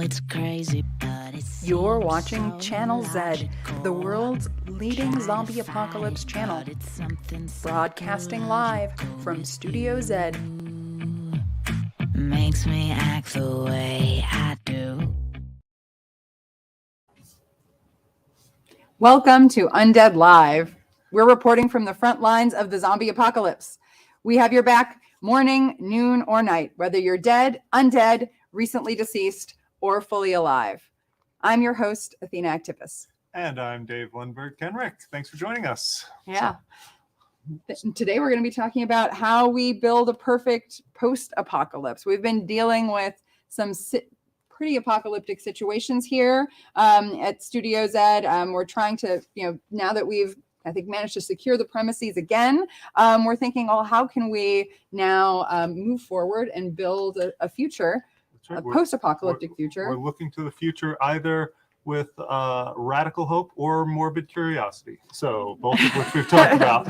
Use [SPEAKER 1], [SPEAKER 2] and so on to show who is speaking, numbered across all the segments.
[SPEAKER 1] it's crazy, but it's
[SPEAKER 2] You're watching Channel Z, the world's leading zombie apocalypse channel, broadcasting live from Studio Z.
[SPEAKER 1] Makes me act the way I do.
[SPEAKER 2] Welcome to Undead Live. We're reporting from the front lines of the zombie apocalypse. We have your back morning, noon, or night, whether you're dead, undead, recently deceased, or fully alive. I'm your host, Athena Activist.
[SPEAKER 3] And I'm Dave Lundberg Kenrick. Thanks for joining us.
[SPEAKER 2] Yeah. Today we're going to be talking about how we build a perfect post-apocalypse. We've been dealing with some pretty apocalyptic situations here at Studio Z. We're trying to, now that we've, I think, managed to secure the premises again, we're thinking, well, how can we now move forward and build a future,
[SPEAKER 3] right.
[SPEAKER 2] a post-apocalyptic future?
[SPEAKER 3] We're looking to the future either with radical hope or morbid curiosity. So both of which we've talked about.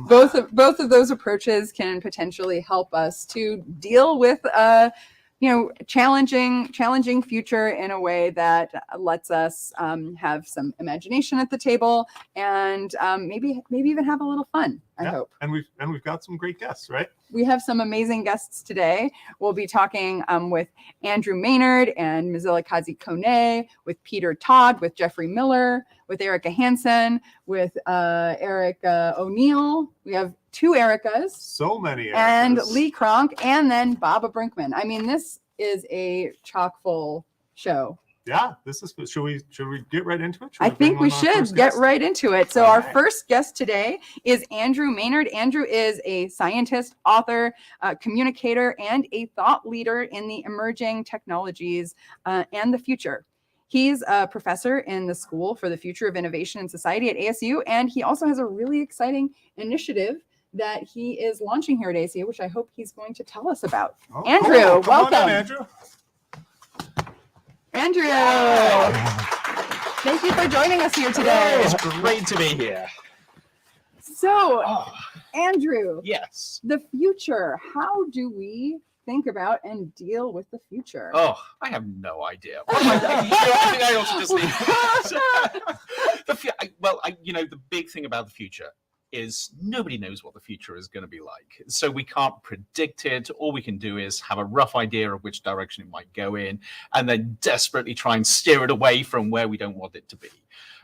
[SPEAKER 2] Both of those approaches can potentially help us to deal with challenging future in a way that lets us have some imagination at the table and maybe even have a little fun. I hope.
[SPEAKER 3] And we've got some great guests, right?
[SPEAKER 2] We have some amazing guests today. We'll be talking with Andrew Maynard and Mizilikazi Kone, with Peter Todd, with Geoffrey Miller, with Erika Hanson, with Erika O'Neill. We have two Erikas.
[SPEAKER 3] So many Erikas.
[SPEAKER 2] And Lee Kronk, and then Baba Brinkman. I mean, this is a chock full show.
[SPEAKER 3] Yeah, this is. Should we get right into it?
[SPEAKER 2] I think we should get right into it. So our first guest today is Andrew Maynard. Andrew is a scientist, author, communicator, and a thought leader in the emerging technologies and the future. He's a professor in the School for the Future of Innovation and Society at ASU, and he also has a really exciting initiative that he is launching here at ASU, which I hope he's going to tell us about.
[SPEAKER 3] Oh,
[SPEAKER 2] Andrew,
[SPEAKER 3] cool.
[SPEAKER 2] welcome.
[SPEAKER 3] On in, Andrew.
[SPEAKER 2] Andrew, thank you for joining us here today.
[SPEAKER 4] It's great to be here.
[SPEAKER 2] So, Andrew,
[SPEAKER 4] Yes.
[SPEAKER 2] the future, how do we think about and deal with the future?
[SPEAKER 4] Oh, I have no idea. I think I also just need. The big thing about the future is nobody knows what the future is going to be like. So we can't predict it. All we can do is have a rough idea of which direction it might go in, and then desperately try and steer it away from where we don't want it to be.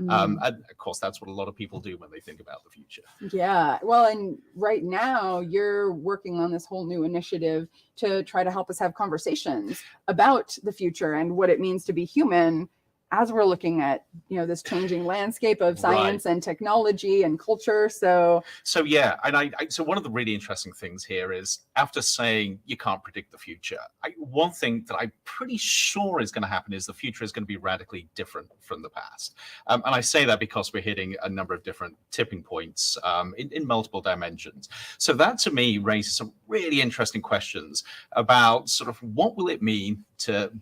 [SPEAKER 4] And of course, that's what a lot of people do when they think about the future.
[SPEAKER 2] Yeah. Well, and right now you're working on this whole new initiative to try to help us have conversations about the future and what it means to be human as we're looking at, this changing landscape of science and technology and culture. So
[SPEAKER 4] yeah, and so one of the really interesting things here is, after saying you can't predict the future, one thing that I'm pretty sure is going to happen is the future is going to be radically different from the past. And I say that because we're hitting a number of different tipping points in multiple dimensions. So that, to me, raises some really interesting questions about sort of what will it mean to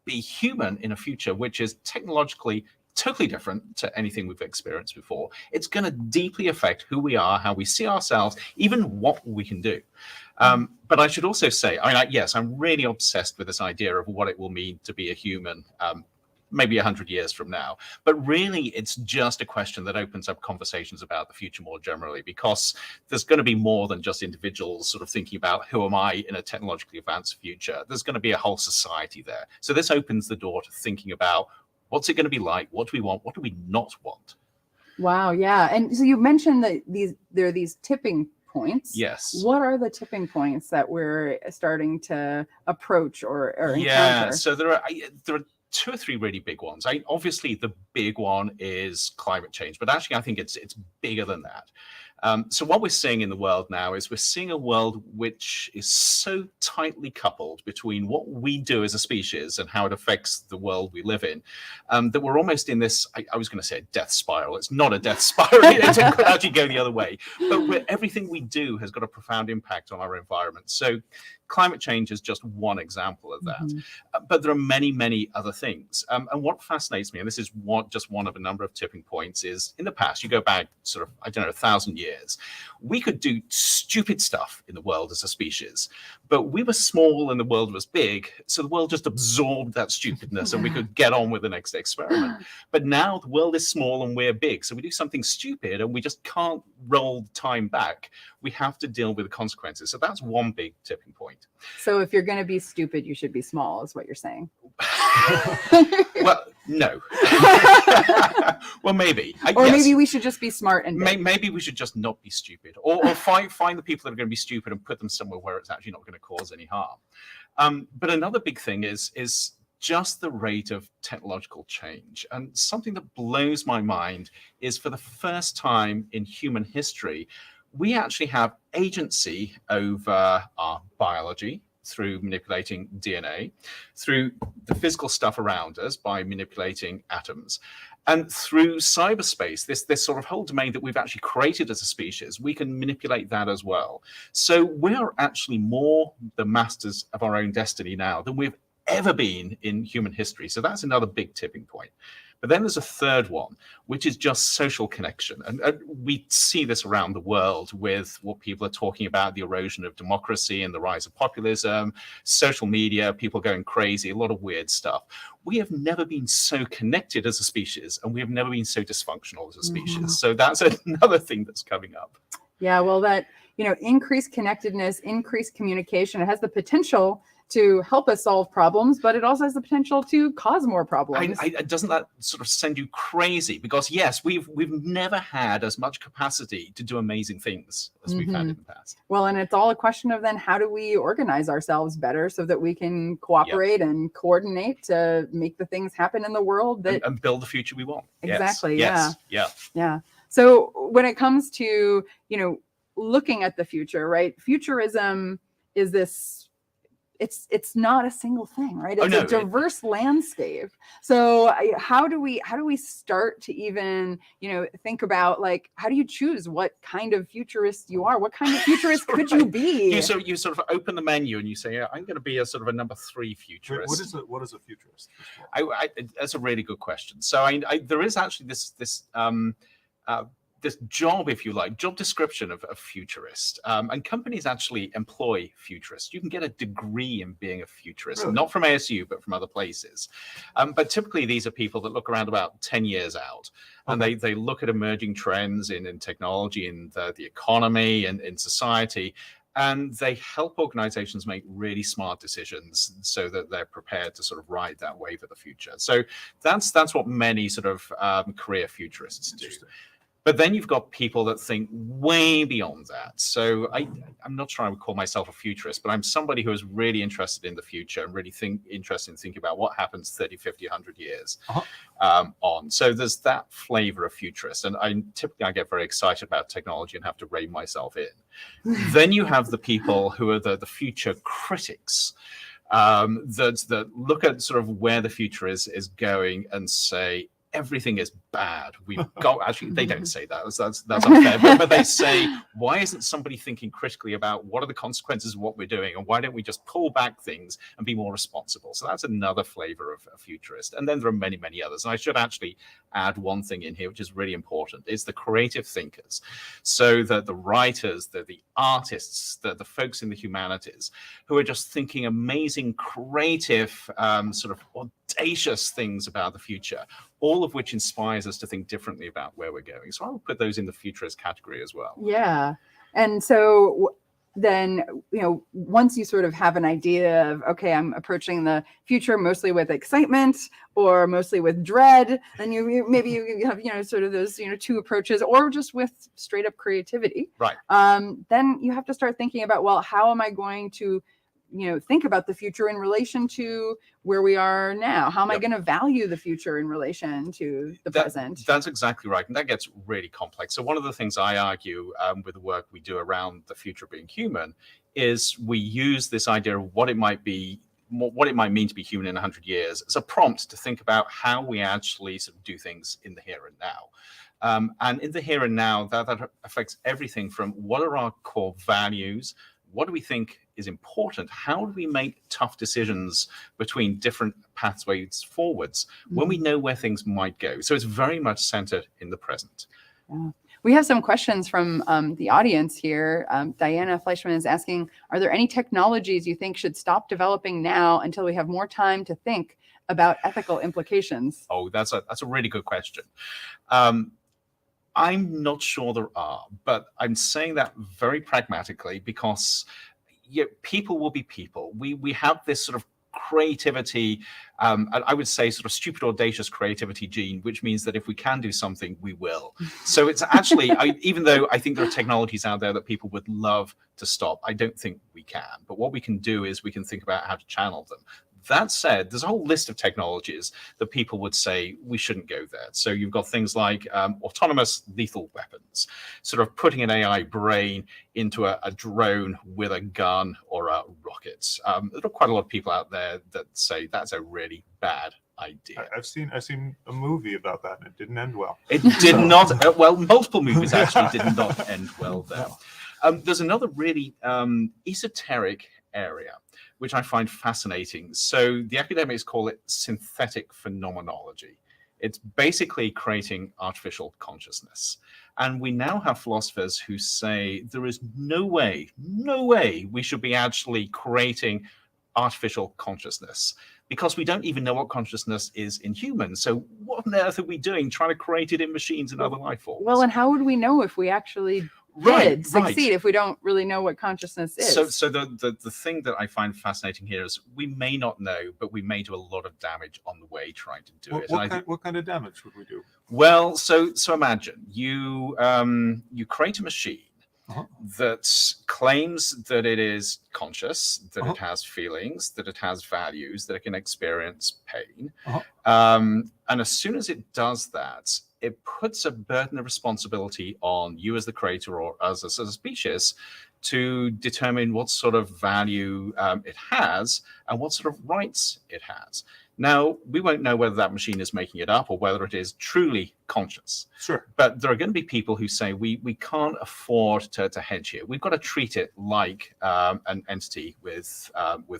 [SPEAKER 4] be human in a future which is technologically totally different to anything we've experienced before. It's going to deeply affect who we are, how we see ourselves, even what we can do. But I should also say, yes, I'm really obsessed with this idea of what it will mean to be a human maybe 100 years from now. But really, it's just a question that opens up conversations about the future more generally, because there's going to be more than just individuals sort of thinking about who am I in a technologically advanced future. There's going to be a whole society there. So this opens the door to thinking about what's it going to be like? What do we want? What do we not want?
[SPEAKER 2] Wow. Yeah. And so you mentioned that there are these tipping points.
[SPEAKER 4] Yes.
[SPEAKER 2] What are the tipping points that we're starting to approach or encounter?
[SPEAKER 4] Yeah. So there are two or three really big ones. Obviously, the big one is climate change, but actually, I think it's bigger than that. So what we're seeing in the world now is we're seeing a world which is so tightly coupled between what we do as a species and how it affects the world we live in, that we're almost in this, I was going to say a death spiral. It's not a death spiral. It could actually go the other way. But everything we do has got a profound impact on our environment. So climate change is just one example of that. But there are many, many other things. And what fascinates me, and this is just one of a number of tipping points, is in the past, you go back sort of, 1,000 years, years, we could do stupid stuff in the world as a species, but we were small and the world was big, so the world just absorbed that stupidness and we could get on with the next experiment. But now the world is small and we're big, so we do something stupid and we just can't roll time back. We have to deal with the consequences. So that's one big tipping point.
[SPEAKER 2] So if you're going to be stupid, you should be small, is what you're saying.
[SPEAKER 4] Well, no. Well, maybe.
[SPEAKER 2] Or
[SPEAKER 4] yes.
[SPEAKER 2] maybe we should just be smart and big.
[SPEAKER 4] Maybe we should just not be stupid, or find the people that are going to be stupid and put them somewhere where it's actually not going to cause any harm. But another big thing is just the rate of technological change. And something that blows my mind is, for the first time in human history, we actually have agency over our biology through manipulating DNA, through the physical stuff around us by manipulating atoms, and through cyberspace, this sort of whole domain that we've actually created as a species. We can manipulate that as well. So we're actually more the masters of our own destiny now than we've ever been in human history. So that's another big tipping point. But then there's a third one, which is just social connection. And we see this around the world with what people are talking about, the erosion of democracy and the rise of populism, social media, people going crazy, a lot of weird stuff. We have never been so connected as a species, and we have never been so dysfunctional as a species. So that's another thing that's coming up.
[SPEAKER 2] Yeah, well, that, increased connectedness, increased communication, it has the potential to help us solve problems, but it also has the potential to cause more problems.
[SPEAKER 4] Doesn't that sort of send you crazy? Because yes, we've never had as much capacity to do amazing things as we've had in the past.
[SPEAKER 2] Well, and it's all a question of then how do we organize ourselves better so that we can cooperate and coordinate to make the things happen in the world that
[SPEAKER 4] and build the future we want.
[SPEAKER 2] Exactly.
[SPEAKER 4] Yes.
[SPEAKER 2] Yeah. So when it comes to, looking at the future, right? Futurism is this, it's not a single thing, right? It's a diverse landscape. So how do we start to even, think about, like, how do you choose what kind of futurist you are? What kind of futurist could you be?
[SPEAKER 4] You sort of open the menu and you say, I'm going to be a sort of a number 3 futurist.
[SPEAKER 3] What is a futurist?
[SPEAKER 4] That's a really good question. So there is actually this job, if you like, job description of a futurist. And companies actually employ futurists. You can get a degree in being a futurist, really? Not from ASU, but from other places. But typically these are people that look around about 10 years out. And they look at emerging trends in technology, in the economy, and in society. And they help organizations make really smart decisions so that they're prepared to sort of ride that wave of the future. So that's what many sort of career futurists do. But then you've got people that think way beyond that. So I'm not sure I would call myself a futurist, but I'm somebody who is really interested in the future and really interested in thinking about what happens 30, 50, 100 years on. So there's that flavor of futurist. And typically I get very excited about technology and have to rein myself in. Then you have the people who are the future critics that look at sort of where the future is going and say, everything is bad. We've got, actually, they don't say that. That's unfair. But they say, why isn't somebody thinking critically about what are the consequences of what we're doing? And why don't we just pull back things and be more responsible? So that's another flavor of a futurist. And then there are many, many others. And I should actually add one thing in here, which is really important. It's the creative thinkers. So the writers, the artists, the folks in the humanities who are just thinking amazing, creative, sort of audacious things about the future, all of which inspires us to think differently about where we're going. So I would put those in the futurist category as well.
[SPEAKER 2] Yeah. And so then, once you sort of have an idea of, okay, I'm approaching the future mostly with excitement or mostly with dread, then you have, sort of those, 2 approaches, or just with straight up creativity.
[SPEAKER 4] Right.
[SPEAKER 2] Then you have to start thinking about, well, how am I going to think about the future in relation to where we are now? How am I going to value the future in relation to the present?
[SPEAKER 4] That's exactly right. And that gets really complex. So one of the things I argue with the work we do around the future of being human is we use this idea of what it might be, what it might mean to be human in 100 years as a prompt to think about how we actually sort of do things in the here and now. And in the here and now, that affects everything from what are our core values, what do we think is important? How do we make tough decisions between different pathways forwards when we know where things might go? So it's very much centered in the present.
[SPEAKER 2] Yeah. We have some questions from the audience here. Diana Fleischman is asking, are there any technologies you think should stop developing now until we have more time to think about ethical implications?
[SPEAKER 4] Oh, that's a really good question. I'm not sure there are, but I'm saying that very pragmatically because people will be people. We have this sort of creativity, I would say sort of stupid, audacious creativity gene, which means that if we can do something, we will. So it's actually, even though I think there are technologies out there that people would love to stop, I don't think we can. But what we can do is we can think about how to channel them. That said, there's a whole list of technologies that people would say we shouldn't go there. So you've got things like autonomous lethal weapons, sort of putting an AI brain into a drone with a gun or a rocket. There are quite a lot of people out there that say that's a really bad idea.
[SPEAKER 3] I've seen a movie about that, and it didn't end well.
[SPEAKER 4] It did not. Well, multiple movies actually did not end well there. There's another really esoteric area which I find fascinating. So the academics call it synthetic phenomenology. It's basically creating artificial consciousness. And we now have philosophers who say there is no way we should be actually creating artificial consciousness, because we don't even know what consciousness is in humans. So what on earth are we doing trying to create it in machines and other life forms?
[SPEAKER 2] Well, and how would we know if we actually succeed if we don't really know what consciousness is?
[SPEAKER 4] So the thing that I find fascinating here is we may not know, but we may do a lot of damage on the way trying to do it.
[SPEAKER 3] What kind of damage would we do?
[SPEAKER 4] Well, so imagine you create a machine that claims that it is conscious, that it has feelings, that it has values, that it can experience pain. And as soon as it does that, it puts a burden of responsibility on you as the creator or us as a species to determine what sort of value it has and what sort of rights it has. Now, we won't know whether that machine is making it up or whether it is truly conscious.
[SPEAKER 3] Sure.
[SPEAKER 4] But there are going to be people who say we can't afford to hedge here. We've got to treat it like an entity with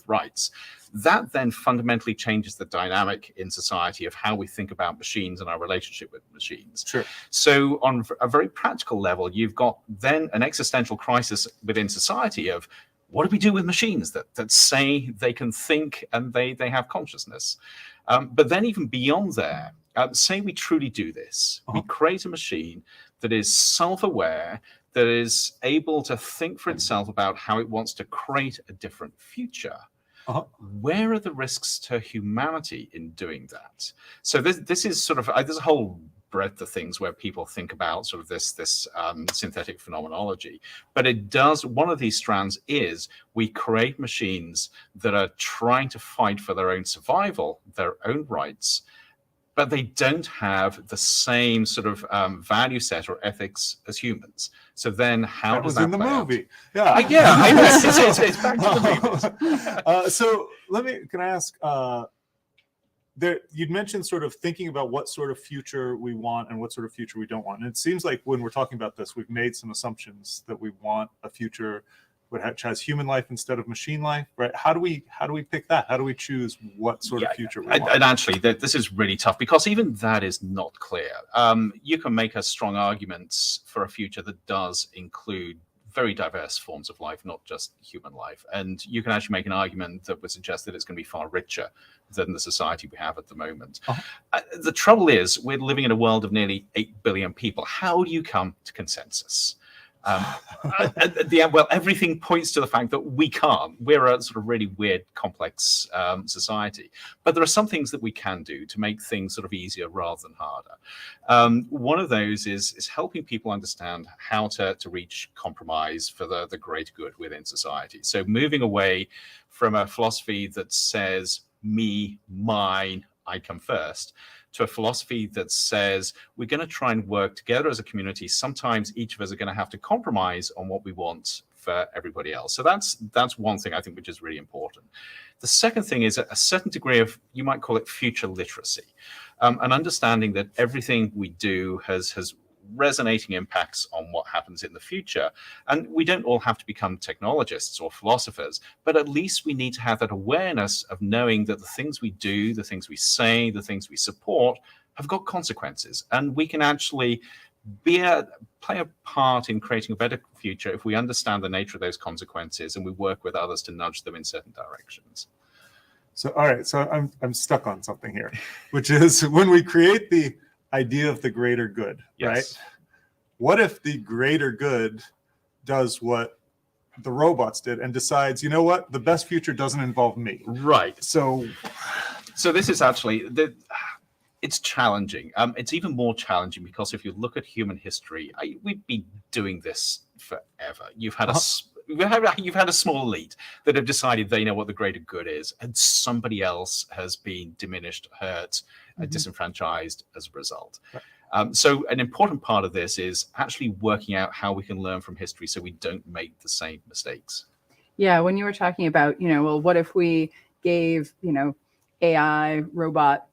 [SPEAKER 4] rights. That then fundamentally changes the dynamic in society of how we think about machines and our relationship with machines.
[SPEAKER 3] Sure.
[SPEAKER 4] So on a very practical level, you've got then an existential crisis within society of, what do we do with machines that say they can think and they have consciousness? But then even beyond there, say we truly do this. We create a machine that is self-aware, that is able to think for itself about how it wants to create a different future. Where are the risks to humanity in doing that? So this is sort of, there's a whole breadth of things where people think about sort of this synthetic phenomenology. But it does, one of these strands is we create machines that are trying to fight for their own survival, their own rights, but they don't have the same sort of value set or ethics as humans. So then how does that
[SPEAKER 3] in the
[SPEAKER 4] play
[SPEAKER 3] movie?
[SPEAKER 4] out?
[SPEAKER 3] Yeah.
[SPEAKER 4] I know. It's back to the movies.
[SPEAKER 3] So can I ask, you'd mentioned sort of thinking about what sort of future we want and what sort of future we don't want. And it seems like when we're talking about this, we've made some assumptions that we want a future which has human life instead of machine life, right? How do we pick that? How do we choose what sort of future we want?
[SPEAKER 4] And actually, this is really tough because even that is not clear. You can make a strong argument for a future that does include very diverse forms of life, not just human life. And you can actually make an argument that would suggest that it's going to be far richer than the society we have at the moment. The trouble is, we're living in a world of nearly 8 billion people. How do you come to consensus? At the end, well, everything points to the fact that we can't. We're a sort of really weird, complex society. But there are some things that we can do to make things sort of easier rather than harder. One of those is helping people understand how to reach compromise for the greater good within society. So moving away from a philosophy that says me, mine, I come first, to a philosophy that says we're going to try and work together as a community. Sometimes each of us are going to have to compromise on what we want for everybody else. So that's one thing I think which is really important. The second thing is a certain degree of, you might call it future literacy, an understanding that everything we do has resonating impacts on what happens in the future. And we don't all have to become technologists or philosophers, but at least we need to have that awareness of knowing that the things we do, the things we say, the things we support have got consequences. And we can actually play a part in creating a better future if we understand the nature of those consequences and we work with others to nudge them in certain directions.
[SPEAKER 3] So, all right. So I'm stuck on something here, which is when we create the idea of the greater good,
[SPEAKER 4] Yes.
[SPEAKER 3] right? What if the greater good does what the robots did and decides, you know what, the best future doesn't involve me.
[SPEAKER 4] Right.
[SPEAKER 3] So
[SPEAKER 4] this is actually it's challenging. It's even more challenging because if you look at human history, we've been doing this forever. You've had you've had a small elite that have decided they know what the greater good is, and somebody else has been diminished, hurt, disenfranchised as a result.
[SPEAKER 3] Right.
[SPEAKER 4] So an important part of this is actually working out how we can learn from history so we don't make the same mistakes.
[SPEAKER 2] Yeah, when you were talking about, well, what if we gave, AI, robot,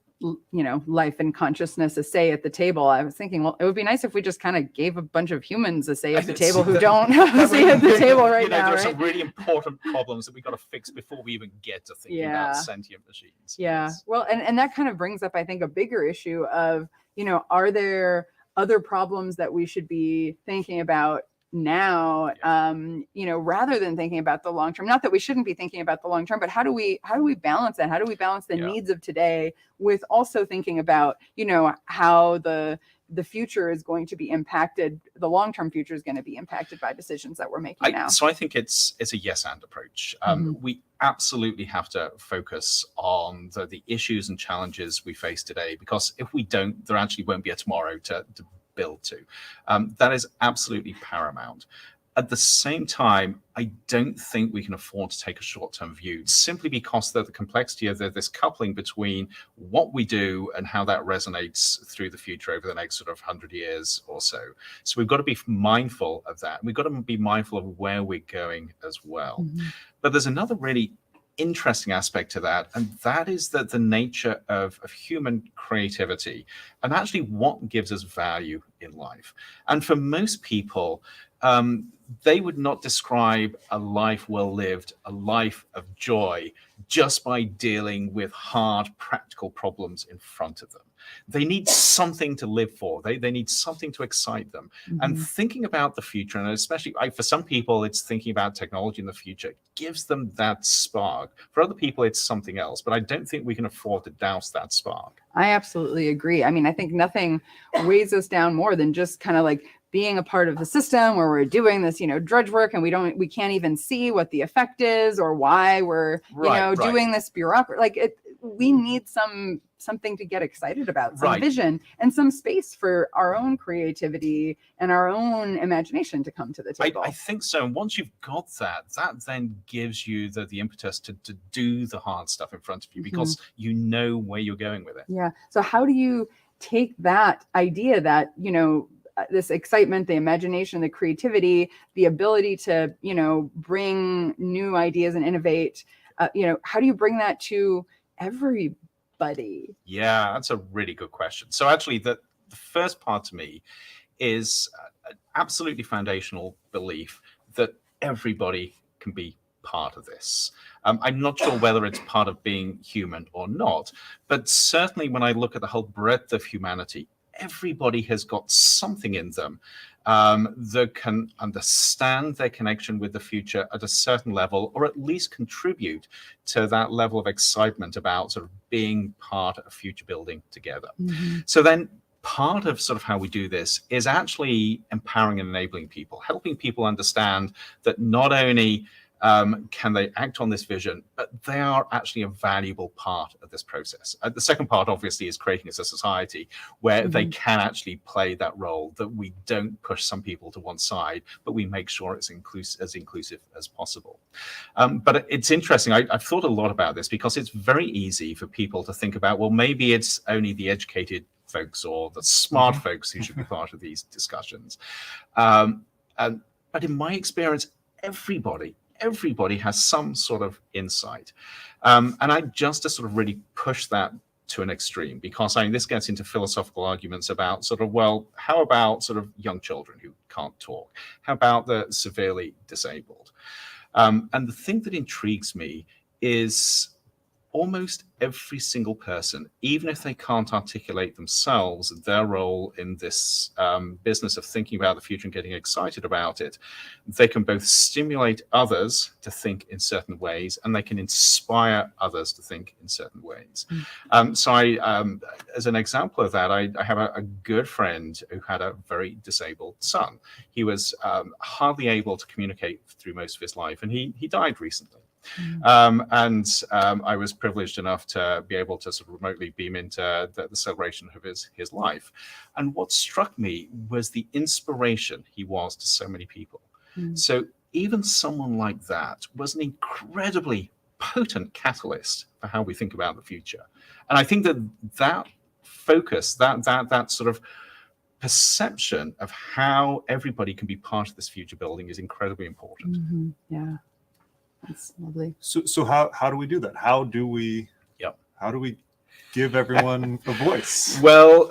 [SPEAKER 2] life and consciousness a say at the table? I was thinking, well, it would be nice if we just kind of gave a bunch of humans a say at the table who don't have a say at the table right now.
[SPEAKER 4] There's
[SPEAKER 2] right?
[SPEAKER 4] some really important problems that we got to fix before we even get to thinking about sentient machines.
[SPEAKER 2] Yeah.
[SPEAKER 4] Yes.
[SPEAKER 2] Well, and that kind of brings up, I think, a bigger issue of, are there other problems that we should be thinking about now, rather than thinking about the long term? Not that we shouldn't be thinking about the long term, but how do we balance that? How do we balance the needs of today with also thinking about, how the future is going to be impacted, the long-term future is going to be impacted by decisions that we're making now?
[SPEAKER 4] So I think it's a yes and approach. We absolutely have to focus on the issues and challenges we face today, because if we don't, there actually won't be a tomorrow to build to. That is absolutely paramount. At the same time, I don't think we can afford to take a short-term view, simply because the complexity of this coupling between what we do and how that resonates through the future over the next sort of 100 years or so. So we've got to be mindful of that. We've got to be mindful of where we're going as well. But there's another really interesting aspect to that, and that is that the nature of human creativity and actually what gives us value in life. And for most people, they would not describe a life well lived, a life of joy, just by dealing with hard practical problems in front of them. They need something to live for. They need something to excite them. And thinking about the future, and especially for some people, it's thinking about technology in the future, gives them that spark. For other people, it's something else. But I don't think we can afford to douse that spark.
[SPEAKER 2] I absolutely agree. I mean, I think nothing weighs us down more than just kind of like being a part of the system where we're doing this, drudge work, and we can't even see what the effect is or why we're, doing this bureaucracy. Like we need something to get excited about, some vision and some space for our own creativity and our own imagination to come to the table.
[SPEAKER 4] I think so. And once you've got that then gives you the impetus to do the hard stuff in front of you, because you know where you're going with it.
[SPEAKER 2] Yeah. So how do you take that idea that, this excitement, the imagination, the creativity, the ability to, bring new ideas and innovate, how do you bring that to everybody?
[SPEAKER 4] Yeah, that's a really good question. So actually, the first part to me is an absolutely foundational belief that everybody can be part of this. I'm not sure whether it's part of being human or not, but certainly when I look at the whole breadth of humanity, everybody has got something in them that can understand their connection with the future at a certain level, or at least contribute to that level of excitement about sort of being part of future building together. So then part of sort of how we do this is actually empowering and enabling people, helping people understand that not only can they act on this vision, but they are actually a valuable part of this process. The second part, obviously, is creating a society where they can actually play that role, that we don't push some people to one side, but we make sure it's as inclusive as possible. But it's interesting. I've thought a lot about this, because it's very easy for people to think about, well, maybe it's only the educated folks or the smart folks who should be part of these discussions. But in my experience, everybody has some sort of insight. And I just to sort of really push that to an extreme, because this gets into philosophical arguments about sort of, well, how about sort of young children who can't talk? How about the severely disabled? And the thing that intrigues me is almost every single person, even if they can't articulate themselves their role in this business of thinking about the future and getting excited about it, they can both stimulate others to think in certain ways, and they can inspire others to think in certain ways. So I, as an example of that, I have a good friend who had a very disabled son. He was hardly able to communicate through most of his life, and he died recently. I was privileged enough to be able to sort of remotely beam into the celebration of his life. And what struck me was the inspiration he was to so many people. So even someone like that was an incredibly potent catalyst for how we think about the future. And I think that focus, that sort of perception of how everybody can be part of this future building is incredibly important.
[SPEAKER 2] Yeah. That's lovely.
[SPEAKER 3] So how do we do that? How do we give everyone a voice?
[SPEAKER 4] Well,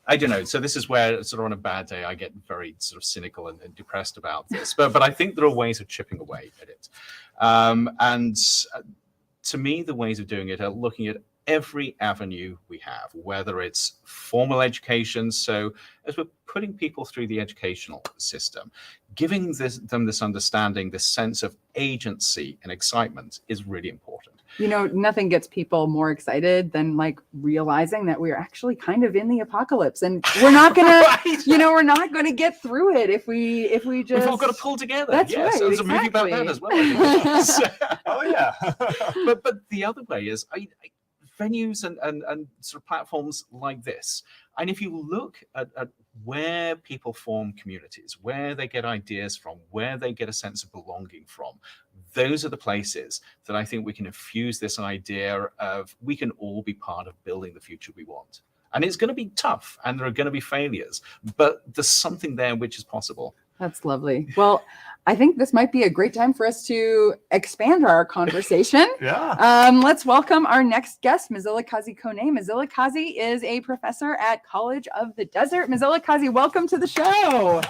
[SPEAKER 4] I don't know. So this is where sort of on a bad day I get very sort of cynical and depressed about this. But I think there are ways of chipping away at it. And to me, the ways of doing it are looking at every avenue we have, whether it's formal education. So as we're putting people through the educational system, giving them this understanding, this sense of agency and excitement is really important.
[SPEAKER 2] You know, nothing gets people more excited than like realizing that we're actually kind of in the apocalypse, and we're not gonna,
[SPEAKER 4] Right.
[SPEAKER 2] we're not gonna get through it if we just.
[SPEAKER 4] We've all got to pull together.
[SPEAKER 2] That's
[SPEAKER 4] yes,
[SPEAKER 2] right.
[SPEAKER 4] There's a movie about that as well. I think.
[SPEAKER 3] Oh yeah.
[SPEAKER 4] but the other way is venues and sort of platforms like this. And if you look at where people form communities, where they get ideas from, where they get a sense of belonging from, those are the places that I think we can infuse this idea of we can all be part of building the future we want. And it's going to be tough, and there are going to be failures, but there's something there which is possible.
[SPEAKER 2] That's lovely. Well, I think this might be a great time for us to expand our conversation.
[SPEAKER 3] Yeah.
[SPEAKER 2] Let's welcome our next guest, Mizilikazi Kone. Mizilikazi is a professor at College of the Desert. Mizilikazi, welcome to the show.
[SPEAKER 5] Oh,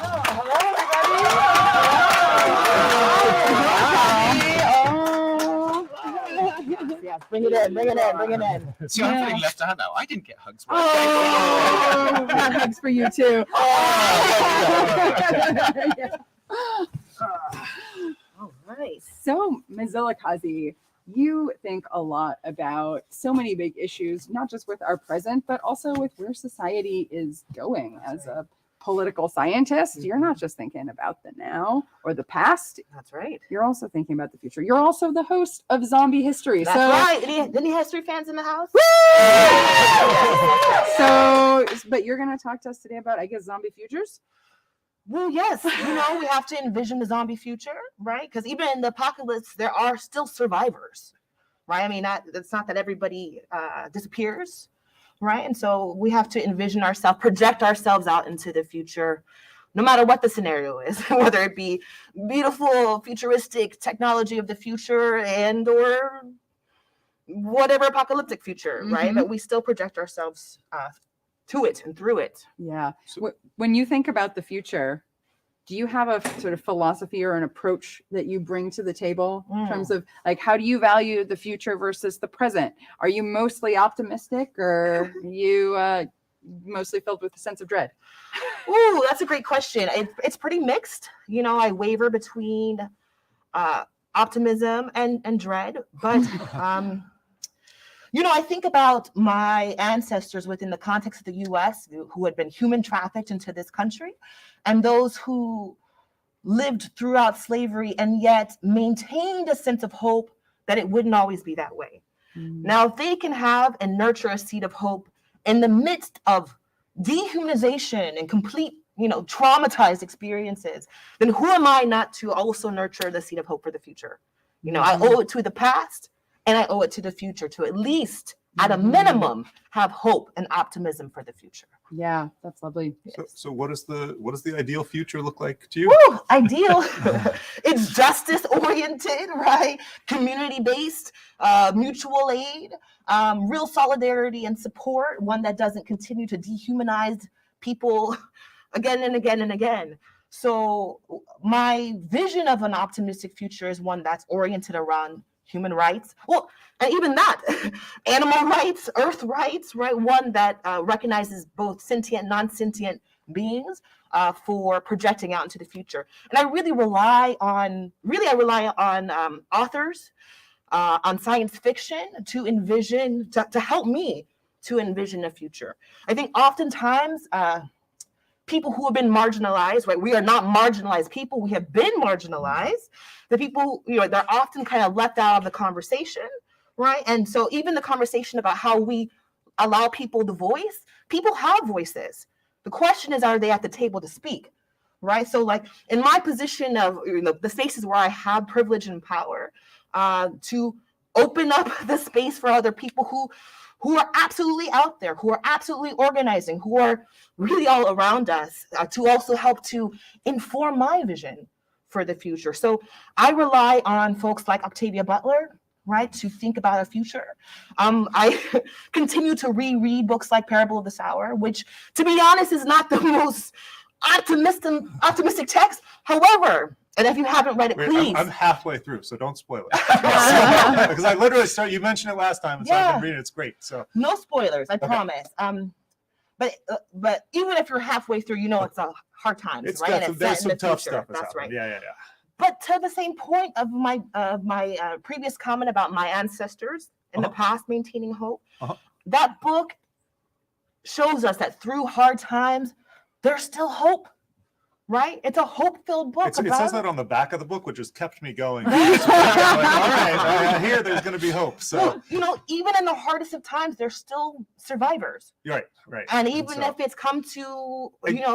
[SPEAKER 5] hello, everybody. Yes, bring it in.
[SPEAKER 4] See, I'm feeling left out now. I didn't get hugs.
[SPEAKER 2] Oh, got hugs for you too.
[SPEAKER 5] Oh, nice.
[SPEAKER 2] So, Mizilikazi, you think a lot about so many big issues, not just with our present, but also with where society is going. As a political scientist, you're not just thinking about the now or the past.
[SPEAKER 5] That's right.
[SPEAKER 2] You're also thinking about the future. You're also the host of Zombie History.
[SPEAKER 5] That's right. Any history fans in the house?
[SPEAKER 2] But you're going to talk to us today about, I guess, zombie futures?
[SPEAKER 5] Well, yes. We have to envision the zombie future, right? Because even in the apocalypse, there are still survivors, right? I mean, it's not that everybody disappears, right? And so we have to envision ourselves, project ourselves out into the future, no matter what the scenario is, whether it be beautiful, futuristic technology of the future and or whatever apocalyptic future, right? But we still project ourselves to it and through it.
[SPEAKER 2] Yeah. When you think about the future, do you have a sort of philosophy or an approach that you bring to the table in terms of like, how do you value the future versus the present? Are you mostly optimistic, or are you mostly filled with a sense of dread?
[SPEAKER 5] Ooh, that's a great question. It's pretty mixed. I waver between optimism and dread, but I think about my ancestors within the context of the U.S. who had been human trafficked into this country, and those who lived throughout slavery and yet maintained a sense of hope that it wouldn't always be that way. Now, if they can have and nurture a seed of hope in the midst of dehumanization and complete, traumatized experiences, then who am I not to also nurture the seed of hope for the future? I owe it to the past, and I owe it to the future to at least, at a minimum, have hope and optimism for the future.
[SPEAKER 2] Yeah, that's lovely.
[SPEAKER 3] So what does the ideal future look like to you?
[SPEAKER 5] Woo, ideal. It's justice oriented, right? Community based, mutual aid, real solidarity and support. One that doesn't continue to dehumanize people again and again and again. So my vision of an optimistic future is one that's oriented around human rights. Well, and even that, animal rights, earth rights, right? One that recognizes both sentient, non-sentient beings for projecting out into the future. And I really rely on authors, on science fiction to envision, to help me to envision a future. I think oftentimes people who have been marginalized, right? We are not marginalized people. We have been marginalized. The people, they're often kind of left out of the conversation, right? And so even the conversation about how we allow people the voice, people have voices. The question is, are they at the table to speak, right? So like in my position of the spaces where I have privilege and power, to open up the space for other people who are absolutely out there, who are absolutely organizing, who are really all around us, to also help to inform my vision for the future. So I rely on folks like Octavia Butler, right, to think about a future. I continue to reread books like Parable of the Sower, which, to be honest, is not the most optimistic text. However, and if you haven't read it, please.
[SPEAKER 3] I'm halfway through, so don't spoil it. Because I literally started, you mentioned it last time, and so I've been reading it. It's great. So
[SPEAKER 5] no spoilers, I promise. But even if you're halfway through, it's a hard times,
[SPEAKER 3] it's
[SPEAKER 5] right?
[SPEAKER 3] there's some tough
[SPEAKER 5] future.
[SPEAKER 3] stuff.
[SPEAKER 5] That's right.
[SPEAKER 3] Yeah.
[SPEAKER 5] But to the same point of my previous comment about my ancestors in the past maintaining hope, that book shows us that through hard times, there's still hope. Right? It's a hope-filled book.
[SPEAKER 3] It says that on the back of the book, which has kept me going. All right, I hear there's going to be hope. So,
[SPEAKER 5] even in the hardest of times, there's still survivors.
[SPEAKER 3] Right.
[SPEAKER 5] And even if it's come to,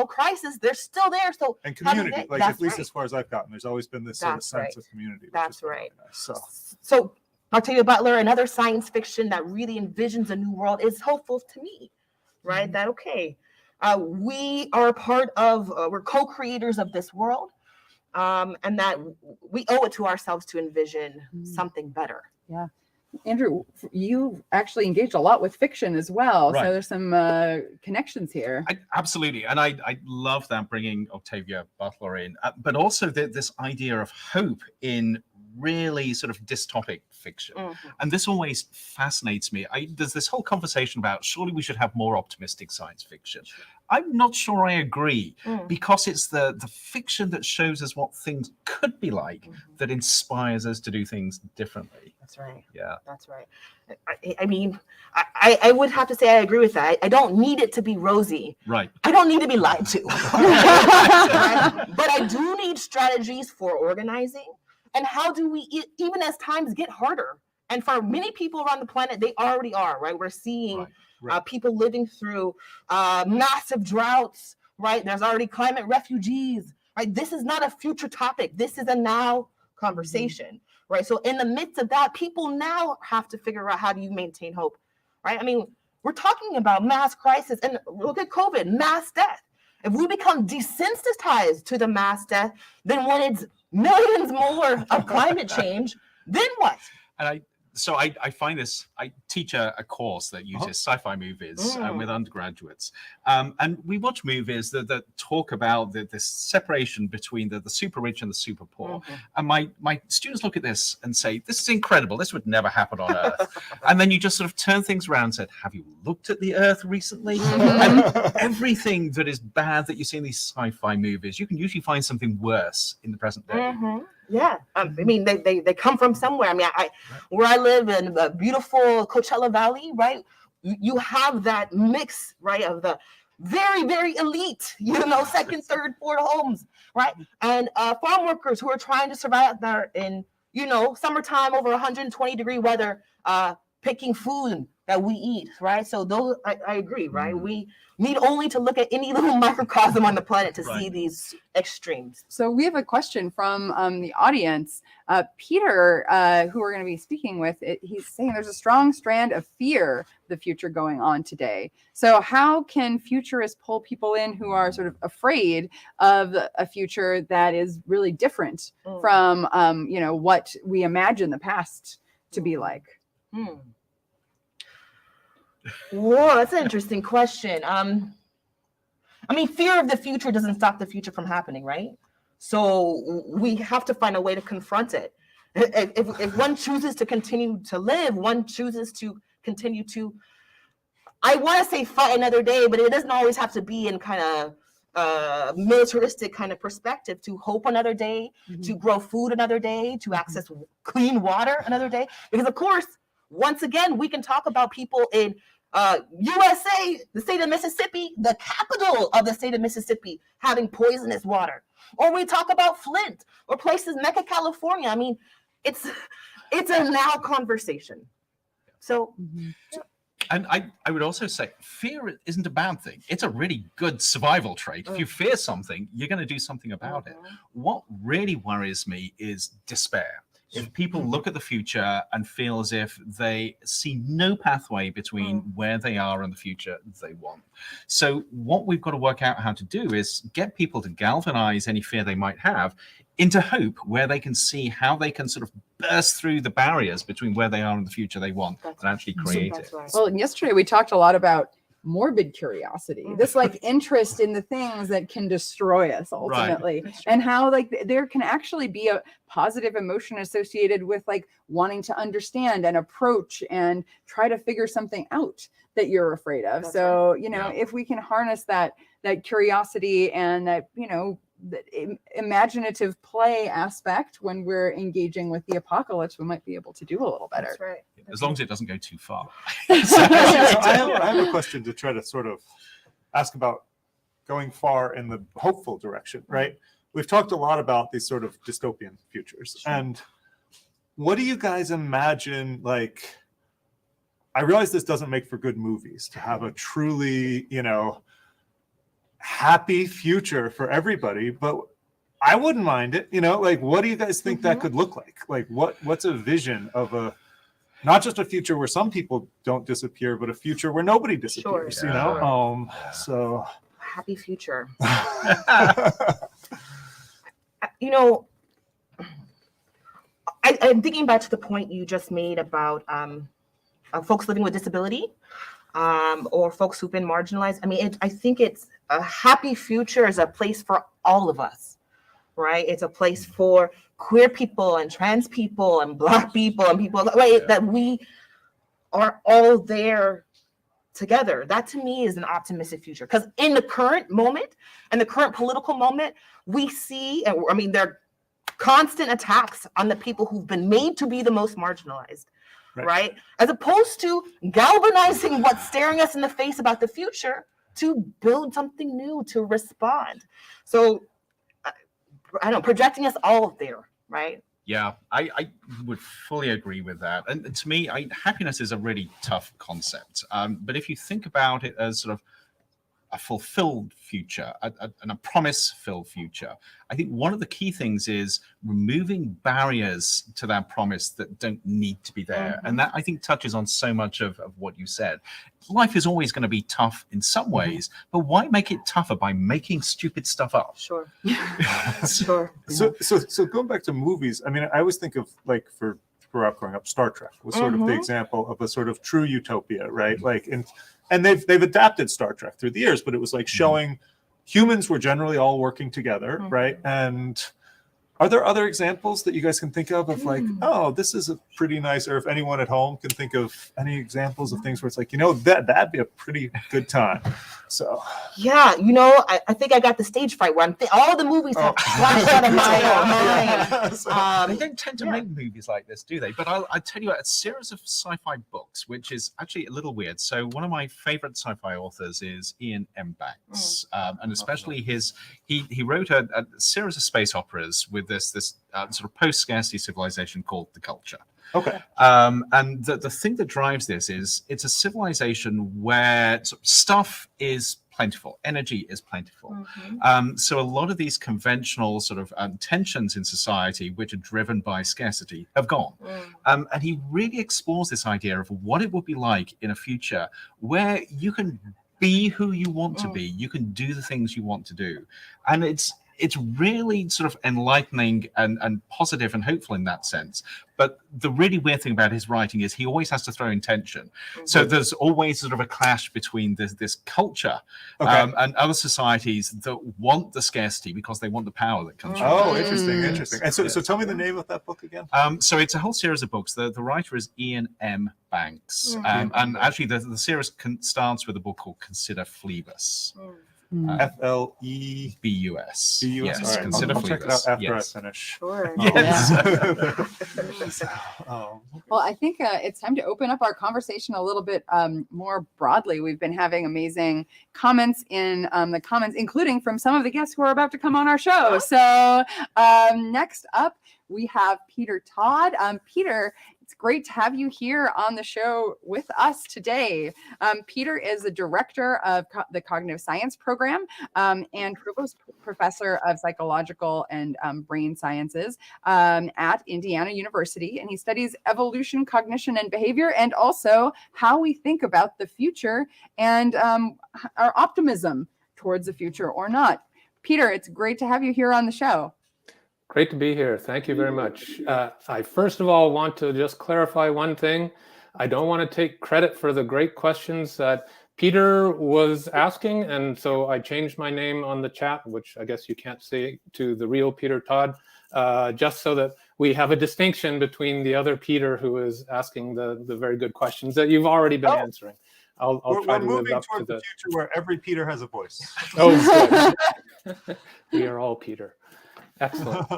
[SPEAKER 5] crisis, they're still there. So
[SPEAKER 3] and community, at least as far as I've gotten, there's always been this sort of sense of community.
[SPEAKER 5] That's right.
[SPEAKER 3] Really nice.
[SPEAKER 5] So Octavia Butler, another science fiction that really envisions a new world, is hopeful to me, right? That we are a part of, we're co-creators of this world, and that we owe it to ourselves to envision something better.
[SPEAKER 2] Yeah. Andrew, you actually engaged a lot with fiction as well. Right. So there's some connections here.
[SPEAKER 4] Absolutely. And I love that, bringing Octavia Butler in, but also this idea of hope in really sort of dystopic fiction. And this always fascinates me. There's this whole conversation about surely we should have more optimistic science fiction. I'm not sure I agree, because it's the fiction that shows us what things could be like that inspires us to do things differently.
[SPEAKER 5] That's right.
[SPEAKER 4] Yeah.
[SPEAKER 5] That's right. I mean, I would have to say I agree with that. I don't need it to be rosy.
[SPEAKER 4] Right.
[SPEAKER 5] I don't need to be lied to. Right? But I do need strategies for organizing. And how do we, even as times get harder, and for many people around the planet, they already are, right? We're seeing people living through massive droughts, right? There's already climate refugees, right? This is not a future topic. This is a now conversation, right? So in the midst of that, people now have to figure out, how do you maintain hope, right? I mean, we're talking about mass crisis, and look at COVID, mass death. If we become desensitized to the mass death, then when it's millions more of climate change, then what?
[SPEAKER 4] And I find this, I teach a course that uses sci-fi movies with undergraduates. And we watch movies that talk about this separation between the super rich and the super poor. And my students look at this and say, this is incredible. This would never happen on Earth. And then you just sort of turn things around and said, have you looked at the Earth recently? And everything that is bad that you see in these sci-fi movies, you can usually find something worse in the present day.
[SPEAKER 5] Yeah, I mean, they come from somewhere. I mean, where I live in the beautiful Coachella Valley, right? You have that mix, right, of the very, very elite, second, third, fourth homes, right? And farm workers who are trying to survive there in, summertime over 120-degree weather, picking food that we eat, right? So those, I agree, right? We need only to look at any little microcosm on the planet to see these extremes.
[SPEAKER 2] So we have a question from the audience. Peter, who we're going to be speaking with, he's saying there's a strong strand of fear the future going on today. So how can futurists pull people in who are sort of afraid of a future that is really different from, what we imagine the past to be like?
[SPEAKER 5] Whoa, that's an interesting question. I mean, fear of the future doesn't stop the future from happening, right? So we have to find a way to confront it. if one chooses to continue to live, one chooses to continue to, I want to say fight another day, but it doesn't always have to be in kind of militaristic kind of perspective. To hope another day, to grow food another day, to access clean water another day. Because of course, once again, we can talk about people in USA, the state of Mississippi, the capital of the state of Mississippi, having poisonous water. Or we talk about Flint or places, Mecca, California. I mean, it's a now conversation. So,
[SPEAKER 4] And I would also say fear isn't a bad thing. It's a really good survival trait. If you fear something, you're going to do something about it. What really worries me is despair. If people look at the future and feel as if they see no pathway between where they are and the future they want. So what we've got to work out how to do is get people to galvanize any fear they might have into hope, where they can see how they can sort of burst through the barriers between where they are and the future they want and actually create it.
[SPEAKER 5] right.
[SPEAKER 2] Well, yesterday we talked a lot about morbid curiosity, this like interest in the things that can destroy us ultimately, and how like there can actually be a positive emotion associated with like wanting to understand and approach and try to figure something out that you're afraid of. So, you know, if we can harness that curiosity and that, you know, the imaginative play aspect when we're engaging with the apocalypse, we might be able to do a little better.
[SPEAKER 5] That's right.
[SPEAKER 4] As long as it doesn't go too far.
[SPEAKER 3] So I have a question to try to sort of ask about going far in the hopeful direction, right? We've talked a lot about these sort of dystopian futures. And what do you guys imagine, like, I realize this doesn't make for good movies to have a truly, you know, happy future for everybody, but I wouldn't mind it, you know, like, what do you guys think that could look like? Like, what's a vision of a, not just a future where some people don't disappear, but a future where nobody disappears, you know? So
[SPEAKER 5] happy future. You know, I'm thinking back to the point you just made about folks living with disability, or folks who've been marginalized. I mean, I think it's a happy future is a place for all of us, right? It's a place for queer people and trans people and Black people and people, right? That we are all there together. That to me is an optimistic future. Because in the current moment and the current political moment, we see, I mean, there are constant attacks on the people who've been made to be the most marginalized. Right? As opposed to galvanizing what's staring us in the face about the future to build something new, to respond. So, I don't know, projecting us all there, right?
[SPEAKER 4] Yeah, I would fully agree with that. And to me, happiness is a really tough concept. But if you think about it as sort of a fulfilled future and a promise-filled future, I think one of the key things is removing barriers to that promise that don't need to be there. And that, I think, touches on so much of what you said. Life is always going to be tough in some ways, but why make it tougher by making stupid stuff up?
[SPEAKER 5] Sure.
[SPEAKER 3] So going back to movies, I mean, I always think of, like, for growing up, Star Trek was sort of the example of a sort of true utopia, right? Like, and they've adapted Star Trek through the years, but it was like showing humans were generally all working together, right? And are there other examples that you guys can think of like, oh, this is a pretty nice, or if anyone at home can think of any examples of things where it's like, you know, that'd be a pretty good time. So
[SPEAKER 5] yeah, you know, I think I got the stage fright where all the movies have flashed out of my mind.
[SPEAKER 4] They don't tend to make movies like this, do they? But I'll tell you a series of sci-fi books, which is actually a little weird. So one of my favorite sci-fi authors is Ian M. Banks, and especially he wrote a series of space operas with this sort of post-scarcity civilization called The Culture.
[SPEAKER 3] Okay.
[SPEAKER 4] And the thing that drives this is it's a civilization where stuff is plentiful, energy is plentiful. So a lot of these conventional sort of tensions in society, which are driven by scarcity, have gone. And he really explores this idea of what it would be like in a future where you can be who you want to be, you can do the things you want to do. And it's really sort of enlightening and positive and hopeful in that sense. But the really weird thing about his writing is he always has to throw in tension. So there's always sort of a clash between this culture and other societies that want the scarcity because they want the power that comes from
[SPEAKER 3] Oh,
[SPEAKER 4] it.
[SPEAKER 3] interesting. And so tell me the name of that book again.
[SPEAKER 4] So it's a whole series of books. The writer is Ian M. Banks. And actually the series starts with a book called Consider Phlebas.
[SPEAKER 3] F-L-E-B-U-S.
[SPEAKER 4] Yes,
[SPEAKER 3] All right.
[SPEAKER 4] Consider
[SPEAKER 3] I'll check it out
[SPEAKER 4] Phlebas.
[SPEAKER 3] after
[SPEAKER 4] Yes.
[SPEAKER 3] I finish.
[SPEAKER 2] Sure.
[SPEAKER 4] Yes.
[SPEAKER 2] Well, I think it's time to open up our conversation a little bit more broadly. We've been having amazing comments in the comments, including from some of the guests who are about to come on our show. So next up, we have Peter Todd. Peter, it's great to have you here on the show with us today. Peter is the director of the Cognitive Science Program and provost professor of psychological and brain sciences at Indiana University. And he studies evolution, cognition, and behavior, and also how we think about the future and our optimism towards the future or not. Peter, it's great to have you here on the show.
[SPEAKER 6] Great to be here. Thank you very much. I first of all want to just clarify one thing. I don't want to take credit for the great questions that Peter was asking, and so I changed my name on the chat, which I guess you can't see, to the real Peter Todd, just so that we have a distinction between the other Peter who is asking the very good questions that you've already been answering. I'll try to live up to
[SPEAKER 3] the future where every Peter has a voice.
[SPEAKER 6] Oh, good. We are all Peter. Excellent.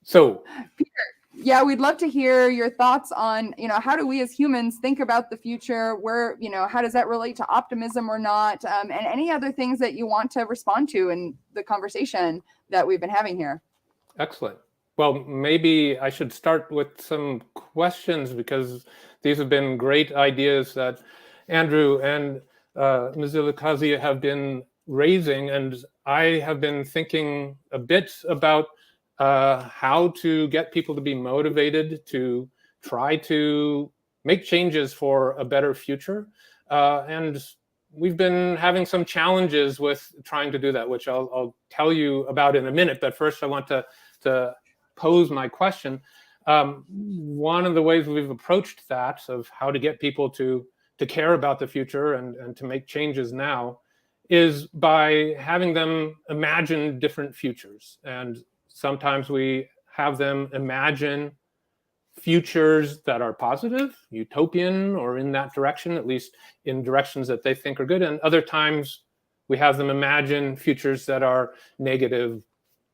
[SPEAKER 6] So,
[SPEAKER 2] Peter, yeah, we'd love to hear your thoughts on, how do we as humans think about the future? Where, how does that relate to optimism or not? And any other things that you want to respond to in the conversation that we've been having here.
[SPEAKER 6] Excellent. Well, maybe I should start with some questions because these have been great ideas that Andrew and Ms. Ilikazi have been raising, and I have been thinking a bit about how to get people to be motivated to try to make changes for a better future. And we've been having some challenges with trying to do that, which I'll tell you about in a minute. But first, I want to pose my question. One of the ways we've approached that of how to get people to care about the future and to make changes now is by having them imagine different futures. And sometimes we have them imagine futures that are positive, utopian, or in that direction, at least in directions that they think are good. And other times we have them imagine futures that are negative,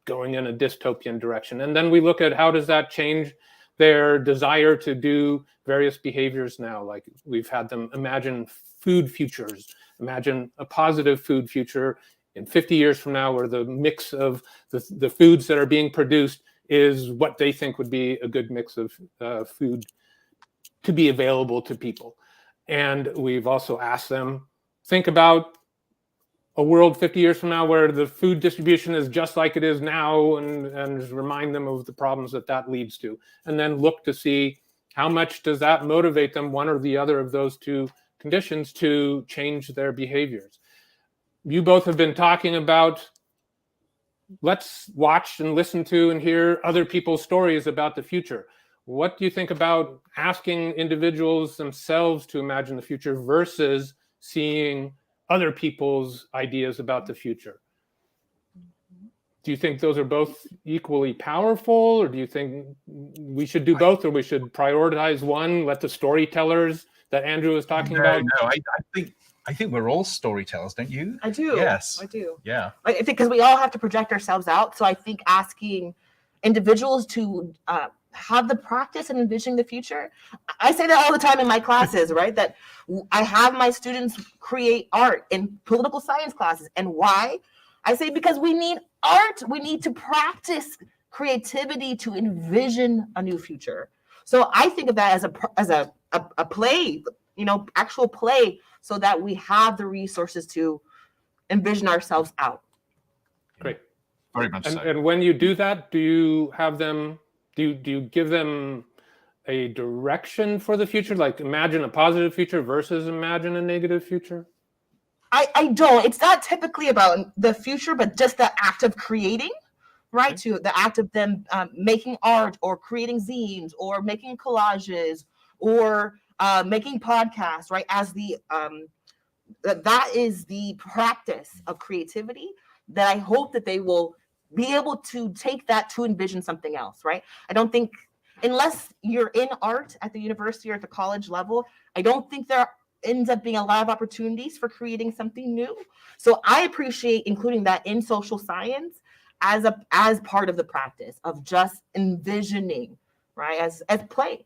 [SPEAKER 6] going in a dystopian direction. And then we look at how does that change their desire to do various behaviors now. Like we've had them imagine food futures, imagine a positive food future in 50 years from now where the mix of the foods that are being produced is what they think would be a good mix of food to be available to people. And we've also asked them, think about a world 50 years from now where the food distribution is just like it is now, and remind them of the problems that leads to. And then look to see how much does that motivate them, one or the other of those two conditions, to change their behaviors. You both have been talking about, let's watch and listen to and hear other people's stories about the future. What do you think about asking individuals themselves to imagine the future versus seeing other people's ideas about the future? Do you think those are both equally powerful, or do you think we should do both, or we should prioritize one, let the storytellers that Andrew was talking about?
[SPEAKER 4] No, I think we're all storytellers, don't you?
[SPEAKER 5] I do.
[SPEAKER 4] Yes.
[SPEAKER 5] I do.
[SPEAKER 4] Yeah.
[SPEAKER 5] I think because we all have to project ourselves out. So I think asking individuals to have the practice and envisioning the future. I say that all the time in my classes, right? That I have my students create art in political science classes. And why? I say because we need art. We need to practice creativity to envision a new future. So I think of that as a play, actual play, so that we have the resources to envision ourselves out.
[SPEAKER 6] Great.
[SPEAKER 4] Very much so.
[SPEAKER 6] And when you do that, do you have them, do you give them a direction for the future? Like imagine a positive future versus imagine a negative future?
[SPEAKER 5] I don't. It's not typically about the future, but just the act of creating, right? To the act of them making art or creating zines or making collages or making podcasts, right? As the that is the practice of creativity that I hope that they will be able to take that to envision something else, right? I don't think, unless you're in art at the university or at the college level, I don't think there ends up being a lot of opportunities for creating something new. So I appreciate including that in social science as part of the practice of just envisioning, right, as play.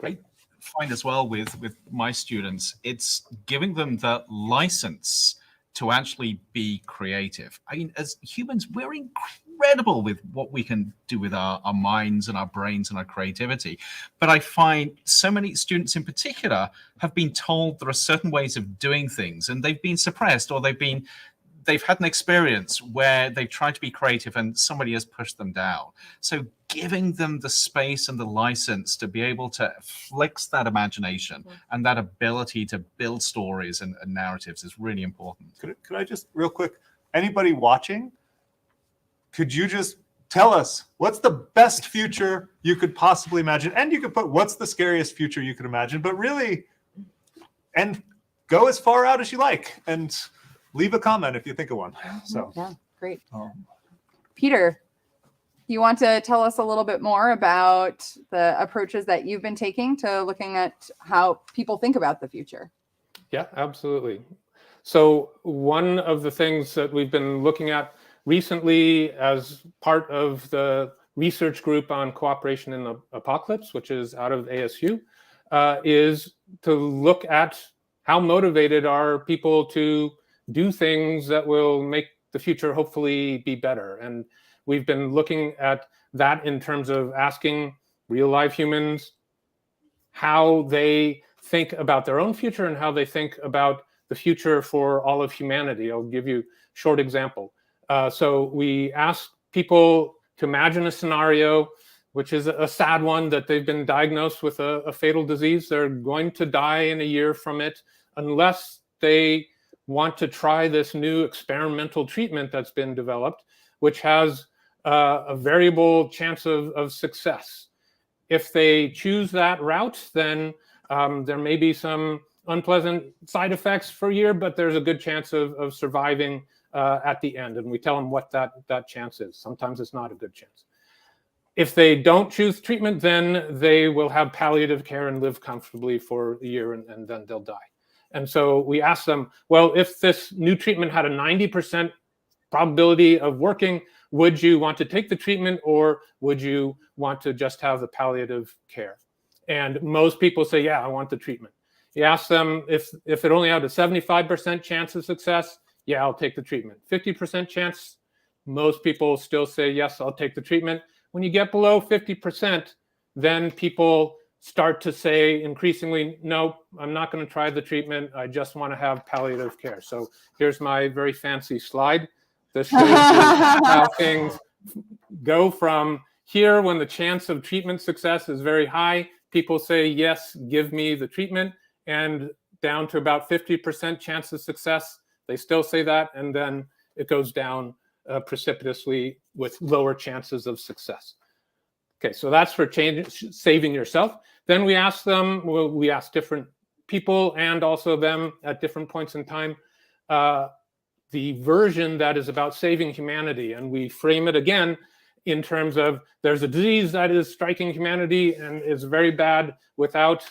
[SPEAKER 4] I find as well with my students, it's giving them the license to actually be creative. I mean, as humans, we're incredible with what we can do with our minds and our brains and our creativity. But I find so many students in particular have been told there are certain ways of doing things, and they've been suppressed, or they've had an experience where they've tried to be creative and somebody has pushed them down. So giving them the space and the license to be able to flex that imagination and that ability to build stories and narratives is really important.
[SPEAKER 3] Could I just real quick, anybody watching, could you just tell us what's the best future you could possibly imagine? And you could put what's the scariest future you could imagine, but really, and go as far out as you like. And leave a comment if you think of one. So
[SPEAKER 2] yeah, great. Peter, you want to tell us a little bit more about the approaches that you've been taking to looking at how people think about the future?
[SPEAKER 6] Yeah, absolutely. So one of the things that we've been looking at recently as part of the research group on cooperation in the apocalypse, which is out of ASU, is to look at how motivated are people to do things that will make the future hopefully be better. And we've been looking at that in terms of asking real life humans how they think about their own future and how they think about the future for all of humanity. I'll give you a short example. So we asked people to imagine a scenario, which is a sad one, that they've been diagnosed with a fatal disease. They're going to die in a year from it unless they want to try this new experimental treatment that's been developed, which has a variable chance of success. If they choose that route, then there may be some unpleasant side effects for a year, but there's a good chance of surviving at the end. And we tell them what that chance is. Sometimes it's not a good chance. If they don't choose treatment, then they will have palliative care and live comfortably for a year, and then they'll die. And so we asked them, well, if this new treatment had a 90% probability of working, would you want to take the treatment, or would you want to just have the palliative care? And most people say, yeah, I want the treatment. You ask them if it only had a 75% chance of success, yeah, I'll take the treatment. 50% chance, most people still say, yes, I'll take the treatment. When you get below 50%, then people start to say increasingly, no, I'm not going to try the treatment. I just want to have palliative care. So here's my very fancy slide. This shows you how things go from here when the chance of treatment success is very high. People say, yes, give me the treatment, and down to about 50% chance of success. They still say that, and then it goes down precipitously with lower chances of success. Okay, so that's for saving yourself. Then we ask them, well, we ask different people and also them at different points in time, the version that is about saving humanity. And we frame it again in terms of there's a disease that is striking humanity and is very bad without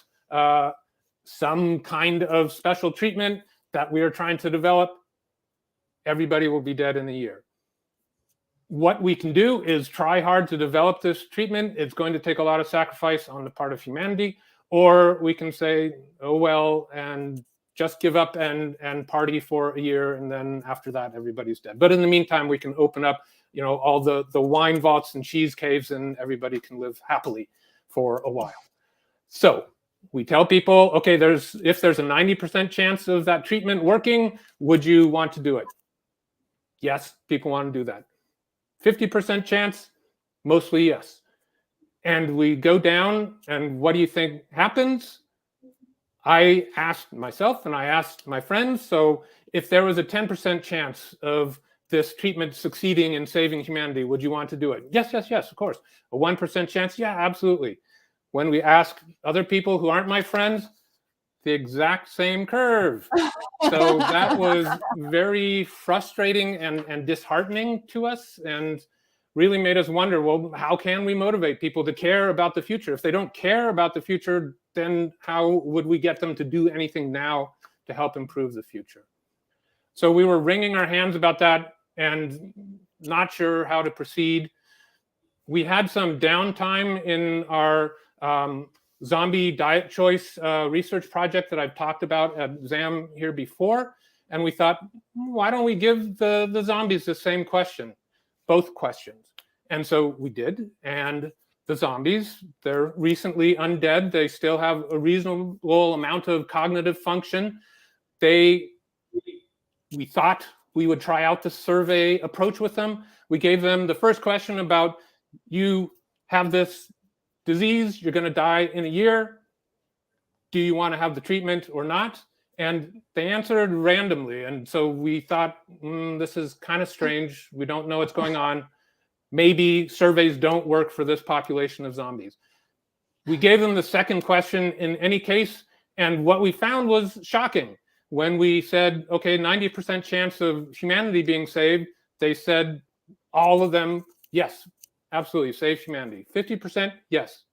[SPEAKER 6] some kind of special treatment that we are trying to develop. Everybody will be dead in a year. What we can do is try hard to develop this treatment. It's going to take a lot of sacrifice on the part of humanity, or we can say, oh, well, and just give up and party for a year, and then after that, everybody's dead. But in the meantime, we can open up, all the wine vaults and cheese caves, and everybody can live happily for a while. So we tell people, okay, if there's a 90% chance of that treatment working, would you want to do it? Yes, people want to do that. 50% chance, mostly yes. And we go down, and what do you think happens? I asked myself and I asked my friends, so if there was a 10% chance of this treatment succeeding in saving humanity, would you want to do it? Yes, yes, yes, of course. A 1% chance? Yeah, absolutely. When we ask other people who aren't my friends, the exact same curve. So that was very frustrating and disheartening to us, and really made us wonder, well, how can we motivate people to care about the future? If they don't care about the future, then how would we get them to do anything now to help improve the future? So we were wringing our hands about that and not sure how to proceed. We had some downtime in our zombie diet choice research project that I've talked about at ZAM here before. And we thought, why don't we give the zombies the same question, both questions? And so we did. And the zombies, they're recently undead. They still have a reasonable amount of cognitive function. We thought we would try out the survey approach with them. We gave them the first question about, you have this disease, you're going to die in a year. Do you want to have the treatment or not? And they answered randomly. And so we thought, this is kind of strange. We don't know what's going on. Maybe surveys don't work for this population of zombies. We gave them the second question in any case. And what we found was shocking. When we said, okay, 90% chance of humanity being saved, they said, all of them, yes, absolutely, save humanity. 50%, yes.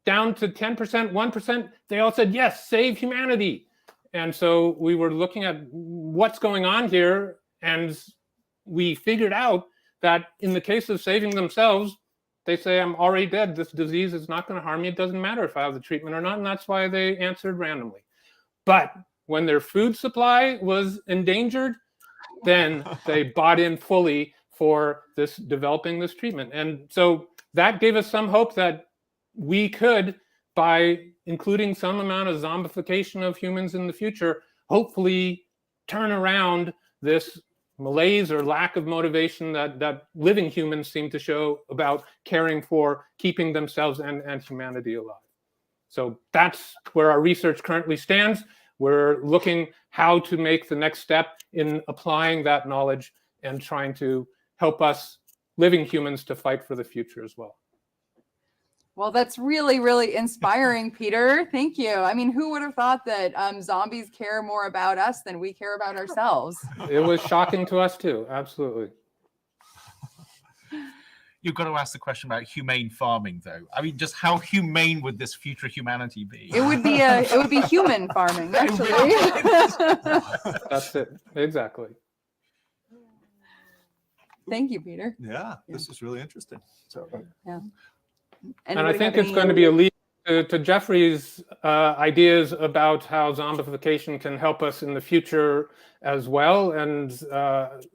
[SPEAKER 6] Down to 10%, 1%, they all said, yes, save humanity. And so we were looking at what's going on here, and we figured out that in the case of saving themselves, they say, I'm already dead. This disease is not going to harm me. It doesn't matter if I have the treatment or not, and that's why they answered randomly. But when their food supply was endangered, then they bought in fully for developing this treatment. And so that gave us some hope that we could, by including some amount of zombification of humans in the future, hopefully turn around this malaise or lack of motivation that living humans seem to show about caring for keeping themselves and humanity alive. So that's where our research currently stands. We're looking how to make the next step in applying that knowledge and trying to help us living humans to fight for the future as well.
[SPEAKER 2] Well, that's really, really inspiring, Peter. Thank you. I mean, who would have thought that zombies care more about us than we care about ourselves?
[SPEAKER 6] It was shocking to us too. Absolutely.
[SPEAKER 4] You've got to ask the question about humane farming, though. I mean, just how humane would this future humanity be?
[SPEAKER 2] It would be human farming, actually.
[SPEAKER 6] That's it. Exactly.
[SPEAKER 2] Thank you, Peter.
[SPEAKER 3] Yeah, this is really interesting. So,
[SPEAKER 2] yeah.
[SPEAKER 6] And I think it's going to be a lead to Geoffrey's ideas about how zombification can help us in the future as well, and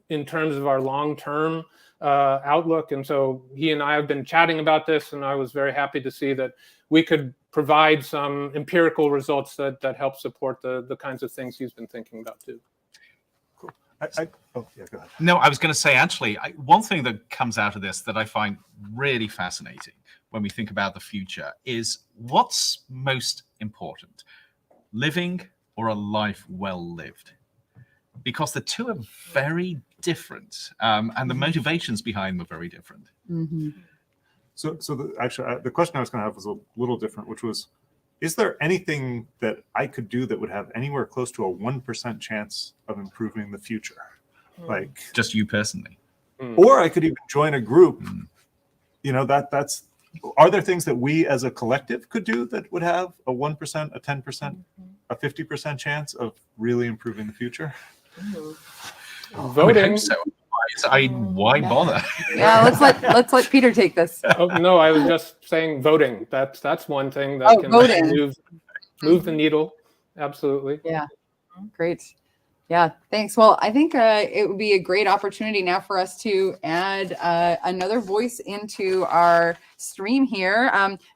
[SPEAKER 6] in terms of our long-term outlook. And so he and I have been chatting about this, and I was very happy to see that we could provide some empirical results that help support the kinds of things he's been thinking about too.
[SPEAKER 3] cool. Oh, yeah, go ahead.
[SPEAKER 4] No, I was going to say, actually, one thing that comes out of this that I find really fascinating when we think about the future is what's most important, living or a life well lived? Because the two are very different, and the motivations behind them are very different.
[SPEAKER 2] Mm-hmm.
[SPEAKER 3] So actually, the question I was going to have was a little different, which was, is there anything that I could do that would have anywhere close to a 1% chance of improving the future? Like
[SPEAKER 4] just you personally,
[SPEAKER 3] or I could even join a group. You know, that's. Are there things that we as a collective could do that would have a 1%, a 10%, a 50% chance of really improving the future?
[SPEAKER 6] Voting.
[SPEAKER 4] So why bother?
[SPEAKER 2] Yeah, let's let Peter take this.
[SPEAKER 6] Oh, no, I was just saying voting. That's one thing that can
[SPEAKER 2] voting.
[SPEAKER 6] move the needle. Absolutely.
[SPEAKER 2] Yeah, great. Yeah, thanks. Well, I think it would be a great opportunity now for us to add another voice into our stream here.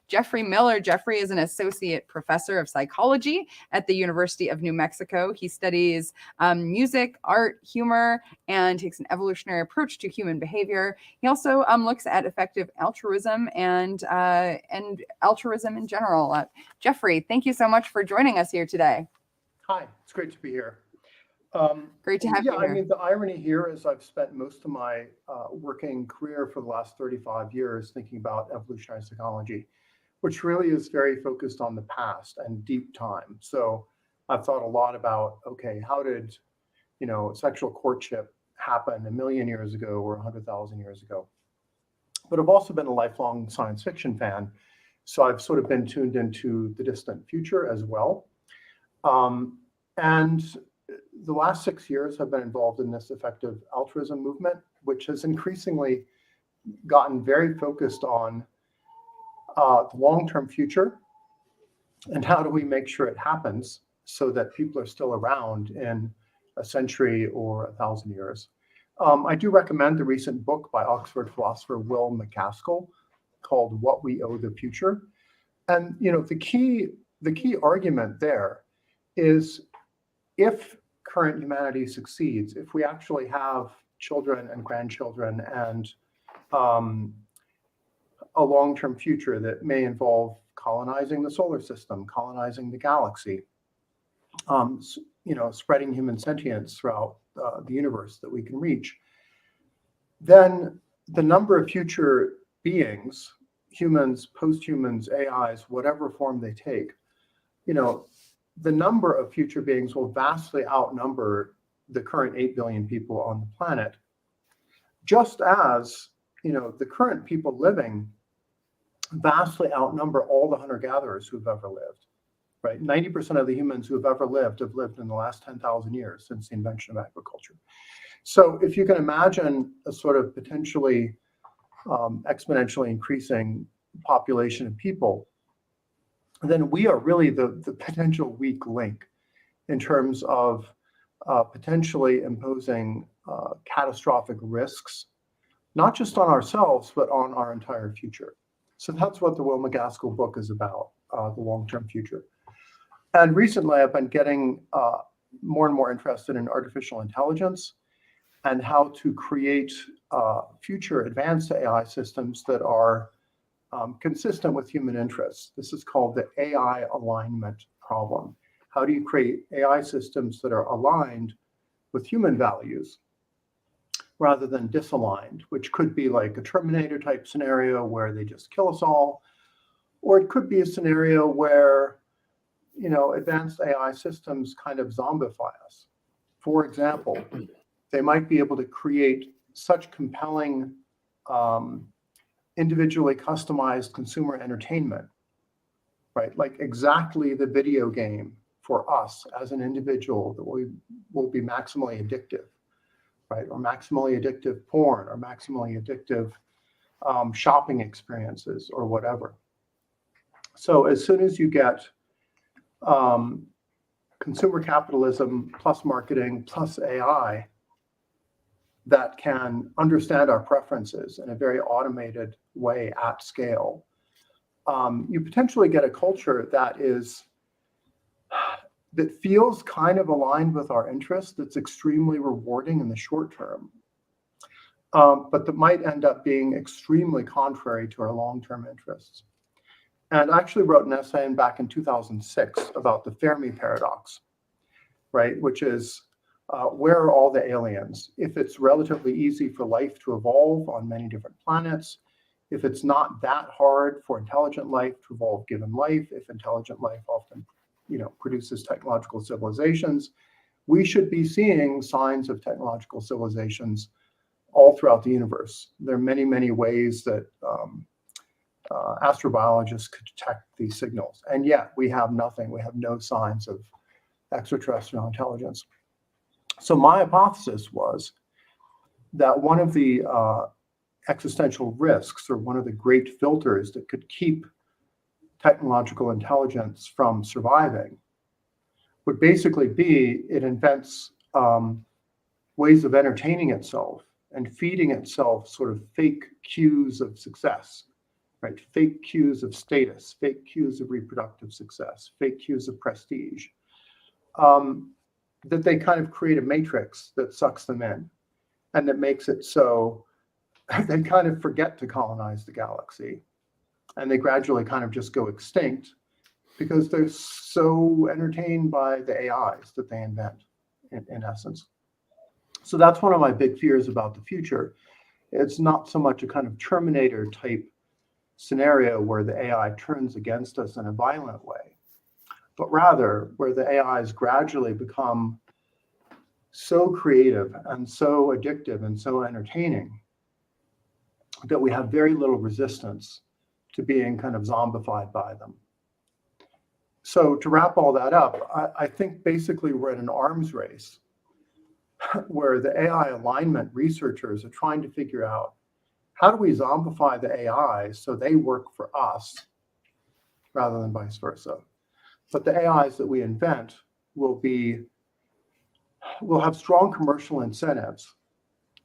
[SPEAKER 2] Geoffrey Miller. Geoffrey is an associate professor of psychology at the University of New Mexico. He studies music, art, humor, and takes an evolutionary approach to human behavior. He also looks at effective altruism and altruism in general. Geoffrey, thank you so much for joining us here today.
[SPEAKER 7] Hi, it's great to be here.
[SPEAKER 2] Great to have
[SPEAKER 7] yeah,
[SPEAKER 2] you
[SPEAKER 7] I
[SPEAKER 2] here.
[SPEAKER 7] mean, the irony here is I've spent most of my working career for the last 35 years thinking about evolutionary psychology, which really is very focused on the past and deep time. So I've thought a lot about, okay, how did, sexual courtship happen 1,000,000 years ago or 100,000 years ago? But I've also been a lifelong science fiction fan. So I've sort of been tuned into the distant future as well. And the last 6 years I've been involved in this effective altruism movement, which has increasingly gotten very focused on the long-term future and how do we make sure it happens so that people are still around in a century or 1,000 years. I do recommend the recent book by Oxford philosopher Will MacAskill called What We Owe the Future. And the key argument there is if current humanity succeeds, if we actually have children and grandchildren and a long-term future that may involve colonizing the solar system, colonizing the galaxy, spreading human sentience throughout the universe that we can reach, then the number of future beings, humans, post-humans, AIs, whatever form they take, the number of future beings will vastly outnumber the current 8 billion people on the planet, just as the current people living vastly outnumber all the hunter-gatherers who've ever lived. Right, 90% of the humans who have ever lived have lived in the last 10,000 years since the invention of agriculture. So if you can imagine a sort of potentially exponentially increasing population of people, then we are really the potential weak link in terms of potentially imposing catastrophic risks, not just on ourselves, but on our entire future. So that's what the Will MacAskill book is about, the long-term future. And recently, I've been getting more and more interested in artificial intelligence and how to create future advanced AI systems that are consistent with human interests. This is called the AI alignment problem. How do you create AI systems that are aligned with human values rather than disaligned, which could be like a Terminator type scenario where they just kill us all, or it could be a scenario where advanced AI systems kind of zombify us. For example, they might be able to create such compelling, individually customized consumer entertainment, right? Like exactly the video game for us as an individual that will be maximally addictive, right? Or maximally addictive porn or maximally addictive shopping experiences or whatever. So as soon as you get consumer capitalism plus marketing plus AI that can understand our preferences in a very automated way at scale, you potentially get a culture that feels kind of aligned with our interests, that's extremely rewarding in the short term, but that might end up being extremely contrary to our long-term interests. And I actually wrote an essay back in 2006 about the Fermi paradox, right? Which is, where are all the aliens? If it's relatively easy for life to evolve on many different planets, if it's not that hard for intelligent life to evolve given life, if intelligent life often, produces technological civilizations, we should be seeing signs of technological civilizations all throughout the universe. There are many, many ways that astrobiologists could detect these signals. And yet we have nothing. We have no signs of extraterrestrial intelligence. So my hypothesis was that one of the existential risks, or one of the great filters that could keep technological intelligence from surviving, would basically be it invents ways of entertaining itself and feeding itself sort of fake cues of success, right? Fake cues of status, fake cues of reproductive success, fake cues of prestige, that they kind of create a matrix that sucks them in and that makes it so they kind of forget to colonize the galaxy and they gradually kind of just go extinct because they're so entertained by the AIs that they invent. in essence. So that's one of my big fears about the future. It's not so much a kind of Terminator type scenario where the AI turns against us in a violent way, but rather where the AIs gradually become so creative and so addictive and so entertaining that we have very little resistance to being kind of zombified by them. So to wrap all that up, I think basically we're in an arms race where the AI alignment researchers are trying to figure out, how do we zombify the AI so they work for us rather than vice versa? But the AIs that we invent will have strong commercial incentives,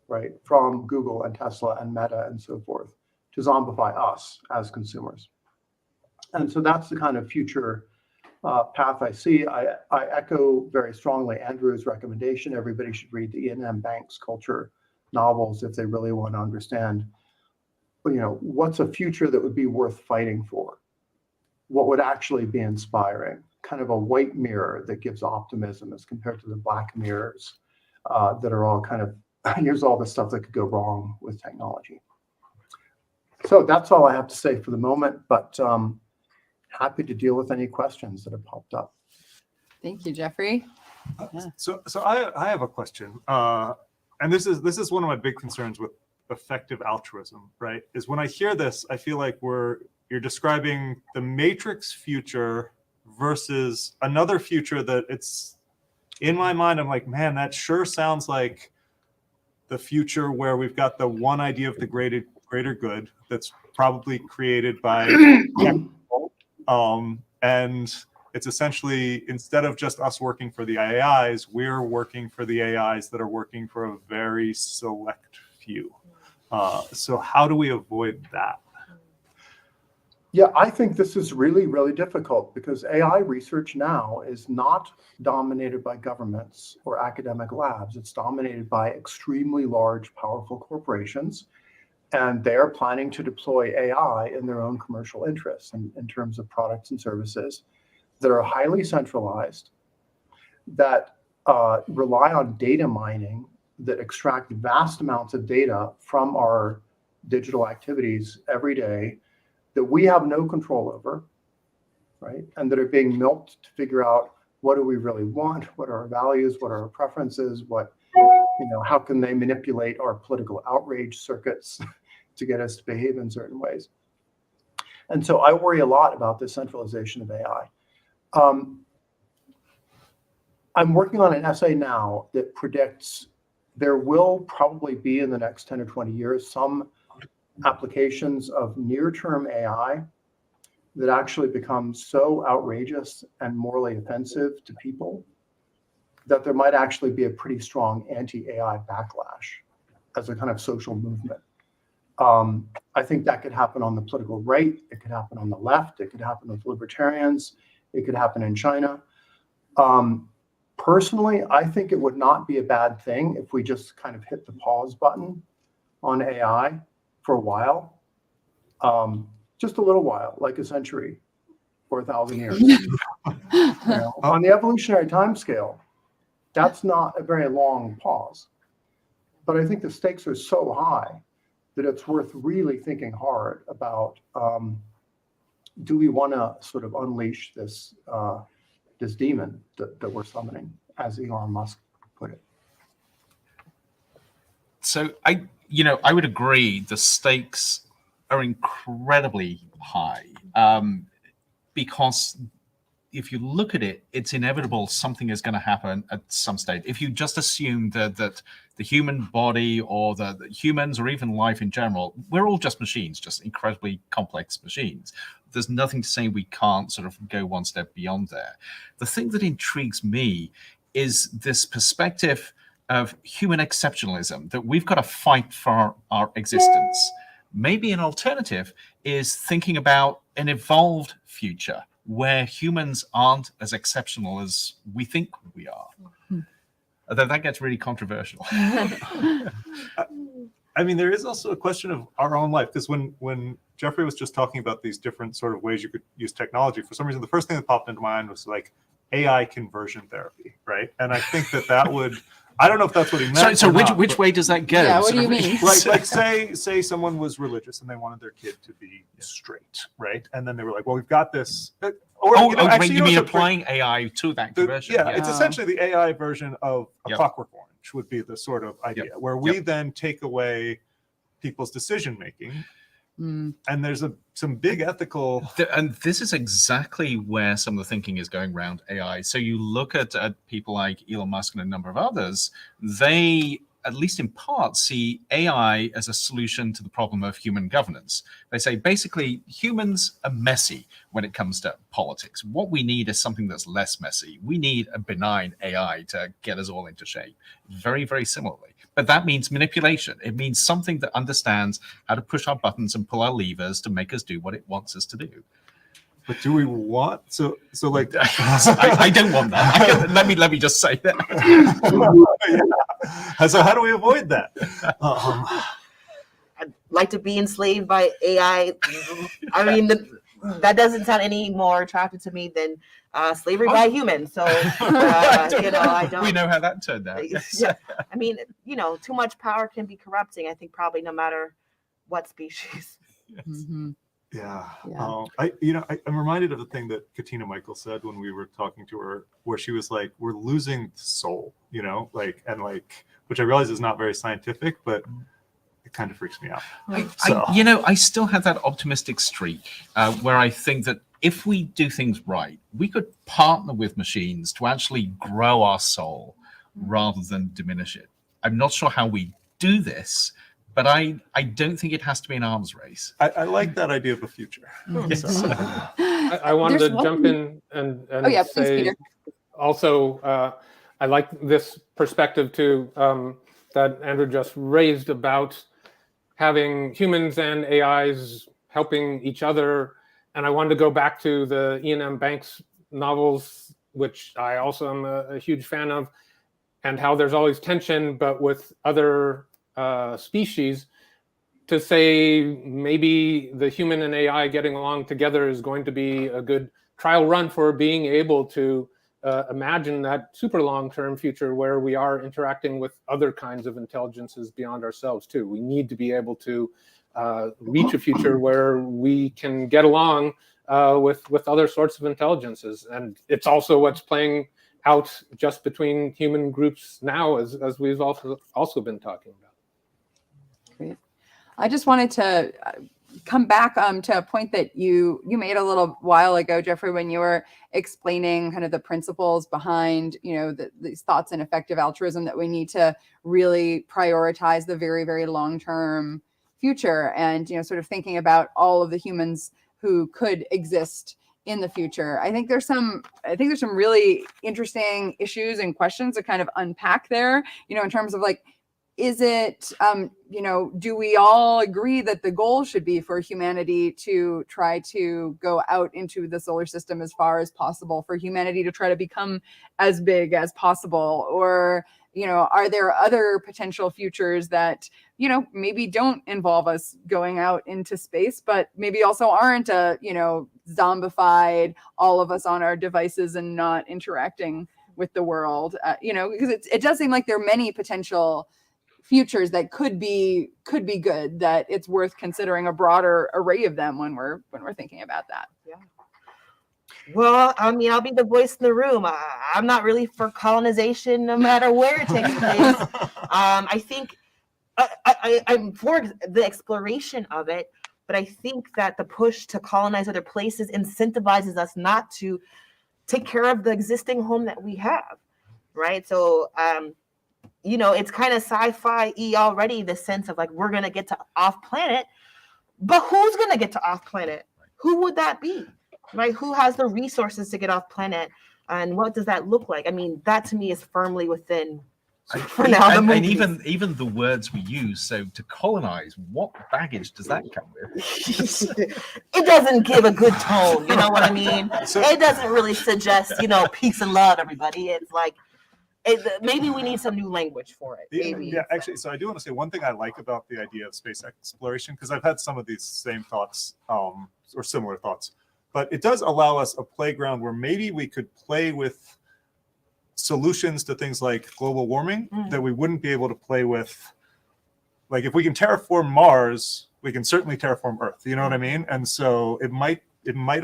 [SPEAKER 7] right, from Google and Tesla and Meta and so forth, to zombify us as consumers. And so that's the kind of future path I see. I echo very strongly Andrew's recommendation. Everybody should read the E&M Banks culture novels if they really want to understand, what's a future that would be worth fighting for? What would actually be inspiring? Kind of a white mirror that gives optimism as compared to the black mirrors that are all kind of, here's all the stuff that could go wrong with technology. So that's all I have to say for the moment, but happy to deal with any questions that have popped up.
[SPEAKER 2] Thank you, Geoffrey.
[SPEAKER 3] So I have a question, and this is one of my big concerns with effective altruism, right? Is when I hear this, I feel like you're describing the Matrix future versus another future that it's in my mind. I'm like, man, that sure sounds like the future where we've got the one idea of the greater good that's probably created by people, and it's essentially, instead of just us working for the AIs, we're working for the AIs that are working for a very select few. So how do we avoid that?
[SPEAKER 7] Yeah, I think this is really, really difficult because AI research now is not dominated by governments or academic labs. It's dominated by extremely large, powerful corporations, and they're planning to deploy AI in their own commercial interests in terms of products and services that are highly centralized, that rely on data mining, that extract vast amounts of data from our digital activities every day that we have no control over, right? And that are being milked to figure out, what do we really want? What are our values? What are our preferences? How can they manipulate our political outrage circuits to get us to behave in certain ways? And so I worry a lot about the centralization of AI. I'm working on an essay now that predicts there will probably be in the next 10 or 20 years some applications of near-term AI that actually become so outrageous and morally offensive to people that there might actually be a pretty strong anti-AI backlash as a kind of social movement. I think that could happen on the political right. It could happen on the left. It could happen with libertarians. It could happen in China. Personally, I think it would not be a bad thing if we just kind of hit the pause button on AI for a while, just a little while, like a century or 1,000 years. On the evolutionary timescale, that's not a very long pause. But I think the stakes are so high that it's worth really thinking hard about, do we want to sort of unleash this this demon that we're summoning, as Elon Musk put it.
[SPEAKER 4] So I would agree the stakes are incredibly high, because if you look at it, it's inevitable something is going to happen at some stage. If you just assume that the human body or the humans or even life in general, we're all just machines, just incredibly complex machines. There's nothing to say we can't sort of go one step beyond there. The thing that intrigues me is this perspective of human exceptionalism, that we've got to fight for our existence. Maybe an alternative is thinking about an evolved future where humans aren't as exceptional as we think we are. Although that gets really controversial.
[SPEAKER 3] I mean, there is also a question of our own life, because when Geoffrey was just talking about these different sort of ways you could use technology, for some reason, the first thing that popped into my mind was like, AI conversion therapy, right? And I think that would, I don't know if that's what he meant.
[SPEAKER 4] So
[SPEAKER 3] or not,
[SPEAKER 4] which
[SPEAKER 3] but-
[SPEAKER 4] way does that go?
[SPEAKER 2] Yeah, what
[SPEAKER 4] Sort
[SPEAKER 2] do you
[SPEAKER 4] of-
[SPEAKER 2] mean?
[SPEAKER 3] like say someone was religious and they wanted their kid to be straight, right? And then they were like, well, we've got this. Or
[SPEAKER 4] you
[SPEAKER 3] know
[SPEAKER 4] mean
[SPEAKER 3] what's
[SPEAKER 4] applying AI to that conversion?
[SPEAKER 3] Yeah, it's essentially the AI version of a
[SPEAKER 4] Yep.
[SPEAKER 3] Clockwork Orange would be the sort of idea where we
[SPEAKER 4] Yep.
[SPEAKER 3] then take away people's decision making.
[SPEAKER 2] Mm.
[SPEAKER 3] And there's some big ethical.
[SPEAKER 4] And this is exactly where some of the thinking is going around AI. So you look at people like Elon Musk and a number of others, they, at least in part, see AI as a solution to the problem of human governance. They say basically humans are messy when it comes to politics. What we need is something that's less messy. We need a benign AI to get us all into shape. Very, very similarly. But that means manipulation. It means something that understands how to push our buttons and pull our levers to make us do what it wants us to do.
[SPEAKER 3] But do we want so like?
[SPEAKER 4] I don't want that. Let me just say that.
[SPEAKER 3] Yeah. So how do we avoid that?
[SPEAKER 5] I'd like to be enslaved by AI. I mean, that doesn't sound any more attractive to me than slavery by humans. So, I don't.
[SPEAKER 4] We know how that turned out. Yes.
[SPEAKER 5] Yeah. I mean, too much power can be corrupting. I think probably no matter what species.
[SPEAKER 2] Mhm.
[SPEAKER 3] Yeah.
[SPEAKER 2] Yeah.
[SPEAKER 3] I'm reminded of the thing that Katina Michael said when we were talking to her, where she was like, we're losing the soul, which I realize is not very scientific, but it kind of freaks me out.
[SPEAKER 4] I still have that optimistic streak where I think that if we do things right, we could partner with machines to actually grow our soul rather than diminish it. I'm not sure how we do this, but I don't think it has to be an arms race.
[SPEAKER 3] I like that idea of a future.
[SPEAKER 4] Yes.
[SPEAKER 6] I wanted
[SPEAKER 2] There's
[SPEAKER 6] to jump in and
[SPEAKER 2] please,
[SPEAKER 6] say
[SPEAKER 2] Peter.
[SPEAKER 6] also, I like this perspective too that Andrew just raised about having humans and AIs helping each other. And I wanted to go back to the Ian M. Banks novels, which I also am a huge fan of, and how there's always tension, but with other species, to say maybe the human and AI getting along together is going to be a good trial run for being able to imagine that super long-term future where we are interacting with other kinds of intelligences beyond ourselves too. We need to be able to reach a future where we can get along with other sorts of intelligences. And it's also what's playing out just between human groups now, as we've also been talking about.
[SPEAKER 2] Great. I just wanted to come back to a point that you made a little while ago, Geoffrey, when you were explaining kind of the principles behind, these thoughts in effective altruism, that we need to really prioritize the very, very long-term future, and sort of thinking about all of the humans who could exist in the future. I think there's some really interesting issues and questions to kind of unpack there, in terms of like, is it, do we all agree that the goal should be for humanity to try to go out into the solar system as far as possible, for humanity to try to become as big as possible? Or, are there other potential futures that, maybe don't involve us going out into space, but maybe also aren't zombified, all of us on our devices and not interacting with the world, because it does seem like there are many potential futures that could be good, that it's worth considering a broader array of them when we're thinking about that.
[SPEAKER 5] Yeah. Well, I mean, I'll be the voice in the room. I'm not really for colonization, no matter where it takes place. I think I'm for the exploration of it, but I think that the push to colonize other places incentivizes us not to take care of the existing home that we have, right? So, it's kind of sci-fi-y already, the sense of like, we're going to get to off-planet, but who's going to get to off-planet? Who would that be, right? Who has the resources to get off-planet? And what does that look like? I mean, that to me is firmly within, for now, the
[SPEAKER 4] and
[SPEAKER 5] movies.
[SPEAKER 4] even the words we use. So to colonize, what baggage does that come with?
[SPEAKER 5] It doesn't give a good tone, you know what I mean? It doesn't really suggest, peace and love, everybody. It's like, maybe we need some new language for it. Maybe.
[SPEAKER 3] Yeah, actually, so I do want to say one thing I like about the idea of space exploration, because I've had some of these same thoughts or similar thoughts but it does allow us a playground where maybe we could play with solutions to things like global warming that we wouldn't be able to play with. Like if we can terraform Mars, we can certainly terraform Earth. You know what I mean? And so it might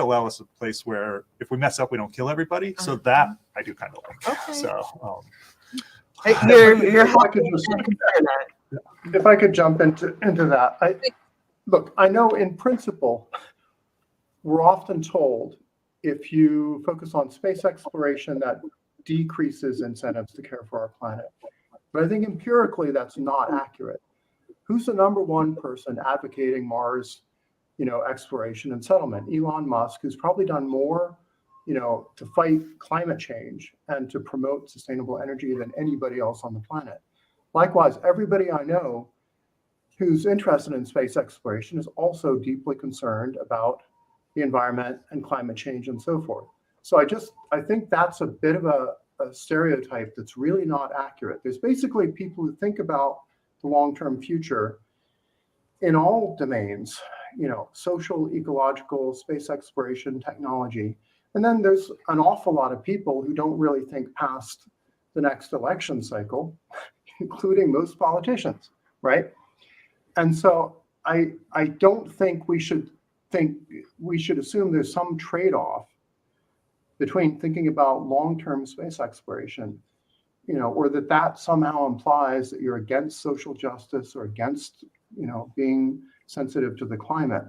[SPEAKER 3] allow us a place where if we mess up, we don't kill everybody. So that I do kind of like.
[SPEAKER 5] Okay.
[SPEAKER 3] So
[SPEAKER 7] if I could jump into that, look, I know in principle, we're often told if you focus on space exploration, that decreases incentives to care for our planet. But I think empirically that's not accurate. Who's the number one person advocating Mars, exploration and settlement? Elon Musk, who's probably done more, to fight climate change and to promote sustainable energy than anybody else on the planet. Likewise, everybody I know who's interested in space exploration is also deeply concerned about the environment and climate change and so forth. So I think that's a bit of a stereotype that's really not accurate. There's basically people who think about the long-term future in all domains, social, ecological, space exploration, technology. And then there's an awful lot of people who don't really think past the next election cycle, including most politicians, right? And so I don't think we should assume there's some trade-off between thinking about long-term space exploration, or that somehow implies that you're against social justice or against, being sensitive to the climate.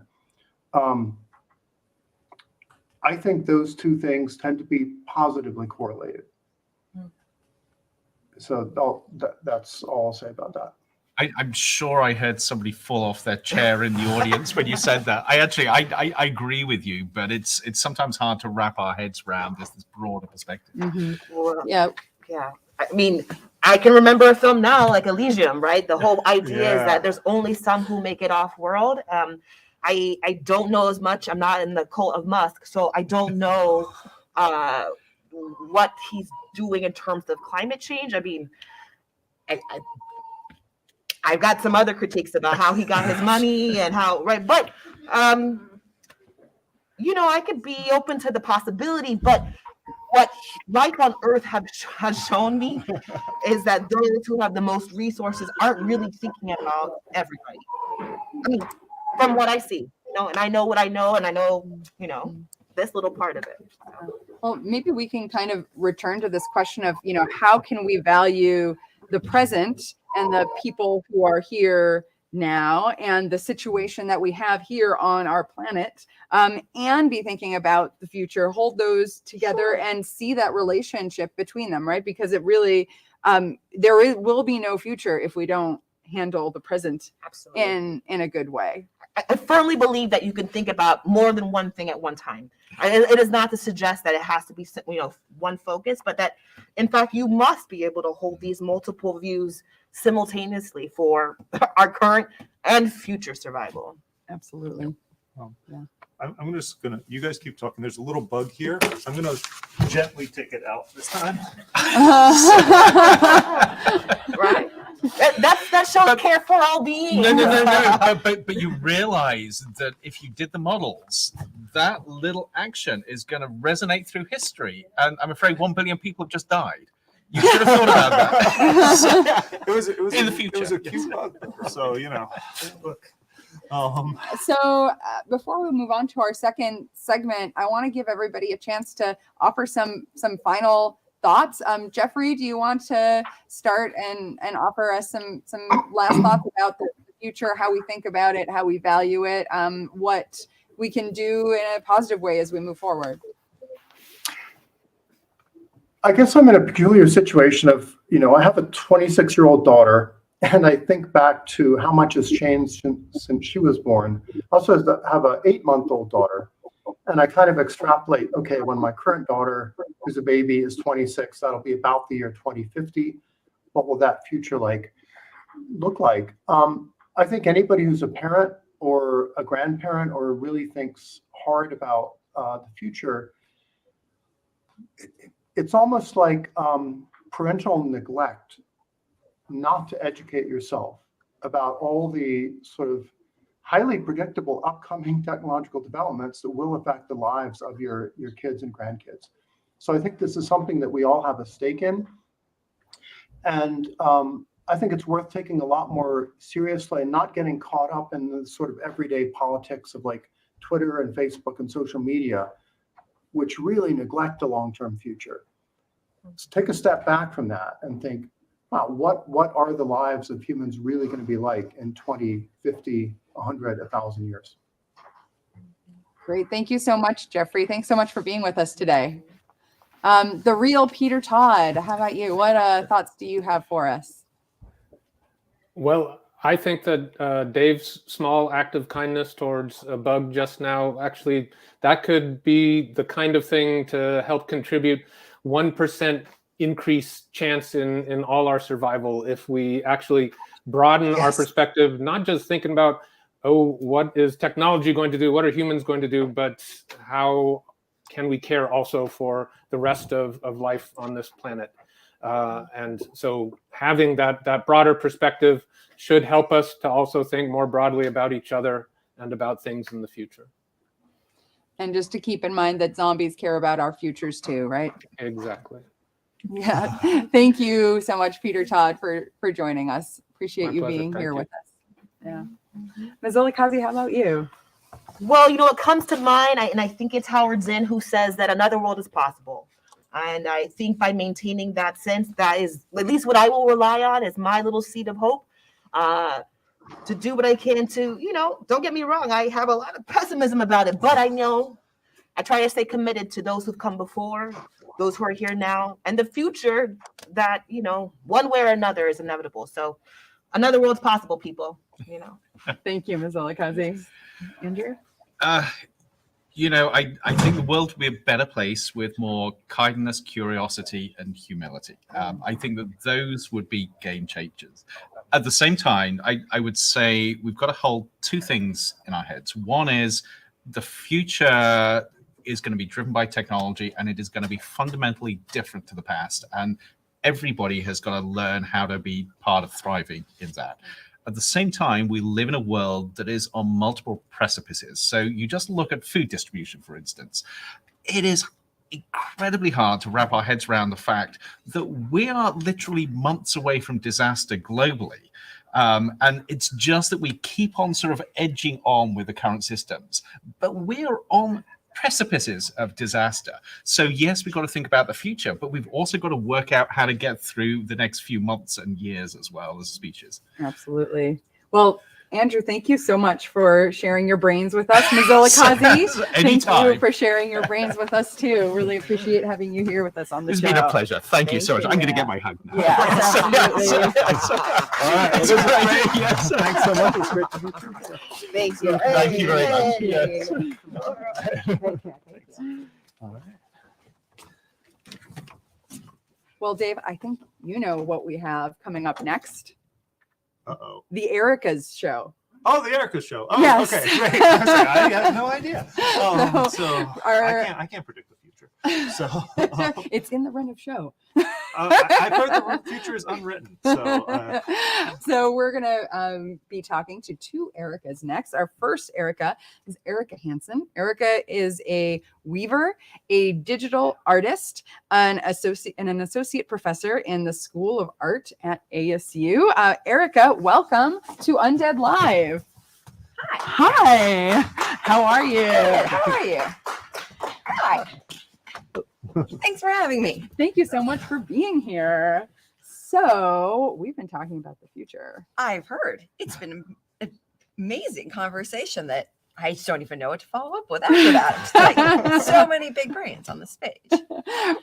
[SPEAKER 7] I think those two things tend to be positively correlated. So that's all I'll say about that.
[SPEAKER 4] I'm sure I heard somebody fall off their chair in the audience when you said that. I agree with you, but it's sometimes hard to wrap our heads around this broader perspective.
[SPEAKER 5] Well,
[SPEAKER 2] Yeah.
[SPEAKER 5] yeah. I mean, I can remember a film now like Elysium, right? The whole idea is that there's only some who make it off world. I don't know as much. I'm not in the cult of Musk, so I don't know what he's doing in terms of climate change. I mean, I've got some other critiques about how he got his money and how, right? But, I could be open to the possibility, but what life on Earth has shown me is that those who have the most resources aren't really thinking about everybody. I mean, from what I see, and I know what I know, and I know, this little part of it.
[SPEAKER 2] Well, maybe we can kind of return to this question of, how can we value the present and the people who are here now and the situation that we have here on our planet, and be thinking about the future, hold those together and see that relationship between them, right? Because it really, will be no future if we don't handle the present in a good way.
[SPEAKER 5] I firmly believe that you can think about more than one thing at one time. It is not to suggest that it has to be, one focus, but that, in fact, you must be able to hold these multiple views simultaneously for our current and future survival.
[SPEAKER 2] Absolutely.
[SPEAKER 3] I'm just gonna, you guys keep talking. There's a little bug here. I'm gonna gently take it out this time.
[SPEAKER 5] Right? That shows care for all beings.
[SPEAKER 4] No. But you realize that if you did the models, that little action is going to resonate through history. And I'm afraid 1 billion people have just died. You should have thought about that.
[SPEAKER 3] It was
[SPEAKER 4] in the future.
[SPEAKER 3] It was a cute bug. So, look.
[SPEAKER 2] So before we move on to our second segment, I want to give everybody a chance to offer some final thoughts. Geoffrey, do you want to start and offer us some last thoughts about the future, how we think about it, how we value it, what we can do in a positive way as we move forward?
[SPEAKER 7] I guess I'm in a peculiar situation of, I have a 26-year-old daughter, and I think back to how much has changed since she was born. I also have an 8-month-old daughter, and I kind of extrapolate, okay, when my current daughter, who's a baby, is 26, that'll be about the year 2050. What will that future look like? I think anybody who's a parent or a grandparent or really thinks hard about the future, it's almost like parental neglect not to educate yourself about all the sort of highly predictable upcoming technological developments that will affect the lives of your kids and grandkids. So I think this is something that we all have a stake in. And I think it's worth taking a lot more seriously and not getting caught up in the sort of everyday politics of like Twitter and Facebook and social media, which really neglect the long-term future. So take a step back from that and think, wow, what are the lives of humans really going to be like in 20, 50, 100, 1,000 years?
[SPEAKER 2] Great. Thank you so much, Geoffrey. Thanks so much for being with us today. The real Peter Todd, how about you? What thoughts do you have for us?
[SPEAKER 6] Well, I think that Dave's small act of kindness towards a bug just now, actually, that could be the kind of thing to help contribute 1% increase chance in all our survival if we actually broaden our perspective, not just thinking about, oh, what is technology going to do? What are humans going to do? But how can we care also for the rest of life on this planet? And so having that broader perspective should help us to also think more broadly about each other and about things in the future.
[SPEAKER 2] And just to keep in mind that zombies care about our futures too, right?
[SPEAKER 6] Exactly.
[SPEAKER 2] Yeah. Thank you so much, Peter Todd, for joining us. Appreciate
[SPEAKER 6] My
[SPEAKER 2] you
[SPEAKER 6] pleasure.
[SPEAKER 2] being
[SPEAKER 6] Thank
[SPEAKER 2] here
[SPEAKER 6] you.
[SPEAKER 2] with us. Yeah. Ms. Olikazi, how about you?
[SPEAKER 5] Well, what comes to mind, and I think it's Howard Zinn who says that another world is possible. And I think by maintaining that sense, that is at least what I will rely on as my little seed of hope, to do what I can to, don't get me wrong, I have a lot of pessimism about it, but I know I try to stay committed to those who've come before, those who are here now, and the future that, one way or another is inevitable. So another world's possible, people,
[SPEAKER 2] Thank you, Ms. Olikazi. Andrew?
[SPEAKER 4] I think the world would be a better place with more kindness, curiosity, and humility. I think that those would be game changers. At the same time, I would say we've got to hold two things in our heads. One is the future is going to be driven by technology, and it is going to be fundamentally different to the past. And everybody has got to learn how to be part of thriving in that. At the same time, we live in a world that is on multiple precipices. So you just look at food distribution, for instance. It is incredibly hard to wrap our heads around the fact that we are literally months away from disaster globally. And it's just that we keep on sort of edging on with the current systems. But we're on precipices of disaster. So yes, we've got to think about the future, but we've also got to work out how to get through the next few months and years as well as speeches.
[SPEAKER 2] Absolutely. Well, Andrew, thank you so much for sharing your brains with us. Ms. Olikazi, thank you for sharing your brains with us too. Really appreciate having you here with us on the show.
[SPEAKER 4] It's been a pleasure. Thank you so much. I'm going to get my hug now.
[SPEAKER 2] Yeah, absolutely.
[SPEAKER 7] All right. Well, this is great. Yes. Thanks so much. It's great to meet you.
[SPEAKER 5] Thank you.
[SPEAKER 4] Thank you very much.
[SPEAKER 5] Yes.
[SPEAKER 7] All right.
[SPEAKER 2] Well, Dave, I think you know what we have coming up next.
[SPEAKER 3] Uh-oh.
[SPEAKER 2] The Erika's show.
[SPEAKER 3] Oh, the Erika show. Oh,
[SPEAKER 2] Yes.
[SPEAKER 3] okay, great. I was like, I had no idea. So
[SPEAKER 2] our-
[SPEAKER 3] I can't predict the future. So
[SPEAKER 2] It's in the run of show.
[SPEAKER 3] I've heard the future is unwritten. So
[SPEAKER 2] So we're gonna be talking to two Erikas next. Our first Erika is Erika Hanson. Erika is a weaver, a digital artist, an associate professor in the School of Art at ASU. Erika, welcome to Undead Live. Hi. How are you?
[SPEAKER 8] How are you? Hi. Thanks for having me.
[SPEAKER 2] Thank you so much for being here. So we've been talking about the future.
[SPEAKER 8] I've heard it's been an amazing conversation that I just don't even know what to follow up with after that. It's like so many big brains on the stage.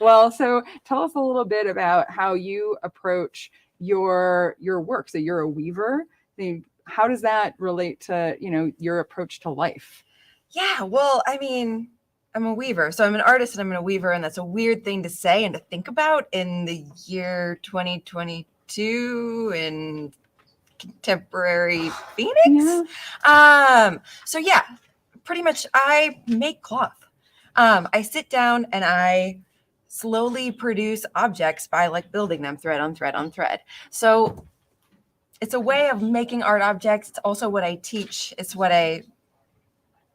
[SPEAKER 2] Well, so tell us a little bit about how you approach your work. So you're a weaver. How does that relate to, your approach to life?
[SPEAKER 8] Yeah, well, I mean, I'm a weaver. So I'm an artist and I'm a weaver, and that's a weird thing to say and to think about in the year 2022 in contemporary Phoenix.
[SPEAKER 2] Yeah.
[SPEAKER 8] So yeah, pretty much I make cloth. I sit down and I slowly produce objects by like building them thread on thread on thread. So it's a way of making art objects. It's also what I teach. It's what I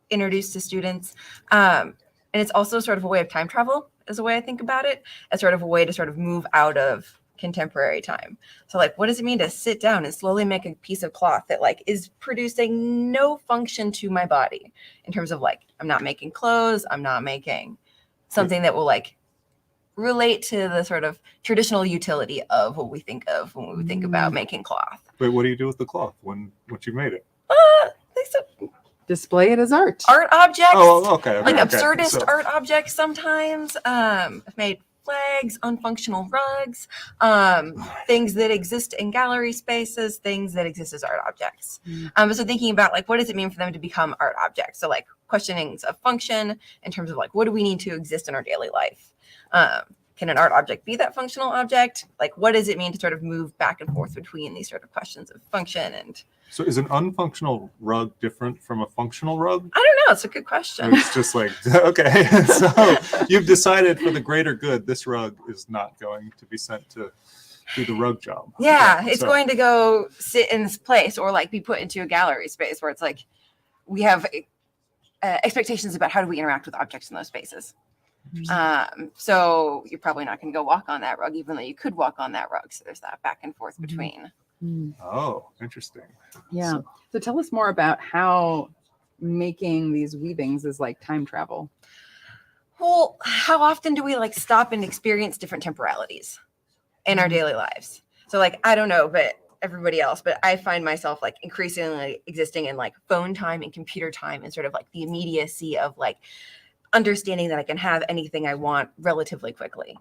[SPEAKER 8] introduce to students. And it's also sort of a way of time travel is the way I think about it, as sort of a way to sort of move out of contemporary time. So like, what does it mean to sit down and slowly make a piece of cloth that like is producing no function to my body in terms of like, I'm not making clothes, I'm not making something that will like relate to the sort of traditional utility of what we think of when we think about making cloth.
[SPEAKER 3] Wait, what do you do with the cloth once you made it?
[SPEAKER 2] Display it as art.
[SPEAKER 8] Art objects.
[SPEAKER 3] Oh, okay.
[SPEAKER 8] Like
[SPEAKER 3] okay.
[SPEAKER 8] absurdist
[SPEAKER 3] So-
[SPEAKER 8] art objects sometimes. I've made flags, unfunctional rugs, things that exist in gallery spaces, things that exist as art objects. So thinking about like, what does it mean for them to become art objects? So like questionings of function in terms of like, what do we need to exist in our daily life? Can an art object be that functional object? Like, what does it mean to sort of move back and forth between these sort of questions of function and...
[SPEAKER 3] So is an unfunctional rug different from a functional rug?
[SPEAKER 8] I don't know. It's a good question.
[SPEAKER 3] It's just like, okay, so you've decided for the greater good, this rug is not going to be sent to do the rug job.
[SPEAKER 8] Yeah,
[SPEAKER 3] Okay,
[SPEAKER 8] it's
[SPEAKER 3] so-
[SPEAKER 8] going to go sit in this place or like be put into a gallery space where it's like we have expectations about how do we interact with objects in those spaces. So you're probably not going to go walk on that rug, even though you could walk on that rug. So there's that back and forth between.
[SPEAKER 3] Oh, interesting.
[SPEAKER 2] Yeah. So tell us more about how making these weavings is like time travel.
[SPEAKER 8] Well, how often do we like stop and experience different temporalities in our daily lives? So like, I don't know, but everybody else, but I find myself like increasingly existing in like phone time and computer time and sort of like the immediacy of like understanding that I can have anything I want relatively quickly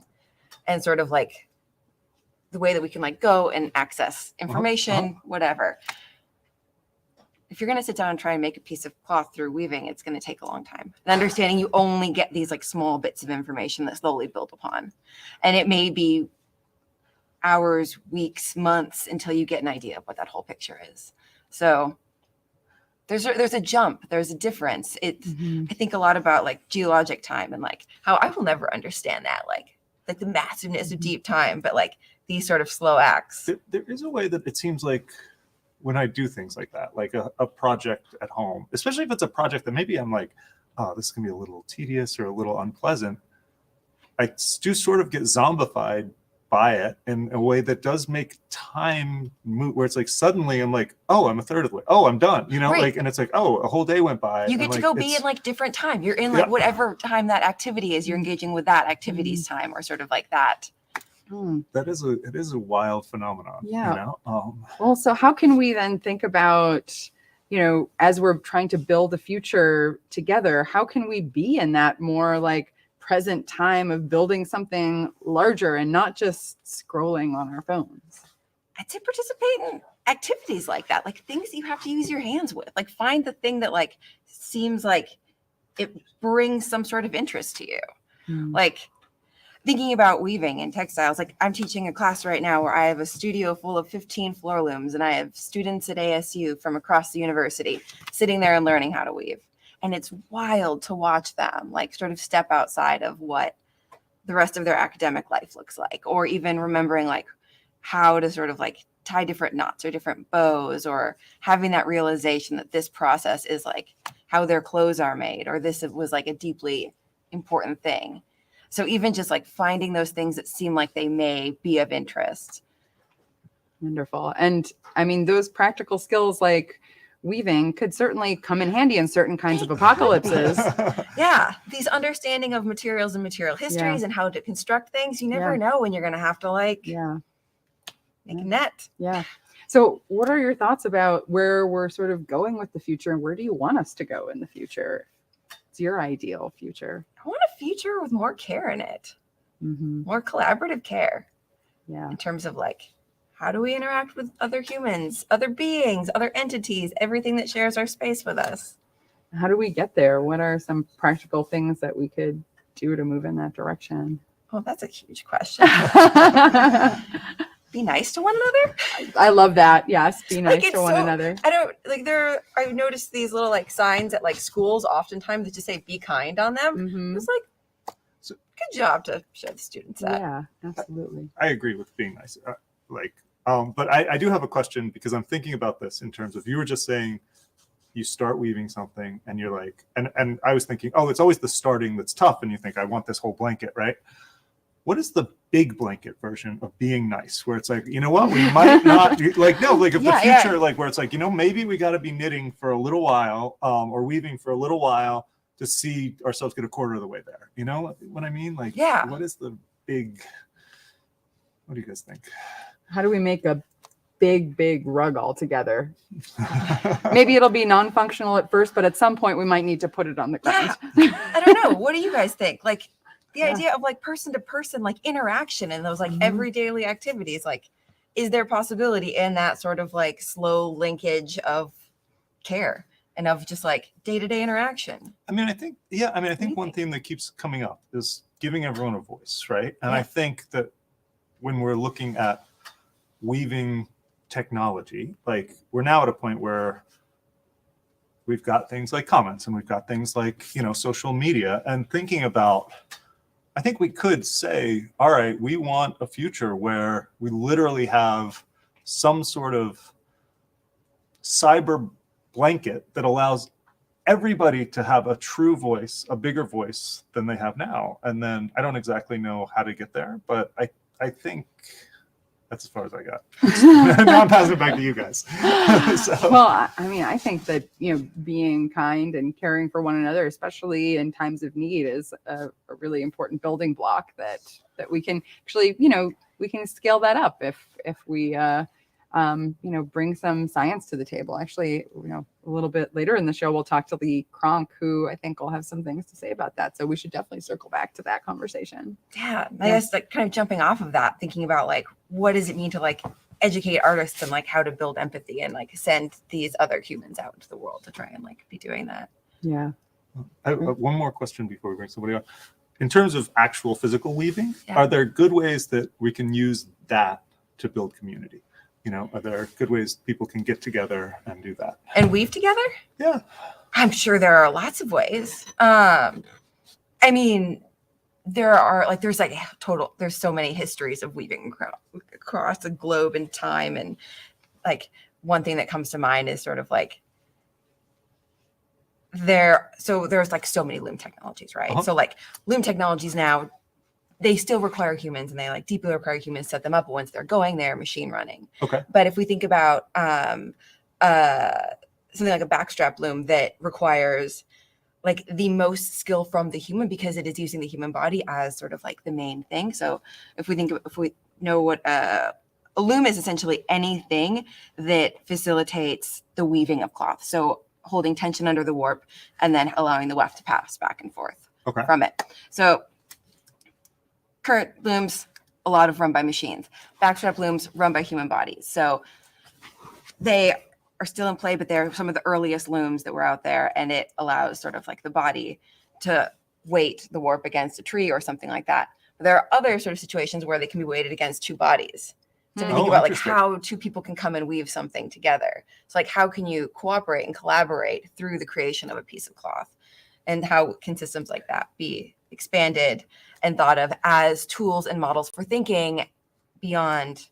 [SPEAKER 8] and sort of like the way that we can like go and access information, whatever. If you're going to sit down and try and make a piece of cloth through weaving, it's going to take a long time. And understanding you only get these like small bits of information that slowly build upon. And it may be hours, weeks, months until you get an idea of what that whole picture is. So there's a jump, there's a difference. I think a lot about like geologic time and like how I will never understand that, like the massiveness of deep time, but like these sort of slow acts.
[SPEAKER 3] There is a way that it seems like when I do things like that, like a project at home, especially if it's a project that maybe I'm like, oh, this is gonna be a little tedious or a little unpleasant, I do sort of get zombified by it in a way that does make time move, where it's like suddenly I'm like, oh, I'm a third of the way, oh, I'm done, you know,
[SPEAKER 8] Right.
[SPEAKER 3] like, and it's like, oh, a whole day went by.
[SPEAKER 8] You
[SPEAKER 3] and
[SPEAKER 8] get to
[SPEAKER 3] like,
[SPEAKER 8] go be
[SPEAKER 3] it's-
[SPEAKER 8] in like different time. You're in like
[SPEAKER 3] Yeah.
[SPEAKER 8] whatever time that activity is, you're engaging with that activity's time or sort of like that.
[SPEAKER 3] it is a wild phenomenon.
[SPEAKER 2] Yeah.
[SPEAKER 3] You know?
[SPEAKER 2] Well, so how can we then think about, you know, as we're trying to build a future together, how can we be in that more like present time of building something larger and not just scrolling on our phones?
[SPEAKER 8] I'd say participate in activities like that, like things that you have to use your hands with. Like find the thing that like seems like it brings some sort of interest to you. Like thinking about weaving and textiles, like I'm teaching a class right now where I have a studio full of 15 floor looms and I have students at ASU from across the university sitting there and learning how to weave. And it's wild to watch them like sort of step outside of what the rest of their academic life looks like, or even remembering like how to sort of like tie different knots or different bows, or having that realization that this process is like how their clothes are made, or this was like a deeply important thing. So even just like finding those things that seem like they may be of interest.
[SPEAKER 2] Wonderful. And I mean, those practical skills like weaving could certainly come in handy in certain kinds of apocalypses.
[SPEAKER 8] Yeah, these understanding of materials and material histories and how to construct things, you never know when you're going to have to like make a net.
[SPEAKER 2] Yeah. So what are your thoughts about where we're sort of going with the future, and where do you want us to go in the future? It's your ideal future.
[SPEAKER 8] I want a future with more care in it,
[SPEAKER 2] Mm-hmm.
[SPEAKER 8] more collaborative care
[SPEAKER 2] Yeah.
[SPEAKER 8] in terms of like, how do we interact with other humans, other beings, other entities, everything that shares our space with us?
[SPEAKER 2] How do we get there? What are some practical things that we could do to move in that direction?
[SPEAKER 8] Oh, that's a huge question. Be nice to one another.
[SPEAKER 2] I love that. Yes. Be nice
[SPEAKER 8] Like,
[SPEAKER 2] to
[SPEAKER 8] it's
[SPEAKER 2] one
[SPEAKER 8] so-
[SPEAKER 2] another.
[SPEAKER 8] I don't like I've noticed these little like signs at like schools oftentimes that just say be kind on them.
[SPEAKER 2] Mhm.
[SPEAKER 8] It's like, good job to show the students that.
[SPEAKER 2] Yeah, absolutely.
[SPEAKER 3] I agree with being nice. Like But I do have a question, because I'm thinking about this in terms of, you were just saying you start weaving something and you're like, and I was thinking, oh, it's always the starting that's tough, and you think, I want this whole blanket, right? What is the big blanket version of being nice, where it's like, you know what, we might not like, no, like, of the future, like, where it's like, you know, maybe we got to be knitting for a little while, or weaving for a little while to see ourselves get a quarter of the way there. You know what I mean? Like, what is the big, what do you guys think?
[SPEAKER 2] How do we make a big rug all together? Maybe it'll be non-functional at first, but at some point we might need to put it on the ground.
[SPEAKER 8] I don't know. What do you guys think? Like, the idea of like person to person, like interaction and those like every daily activities, like, is there possibility in that sort of like slow linkage of care and of just like day-to-day interaction?
[SPEAKER 3] I mean, I think, I think one theme that keeps coming up is giving everyone a voice, right? And I think that when we're looking at weaving technology, like, we're now at a point where we've got things like comments, and we've got things like, you know, social media, and thinking about, I think we could say, all right, we want a future where we literally have some sort of cyber blanket that allows everybody to have a true voice, a bigger voice than they have now. And then I don't exactly know how to get there, but I think that's as far as I got. Now I'm passing it back to you guys.
[SPEAKER 2] Well, I mean, I think that, you know, being kind and caring for one another, especially in times of need, is a really important building block that we can actually, you know, we can scale that up if we, you know, bring some science to the table. Actually, you know, a little bit later in the show, we'll talk to Lee Kronk, who I think will have some things to say about that. So we should definitely circle back to that conversation.
[SPEAKER 8] I guess, like, kind of jumping off of that, thinking about like, what does it mean to like educate artists and like how to build empathy and like send these other humans out into the world to try and like be doing that.
[SPEAKER 2] Yeah.
[SPEAKER 3] I have one more question before we bring somebody on. In terms of actual physical weaving, are there good ways that we can use that to build community? You know, are there good ways people can get together and do that?
[SPEAKER 8] And weave together?
[SPEAKER 3] Yeah.
[SPEAKER 8] I'm sure there are lots of ways. I mean, there are like, there's so many histories of weaving across the globe in time. And like, one thing that comes to mind is sort of like, there's like so many loom technologies, right? So like loom technologies now, they still require humans, and they like deeply require humans to set them up. But once they're going, they're machine running.
[SPEAKER 3] Okay.
[SPEAKER 8] But if we think about something like a backstrap loom that requires like the most skill from the human, because it is using the human body as sort of like the main thing. So if we know what a loom is, essentially anything that facilitates the weaving of cloth. So holding tension under the warp and then allowing the weft to pass back and forth from it. So current looms, a lot of run by machines. Backstrap looms run by human bodies. So they are still in play, but they're some of the earliest looms that were out there, and it allows sort of like the body to weight the warp against a tree or something like that. But there are other sort of situations where they can be weighted against two bodies. So to think about like how two people can come and weave something together. So like, how can you cooperate and collaborate through the creation of a piece of cloth? And how can systems like that be expanded and thought of as tools and models for thinking beyond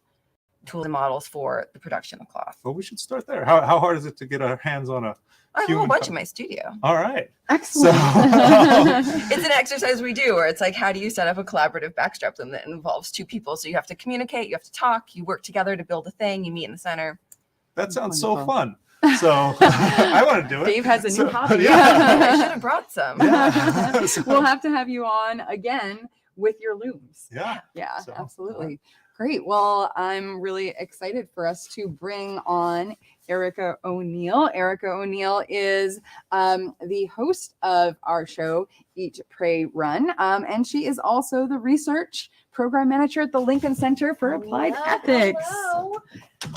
[SPEAKER 8] tools and models for the production of cloth?
[SPEAKER 3] Well, we should start there. How hard is it to get our hands on a
[SPEAKER 8] I have a whole bunch in my studio.
[SPEAKER 3] All right.
[SPEAKER 2] Excellent.
[SPEAKER 8] It's an exercise we do where it's like, how do you set up a collaborative backstrap loom that involves two people? So you have to communicate, you have to talk, you work together to build a thing, you meet in the center.
[SPEAKER 3] That sounds so fun. So I want to do it.
[SPEAKER 2] Dave has a new hobby.
[SPEAKER 8] Yeah. I should have brought some.
[SPEAKER 3] Yeah.
[SPEAKER 2] We'll have to have you on again with your looms.
[SPEAKER 3] Yeah.
[SPEAKER 2] Yeah,
[SPEAKER 3] So,
[SPEAKER 2] absolutely. Great. Well, I'm really excited for us to bring on Erika O'Neill. Erika O'Neill is the host of our show, Eat, Pray, Run. And she is also the research program manager at the Lincoln Center for Applied Ethics.
[SPEAKER 9] Hello.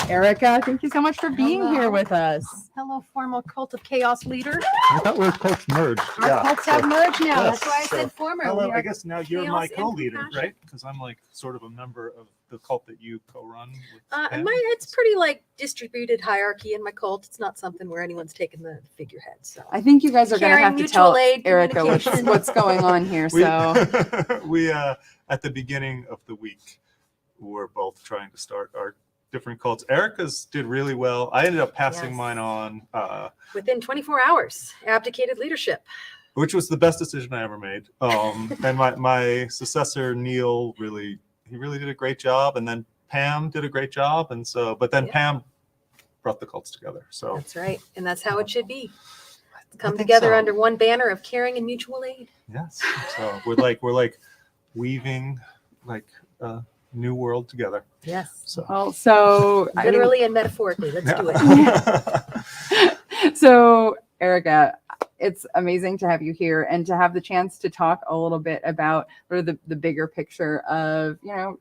[SPEAKER 2] Erika, thank you so much for being here with us.
[SPEAKER 9] Hello, former Cult of Chaos leader.
[SPEAKER 3] I thought we were cults merged.
[SPEAKER 9] Our cults have merged now.
[SPEAKER 3] Yes,
[SPEAKER 9] That's why I
[SPEAKER 3] so-
[SPEAKER 9] said former.
[SPEAKER 3] Hello,
[SPEAKER 9] We
[SPEAKER 3] I
[SPEAKER 9] are
[SPEAKER 3] guess now you're
[SPEAKER 9] chaos
[SPEAKER 3] my
[SPEAKER 9] and
[SPEAKER 3] co-leader,
[SPEAKER 9] compassion.
[SPEAKER 3] right? Because I'm like sort of a member of the cult that you co-run. With Pam.
[SPEAKER 9] it's pretty like distributed hierarchy in my cult. It's not something where anyone's taking the figurehead. So
[SPEAKER 2] I think you guys are going to
[SPEAKER 9] Caring,
[SPEAKER 2] have to
[SPEAKER 9] mutual
[SPEAKER 2] tell
[SPEAKER 9] aid,
[SPEAKER 2] Erika
[SPEAKER 9] communication.
[SPEAKER 2] what's going on here.
[SPEAKER 3] We,
[SPEAKER 2] So
[SPEAKER 3] we at the beginning of the week, we're both trying to start our different cults. Erika's did really well. I ended up passing
[SPEAKER 9] Yes.
[SPEAKER 3] mine on,
[SPEAKER 9] Within 24 hours, abdicated leadership.
[SPEAKER 3] which was the best decision I ever made. And my successor Neil really did a great job, and then Pam did a great job, and so but then
[SPEAKER 9] Yeah.
[SPEAKER 3] Pam brought the cults together. So
[SPEAKER 9] That's right. And that's how it should be. Come
[SPEAKER 3] think
[SPEAKER 9] together
[SPEAKER 3] so.
[SPEAKER 9] under one banner of caring and mutual aid.
[SPEAKER 3] yes, so we're like weaving like a new world together.
[SPEAKER 9] Yes.
[SPEAKER 3] So
[SPEAKER 2] Well, so I think-
[SPEAKER 9] Literally and metaphorically. Let's do it.
[SPEAKER 2] So, Erika, it's amazing to have you here and to have the chance to talk a little bit about sort of the bigger picture of,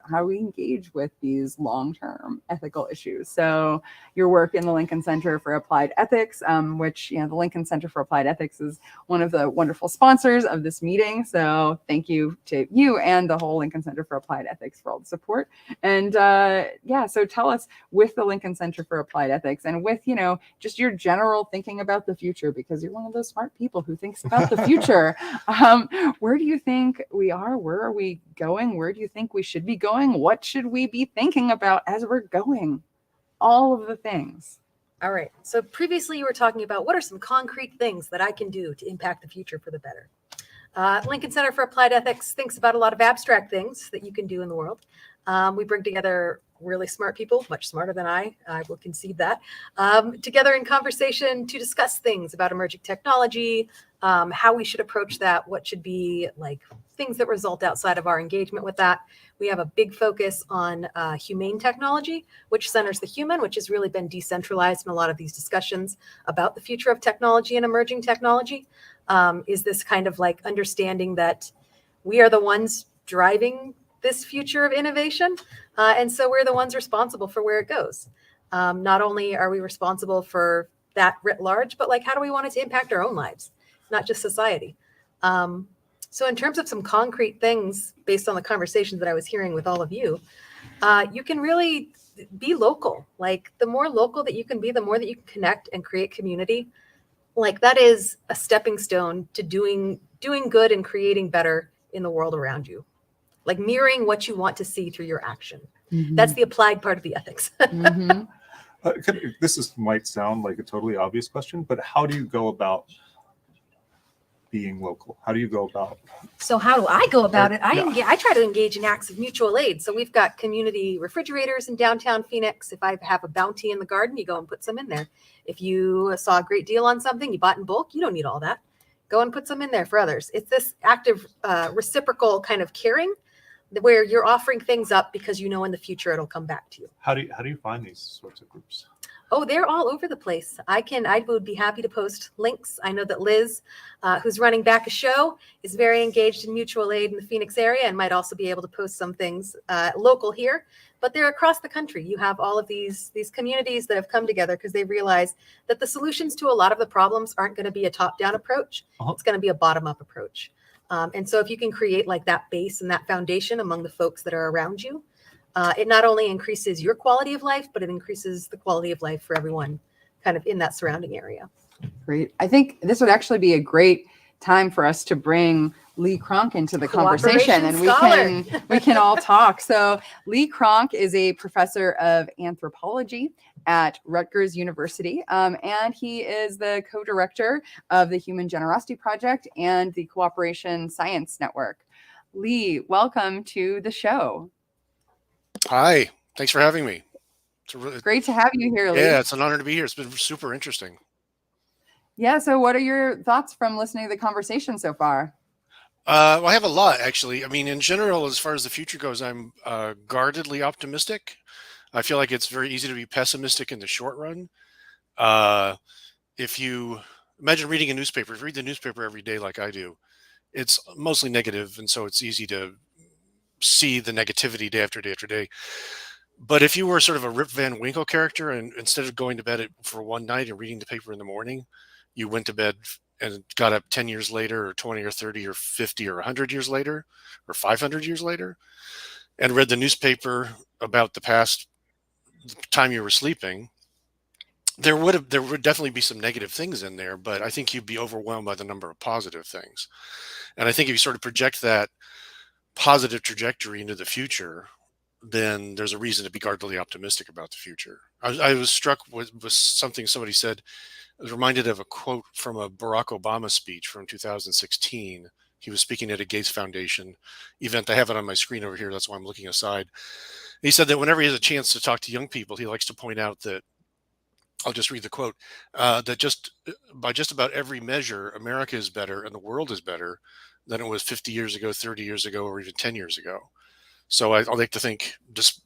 [SPEAKER 2] how we engage with these long-term ethical issues. So your work in the Lincoln Center for Applied Ethics, which, the Lincoln Center for Applied Ethics is one of the wonderful sponsors of this meeting. So thank you to you and the whole Lincoln Center for Applied Ethics for all the support. And so tell us, with the Lincoln Center for Applied Ethics and with, just your general thinking about the future, because you're one of those smart people who thinks about the future. Where do you think we are? Where are we going? Where do you think we should be going? What should we be thinking about as we're going? All of the things.
[SPEAKER 9] All right. So previously you were talking about what are some concrete things that I can do to impact the future for the better. Lincoln Center for Applied Ethics thinks about a lot of abstract things that you can do in the world. We bring together really smart people, much smarter than I will concede that, together in conversation to discuss things about emerging technology, how we should approach that, what should be like things that result outside of our engagement with that. We have a big focus on humane technology, which centers the human, which has really been decentralized in a lot of these discussions about the future of technology and emerging technology. Is this kind of like understanding that we are the ones driving this future of innovation. And so we're the ones responsible for where it goes. Not only are we responsible for that writ large, but like, how do we want it to impact our own lives, not just society? So in terms of some concrete things, based on the conversations that I was hearing with all of you, you can really be local. Like the more local that you can be, the more that you can connect and create community. Like that is a stepping stone to doing good and creating better in the world around you. Like mirroring what you want to see through your action.
[SPEAKER 2] Mm-hmm.
[SPEAKER 9] That's the applied part of the ethics.
[SPEAKER 2] Mm-hmm.
[SPEAKER 3] Might sound like a totally obvious question, but how do you go about being local? How do you go about?
[SPEAKER 9] So how do I go about it?
[SPEAKER 3] Yeah.
[SPEAKER 9] I try to engage in acts of mutual aid. So we've got community refrigerators in downtown Phoenix. If I have a bounty in the garden, you go and put some in there. If you saw a great deal on something, you bought in bulk, you don't need all that. Go and put some in there for others. It's this active reciprocal kind of caring where you're offering things up because you know in the future it'll come back to you.
[SPEAKER 3] How do you find these sorts of groups?
[SPEAKER 9] Oh, they're all over the place. I would be happy to post links. I know that Liz, who's running Back a Show, is very engaged in mutual aid in the Phoenix area and might also be able to post some things local here. But they're across the country. You have all of these communities that have come together because they realize that the solutions to a lot of the problems aren't going to be a top-down approach.
[SPEAKER 3] Uh-huh.
[SPEAKER 9] It's going to be a bottom-up approach. And so if you can create like that base and that foundation among the folks that are around you, it not only increases your quality of life, but it increases the quality of life for everyone kind of in that surrounding area.
[SPEAKER 2] Great. I think this would actually be a great time for us to bring Lee Cronk into the conversation, and we can all talk. So Lee Cronk is a professor of anthropology at Rutgers University, and he is the co-director of the Human Generosity Project and the Cooperation Science Network. Lee, welcome to the show.
[SPEAKER 10] Hi, thanks for having me.
[SPEAKER 2] Great to have you here, Lee.
[SPEAKER 10] Yeah, it's an honor to be here. It's been super interesting.
[SPEAKER 2] Yeah, so what are your thoughts from listening to the conversation so far?
[SPEAKER 10] Well, I have a lot, actually. I mean, in general, as far as the future goes, I'm guardedly optimistic. I feel like it's very easy to be pessimistic in the short run. If you imagine reading a newspaper, if you read the newspaper every day like I do, it's mostly negative, and so it's easy to see the negativity day after day after day. But if you were sort of a Rip Van Winkle character, and instead of going to bed for one night and reading the paper in the morning, you went to bed and got up 10 years later, or 20 or 30 or 50 or 100 years later, or 500 years later, and read the newspaper about the past time you were sleeping, there would definitely be some negative things in there, but I think you'd be overwhelmed by the number of positive things. And I think if you sort of project that positive trajectory into the future, then there's a reason to be guardedly optimistic about the future. I was struck with something somebody said. I was reminded of a quote from a Barack Obama speech from 2016. He was speaking at a Gates Foundation event. I have it on my screen over here. That's why I'm looking aside. He said that whenever he has a chance to talk to young people, he likes to point out that, I'll just read the quote, that by just about every measure, America is better and the world is better than it was 50 years ago, 30 years ago, or even 10 years ago. So I like to think just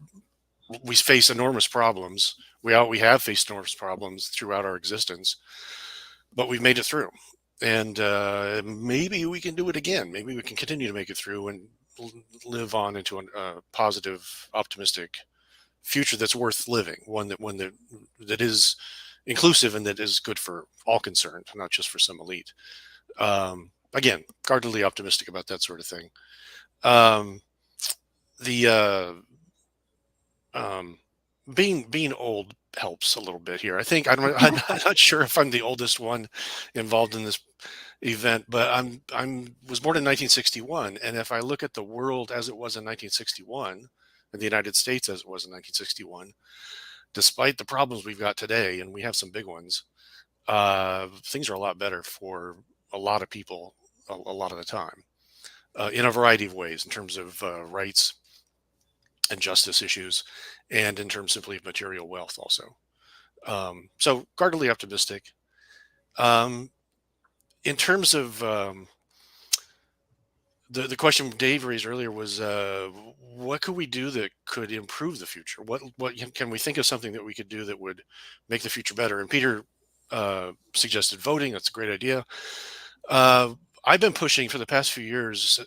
[SPEAKER 10] we face enormous problems. We have faced enormous problems throughout our existence, but we've made it through. And maybe we can do it again. Maybe we can continue to make it through and live on into a positive, optimistic future that's worth living. One that is inclusive and that is good for all concerned, not just for some elite. Again, guardedly optimistic about that sort of thing. Being old helps a little bit here. I think I'm not sure if I'm the oldest one involved in this event, but I was born in 1961, and if I look at the world as it was in 1961, and the United States as it was in 1961, despite the problems we've got today, and we have some big ones, things are a lot better for a lot of people a lot of the time, in a variety of ways, in terms of rights and justice issues, and in terms simply of material wealth also. So guardedly optimistic. In terms of the question Dave raised earlier was, what could we do that could improve the future? What can we think of something that we could do that would make the future better? And Peter suggested voting. That's a great idea. I've been pushing for the past few years,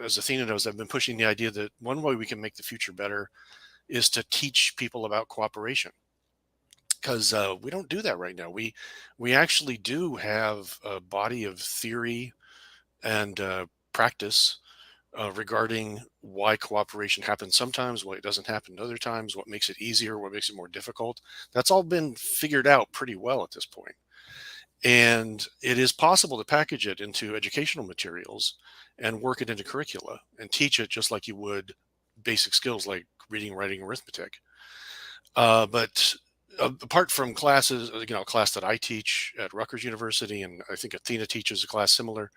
[SPEAKER 10] as Athena knows, I've been pushing the idea that one way we can make the future better is to teach people about cooperation, because we don't do that right now. We actually do have a body of theory and practice regarding why cooperation happens sometimes, why it doesn't happen other times, what makes it easier, what makes it more difficult. That's all been figured out pretty well at this point. And it is possible to package it into educational materials and work it into curricula and teach it just like you would basic skills like reading, writing, arithmetic. But apart from classes, a class that I teach at Rutgers University, and I think Athena teaches a class similar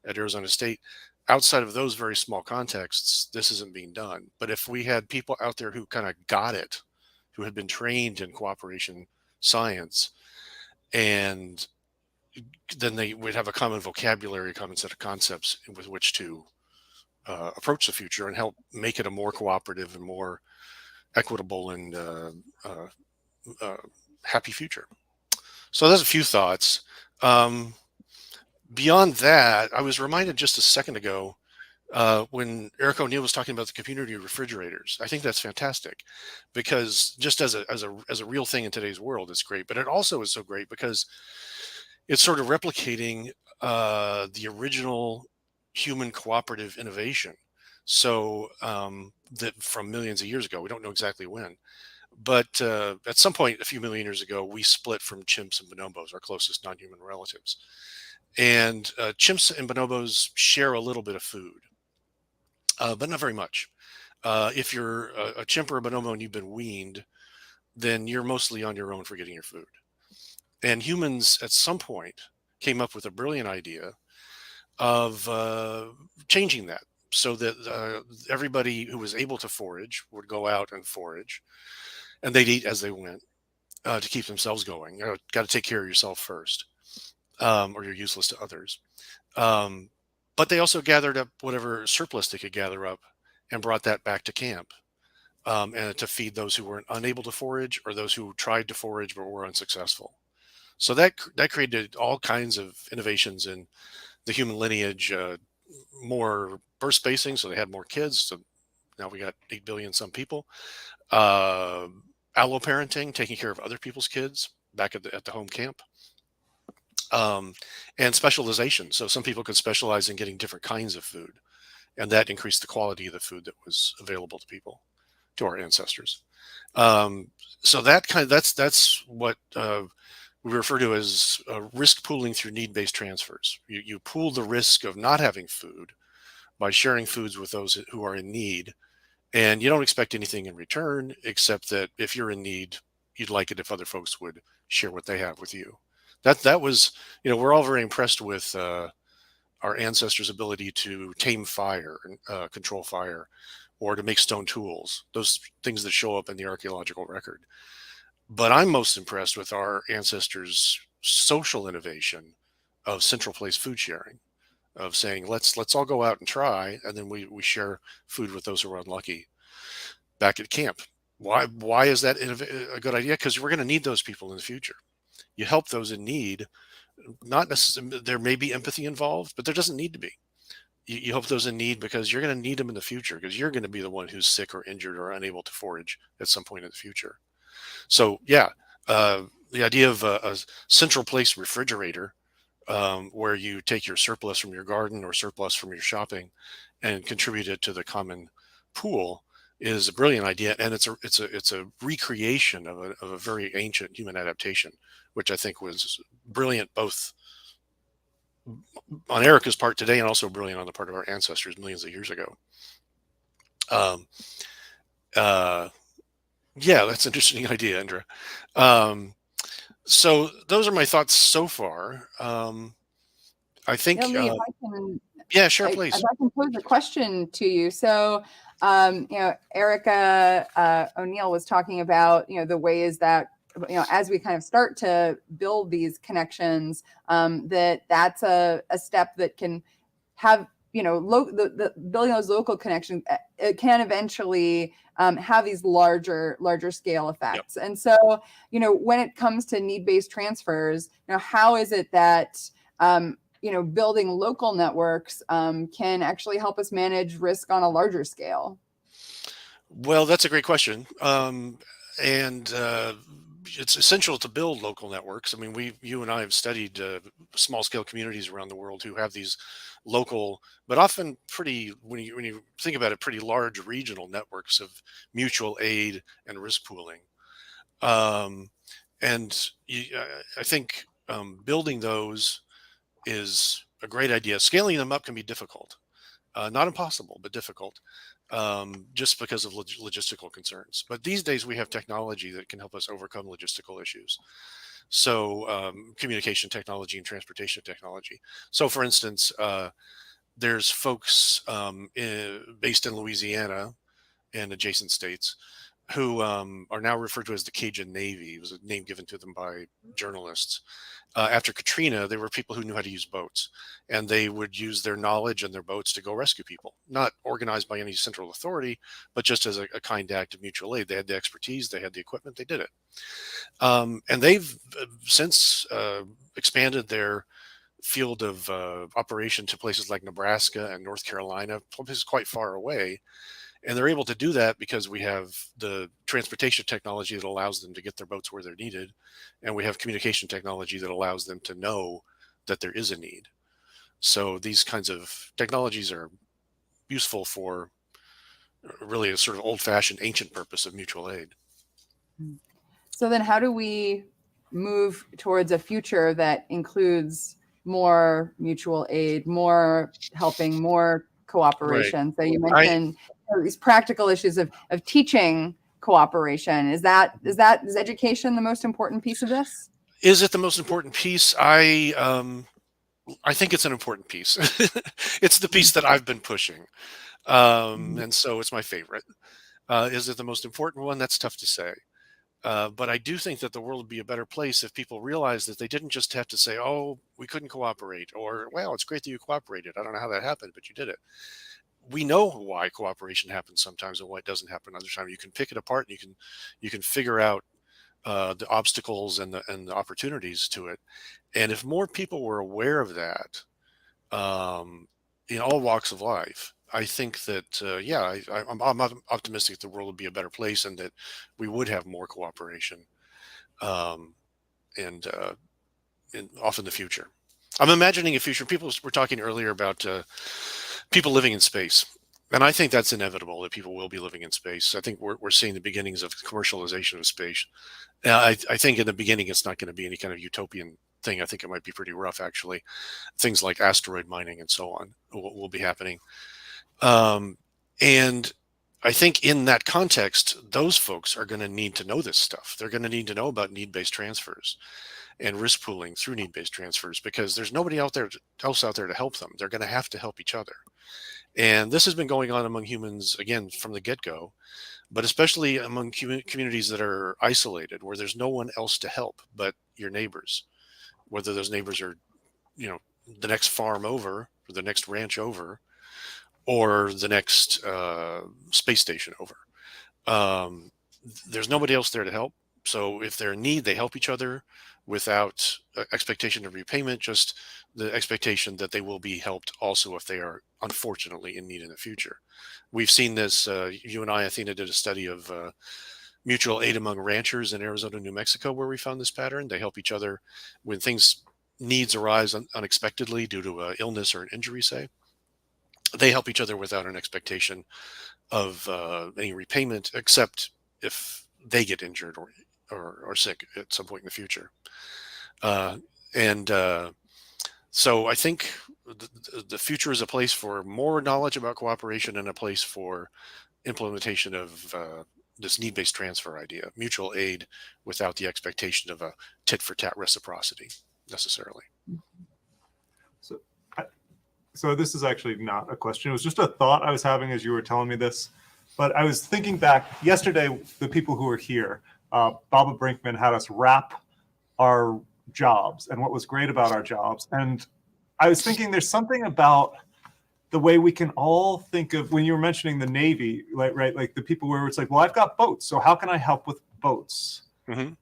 [SPEAKER 10] at Arizona State, outside of those very small contexts, this isn't being done. But if we had people out there who kind of got it, who had been trained in cooperation science, and then they would have a common vocabulary, a common set of concepts with which to approach the future and help make it a more cooperative and more equitable and happy future. So there's a few thoughts. Beyond that, I was reminded just a second ago when Eric O'Neill was talking about the community refrigerators. I think that's fantastic, because just as a real thing in today's world, it's great. But it also is so great because it's sort of replicating the original human cooperative innovation. So that from millions of years ago, we don't know exactly when, but at some point a few million years ago, we split from chimps and bonobos, our closest non-human relatives. And chimps and bonobos share a little bit of food, but not very much. If you're a chimp or a bonobo and you've been weaned, then you're mostly on your own for getting your food. And humans at some point came up with a brilliant idea of changing that, so that everybody who was able to forage would go out and forage, and they'd eat as they went to keep themselves going. Got to take care of yourself first, or you're useless to others. But they also gathered up whatever surplus they could gather up and brought that back to camp, and to feed those who were unable to forage or those who tried to forage but were unsuccessful. So that created all kinds of innovations in the human lineage, more birth spacing, so they had more kids. So now we got 8 billion some people. Alloparenting, taking care of other people's kids back at the home camp. And specialization. So some people could specialize in getting different kinds of food, and that increased the quality of the food that was available to people, to our ancestors. So that's what we refer to as risk pooling through need-based transfers. You pool the risk of not having food by sharing foods with those who are in need, and you don't expect anything in return except that if you're in need, you'd like it if other folks would share what they have with you. That was, we're all very impressed with our ancestors' ability to tame fire, control fire, or to make stone tools, those things that show up in the archaeological record. But I'm most impressed with our ancestors' social innovation of central place food sharing, of saying, let's all go out and try, and then we share food with those who are unlucky back at camp. Why is that a good idea? Because we're going to need those people in the future. You help those in need. Not necessarily, there may be empathy involved, but there doesn't need to be. You help those in need because you're going to need them in the future, because you're going to be the one who's sick or injured or unable to forage at some point in the future. So yeah, the idea of a central place refrigerator, where you take your surplus from your garden or surplus from your shopping and contribute it to the common pool, is a brilliant idea, and it's a recreation of a very ancient human adaptation, which I think was brilliant both on Erika's part today and also brilliant on the part of our ancestors millions of years ago. Yeah, that's an interesting idea, Andrea. So those are my thoughts so far. I think.
[SPEAKER 2] Yeah, Lee, if I can,
[SPEAKER 10] yeah, sure, please.
[SPEAKER 2] If I can pose a question to you. So, Erika O'Neill was talking about, the ways that, as we kind of start to build these connections, that's a step that can have, the building those local connections, it can eventually have these larger scale effects. Yep. And so, when it comes to need-based transfers, how is it that, building local networks can actually help us manage risk on a larger scale?
[SPEAKER 10] Well, that's a great question. It's essential to build local networks. I mean, you and I have studied small scale communities around the world who have these local, but often pretty, when you think about it, pretty large regional networks of mutual aid and risk pooling. I think building those is a great idea. Scaling them up can be difficult, not impossible, but difficult. Just because of logistical concerns. But these days we have technology that can help us overcome logistical issues. So communication technology and transportation technology. So for instance, there's folks based in Louisiana and adjacent states who are now referred to as the Cajun Navy. It was a name given to them by journalists. After Katrina, there were people who knew how to use boats, and they would use their knowledge and their boats to go rescue people, not organized by any central authority, but just as a kind act of mutual aid. They had the expertise, they had the equipment, they did it. And they've since expanded their field of operation to places like Nebraska and North Carolina, places quite far away. And they're able to do that because we have the transportation technology that allows them to get their boats where they're needed. And we have communication technology that allows them to know that there is a need. So these kinds of technologies are useful for really a sort of old-fashioned ancient purpose of mutual aid.
[SPEAKER 2] So then how do we move towards a future that includes more mutual aid, more helping, more cooperation? Right. So you mentioned these practical issues of teaching cooperation. Is education the most important piece of this?
[SPEAKER 10] Is it the most important piece? I think it's an important piece. It's the piece that I've been pushing. And so it's my favorite. Is it the most important one? That's tough to say. But I do think that the world would be a better place if people realized that they didn't just have to say, oh, we couldn't cooperate, or, well, it's great that you cooperated. I don't know how that happened, but you did it. We know why cooperation happens sometimes and why it doesn't happen other times. You can pick it apart and you can figure out the obstacles and the opportunities to it. And if more people were aware of that in all walks of life, I think that, I'm optimistic the world would be a better place and that we would have more cooperation and off in the future. I'm imagining a future. People were talking earlier about people living in space. And I think that's inevitable, that people will be living in space. I think we're seeing the beginnings of commercialization of space. I think in the beginning, it's not going to be any kind of utopian thing. I think it might be pretty rough, actually. Things like asteroid mining and so on will be happening. And I think in that context, those folks are going to need to know this stuff. They're going to need to know about need-based transfers and risk pooling through need-based transfers, because there's nobody else out there to help them. They're going to have to help each other. And this has been going on among humans, again, from the get-go, but especially among communities that are isolated, where there's no one else to help but your neighbors, whether those neighbors are, the next farm over, or the next ranch over, or the next space station over. There's nobody else there to help. So if they're in need, they help each other without expectation of repayment, just the expectation that they will be helped also if they are unfortunately in need in the future. We've seen this, you and I, Athena, did a study of mutual aid among ranchers in Arizona, New Mexico, where we found this pattern. They help each other when needs arise unexpectedly due to illness or an injury, say. They help each other without an expectation of any repayment, except if they get injured or sick at some point in the future. So I think the future is a place for more knowledge about cooperation and a place for implementation of this need-based transfer idea, mutual aid without the expectation of a tit-for-tat reciprocity necessarily.
[SPEAKER 3] So this is actually not a question. It was just a thought I was having as you were telling me this. But I was thinking back yesterday, the people who were here, Baba Brinkman had us wrap our jobs and what was great about our jobs. And I was thinking there's something about the way we can all think of, when you were mentioning the Navy, right? Like the people where it's like, well, I've got boats, so how can I help with boats?
[SPEAKER 10] Mm-hmm.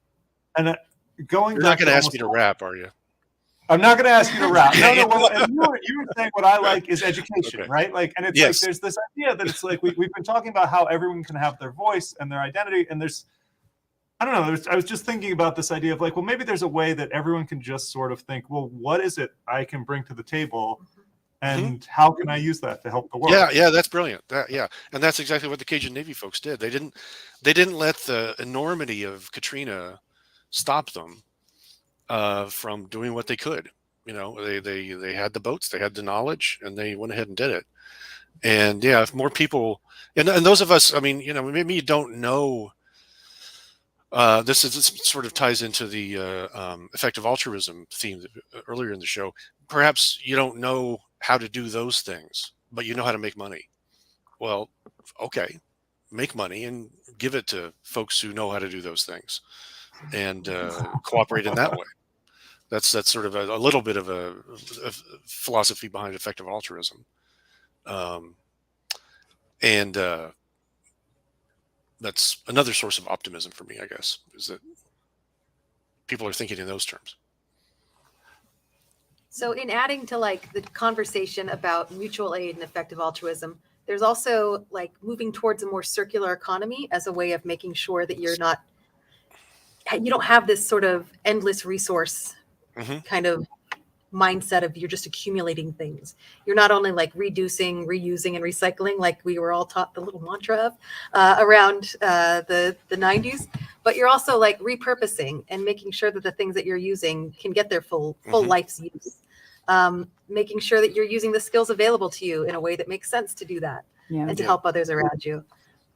[SPEAKER 3] And going
[SPEAKER 10] You're not going to ask me to rap, are you?
[SPEAKER 3] I'm not going to ask you to rap. No. You were saying what I like is education, okay. Right? Like, and it's like there's this idea that it's like we've been talking about how everyone can have their voice and their identity, and I don't know. I was just thinking about this idea of like, well, maybe there's a way that everyone can just sort of think, well, what is it I can bring to the table, and how can I use that to help the world?
[SPEAKER 10] Yeah, that's brilliant. And that's exactly what the Cajun Navy folks did. They didn't let the enormity of Katrina stop them from doing what they could. They had the boats, they had the knowledge, and they went ahead and did it. And yeah, if more people, and those of us, I mean, maybe you don't know. This sort of ties into the effective altruism theme earlier in the show. Perhaps you don't know how to do those things, but you know how to make money. Well, okay, make money and give it to folks who know how to do those things, and cooperate in that way. That's sort of a little bit of a philosophy behind effective altruism, and that's another source of optimism for me, I guess, is that people are thinking in those terms.
[SPEAKER 9] So in adding to like the conversation about mutual aid and effective altruism, there's also like moving towards a more circular economy as a way of making sure that you don't have this sort of endless resource kind of mindset of you're just accumulating things. You're not only like reducing, reusing, and recycling, like we were all taught the little mantra of around the 90s, but you're also like repurposing and making sure that the things that you're using can get their full life's use. Making sure that you're using the skills available to you in a way that makes sense to do that and to help others around you.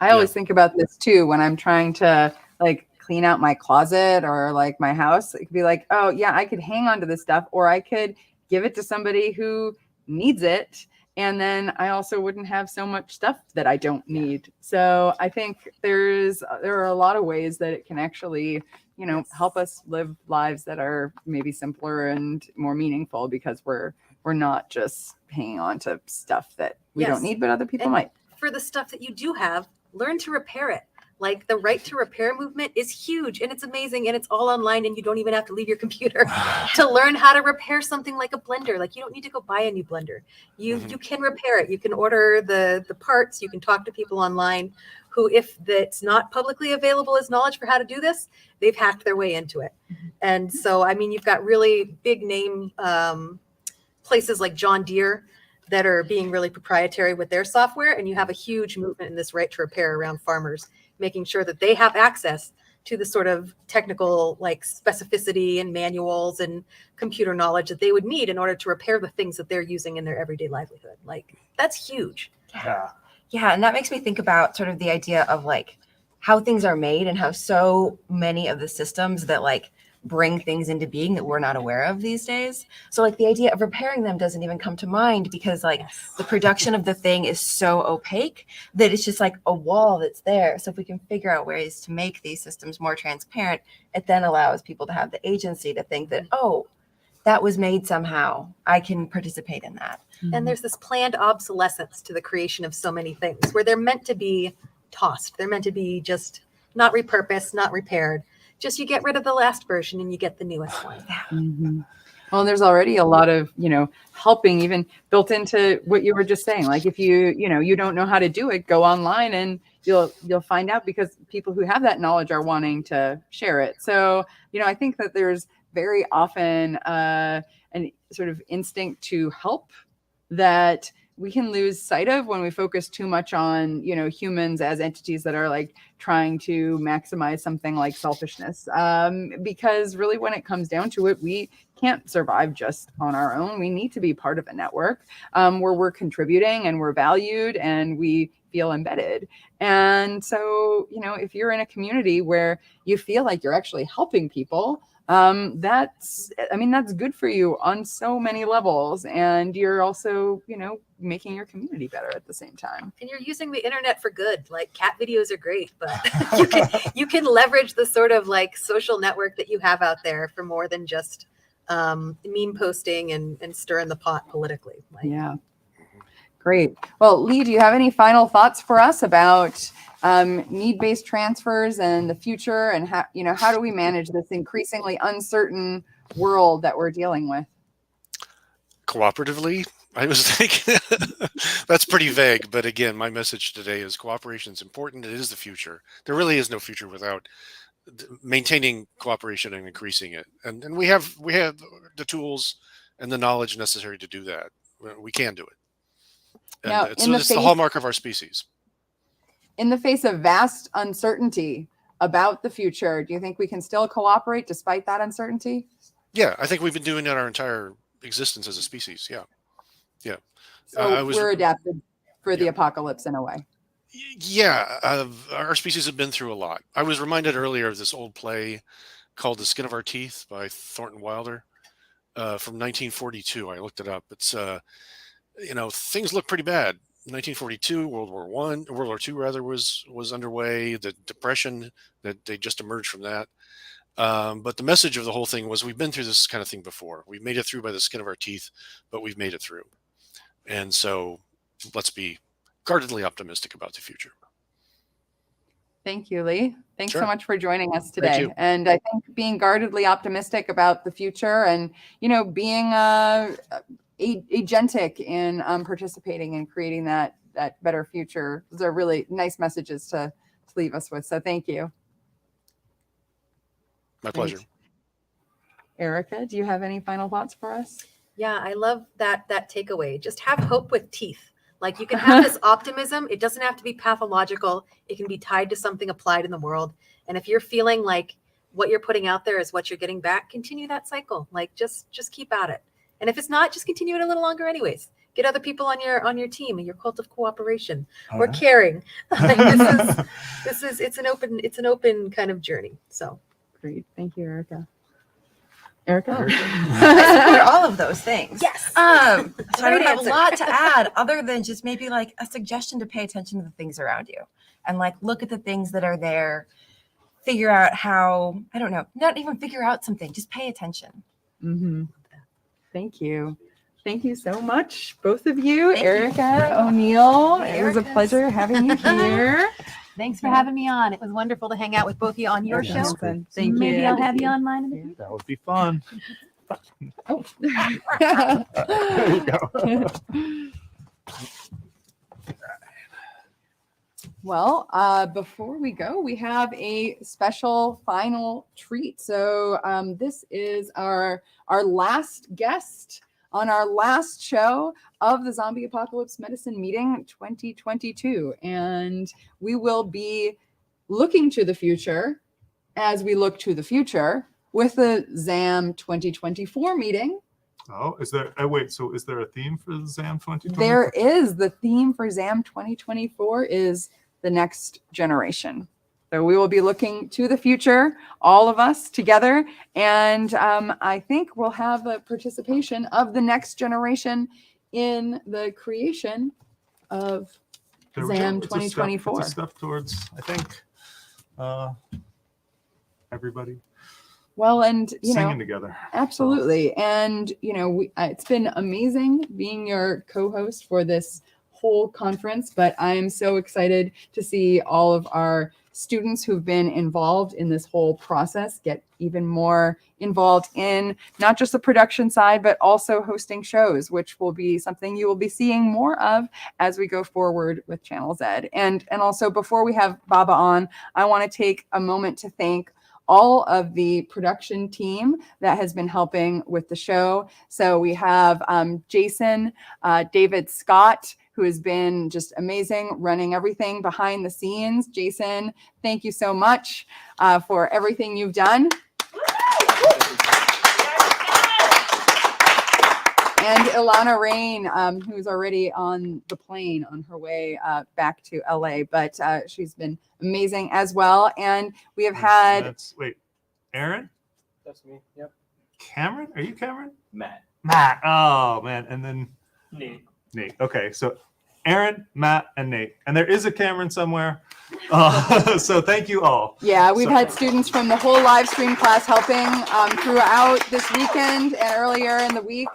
[SPEAKER 2] I always think about this too when I'm trying to like clean out my closet or like my house. It could be like, oh yeah, I could hang on to this stuff, or I could give it to somebody who needs it. And then I also wouldn't have so much stuff that I don't need. So I think there are a lot of ways that it can actually, help us live lives that are maybe simpler and more meaningful, because we're not just hanging on to stuff that we don't need, but other people might.
[SPEAKER 9] For the stuff that you do have, learn to repair it. Like the right to repair movement is huge and it's amazing and it's all online and you don't even have to leave your computer to learn how to repair something like a blender. Like you don't need to go buy a new blender. You can repair it. You can order the parts. You can talk to people online who, if that's not publicly available as knowledge for how to do this, they've hacked their way into it. And so, I mean, you've got really big name places like John Deere that are being really proprietary with their software. And you have a huge movement in this right to repair around farmers, making sure that they have access to the sort of technical like specificity and manuals and computer knowledge that they would need in order to repair the things that they're using in their everyday livelihood. Like that's huge.
[SPEAKER 8] Yeah, and that makes me think about sort of the idea of like how things are made and how so many of the systems that like bring things into being that we're not aware of these days. So like the idea of repairing them doesn't even come to mind because like the production of the thing is so opaque that it's just like a wall that's there. So if we can figure out ways to make these systems more transparent, it then allows people to have the agency to think that, oh, that was made somehow. I can participate in that.
[SPEAKER 9] And there's this planned obsolescence to the creation of so many things where they're meant to be tossed. They're meant to be just not repurposed, not repaired. Just you get rid of the last version and you get the newest one.
[SPEAKER 2] Mm-hmm. Well, there's already a lot of, helping even built into what you were just saying. Like if you don't know how to do it, go online and you'll find out because people who have that knowledge are wanting to share it. So, I think that there's very often an sort of instinct to help that we can lose sight of when we focus too much on, humans as entities that are like trying to maximize something like selfishness. Because really when it comes down to it, we can't survive just on our own. We need to be part of a network where we're contributing and we're valued and we feel embedded. And so, if you're in a community where you feel like you're actually helping people, that's good for you on so many levels. And you're also, making your community better at the same time.
[SPEAKER 9] And you're using the internet for good. Like cat videos are great, but you can leverage the sort of like social network that you have out there for more than just meme posting and stirring the pot politically.
[SPEAKER 2] Yeah. Great. Well, Lee, do you have any final thoughts for us about need-based transfers and the future and how do we manage this increasingly uncertain world that we're dealing with?
[SPEAKER 10] Cooperatively, I was thinking that's pretty vague, but again, my message today is cooperation is important. It is the future. There really is no future without maintaining cooperation and increasing it. And we have the tools and the knowledge necessary to do that. We can do it. And
[SPEAKER 2] now,
[SPEAKER 10] it's the hallmark of our species.
[SPEAKER 2] In the face of vast uncertainty about the future, do you think we can still cooperate despite that uncertainty?
[SPEAKER 10] Yeah, I think we've been doing that our entire existence as a species. Yeah.
[SPEAKER 2] So we're adapted for the apocalypse in a way.
[SPEAKER 10] Yeah, our species have been through a lot. I was reminded earlier of this old play called The Skin of Our Teeth by Thornton Wilder from 1942. I looked it up. It's, things look pretty bad. 1942, World War II rather was underway. The Depression, that they just emerged from that. But the message of the whole thing was we've been through this kind of thing before. We've made it through by the skin of our teeth, but we've made it through. And so let's be guardedly optimistic about the future.
[SPEAKER 2] Thank you, Lee. Thanks
[SPEAKER 10] Sure.
[SPEAKER 2] so much for joining us
[SPEAKER 10] Thank
[SPEAKER 2] today.
[SPEAKER 10] you.
[SPEAKER 2] And I think being guardedly optimistic about the future and, being agentic in participating in creating that better future, those are really nice messages to leave us with. So thank you.
[SPEAKER 10] My pleasure.
[SPEAKER 2] Erika, do you have any final thoughts for us?
[SPEAKER 9] Yeah, I love that takeaway. Just have hope with teeth. Like you can have this optimism. It doesn't have to be pathological. It can be tied to something applied in the world. And if you're feeling like what you're putting out there is what you're getting back, continue that cycle. Like just keep at it. And if it's not, just continue it a little longer anyways. Get other people on your team and your cult of cooperation or caring. Like it's an open kind of journey. So
[SPEAKER 2] Great. Thank you, Erika. Erika?
[SPEAKER 8] I support all of those things.
[SPEAKER 9] yes.
[SPEAKER 8] So I don't
[SPEAKER 9] Great
[SPEAKER 8] have a
[SPEAKER 9] answer.
[SPEAKER 8] lot to add other than just maybe like a suggestion to pay attention to the things around you and like look at the things that are there, figure out how, I don't know, not even figure out something, just pay attention.
[SPEAKER 2] Mm-hmm. Thank you. Thank you so much, both of you.
[SPEAKER 8] Thank you.
[SPEAKER 2] Erika, O'Neill.
[SPEAKER 8] Hey,
[SPEAKER 2] It was a
[SPEAKER 8] Erika.
[SPEAKER 2] pleasure having you here.
[SPEAKER 9] Thanks for having me on. It was wonderful to hang out with both of you on your show.
[SPEAKER 2] Awesome. Thank
[SPEAKER 9] Maybe
[SPEAKER 2] you.
[SPEAKER 9] I'll have you on mine in the future.
[SPEAKER 3] That would be fun.
[SPEAKER 2] Oh.
[SPEAKER 3] There you go.
[SPEAKER 2] Well, before we go, we have a special final treat. So this is our last guest on our last show of the Zombie Apocalypse Medicine Meeting 2022. And we will be looking to the future as we look to the future with the ZAM 2024 meeting
[SPEAKER 3] Oh, is there? Wait. So, is there a theme for ZAM 2024?
[SPEAKER 2] There is. The theme for ZAM 2024 is the next generation. So we will be looking to the future, all of us together, and I think we'll have a participation of the next generation in the creation of
[SPEAKER 3] There we
[SPEAKER 2] ZAM
[SPEAKER 3] go. It's
[SPEAKER 2] 2024.
[SPEAKER 3] It's a step towards, I think, everybody
[SPEAKER 2] Well, and
[SPEAKER 3] singing together.
[SPEAKER 2] absolutely. And it's been amazing being your co-host for this whole conference, but I'm so excited to see all of our students who've been involved in this whole process get even more involved in not just the production side, but also hosting shows, which will be something you will be seeing more of as we go forward with Channel Z. And also, before we have Baba on, I want to take a moment to thank all of the production team that has been helping with the show. So we have Jason, David Scott, who has been just amazing running everything behind the scenes. Jason, thank you so much for everything you've done. And Ilana Rain, who's already on the plane on her way back to LA, but she's been amazing as well. And we have had...
[SPEAKER 3] Wait, Aaron?
[SPEAKER 11] That's me, yep.
[SPEAKER 3] Cameron? Are you Cameron?
[SPEAKER 11] Matt.
[SPEAKER 3] Matt. Oh, man. And then...
[SPEAKER 11] Nate.
[SPEAKER 3] Okay, so Aaron, Matt, and Nate. And there is a Cameron somewhere. So thank you all.
[SPEAKER 2] Yeah, we've had students from the whole live stream class helping throughout this weekend and earlier in the week.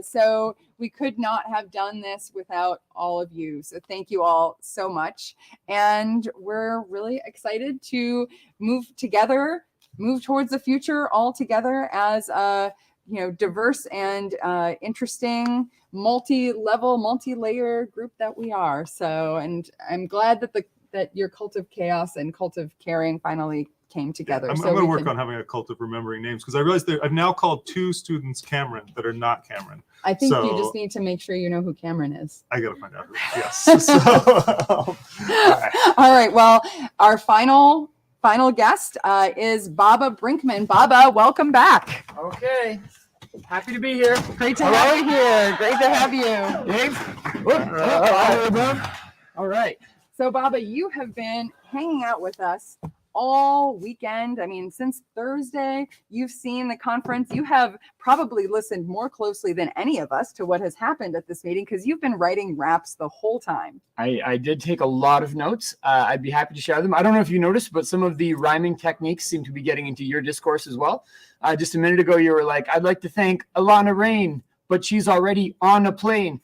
[SPEAKER 2] So we could not have done this without all of you. So thank you all so much. And we're really excited to move towards the future all together as a diverse and interesting, multi-level, multi-layer group that we are. So, and I'm glad that your Cult of Chaos and Cult of Caring finally came together.
[SPEAKER 3] I'm going to work on having a cult of remembering names, because I realized I've now called 2 students Cameron that are not Cameron.
[SPEAKER 2] I think you just need to make sure you know who Cameron is.
[SPEAKER 3] I got to find out who. Yes. So, all right.
[SPEAKER 2] All right. Well, our final guest is Baba Brinkman. Baba, welcome back.
[SPEAKER 11] Okay. Happy to be here.
[SPEAKER 2] Great to have you here. Great to have you.
[SPEAKER 11] Dave? All right.
[SPEAKER 2] So, Baba, you have been hanging out with us all weekend. I mean, since Thursday, you've seen the conference. You have probably listened more closely than any of us to what has happened at this meeting, because you've been writing raps the whole time.
[SPEAKER 11] I did take a lot of notes. I'd be happy to share them. I don't know if you noticed, but some of the rhyming techniques seem to be getting into your discourse as well. Just a minute ago, you were like, I'd like to thank Ilana Rain, but she's already on a plane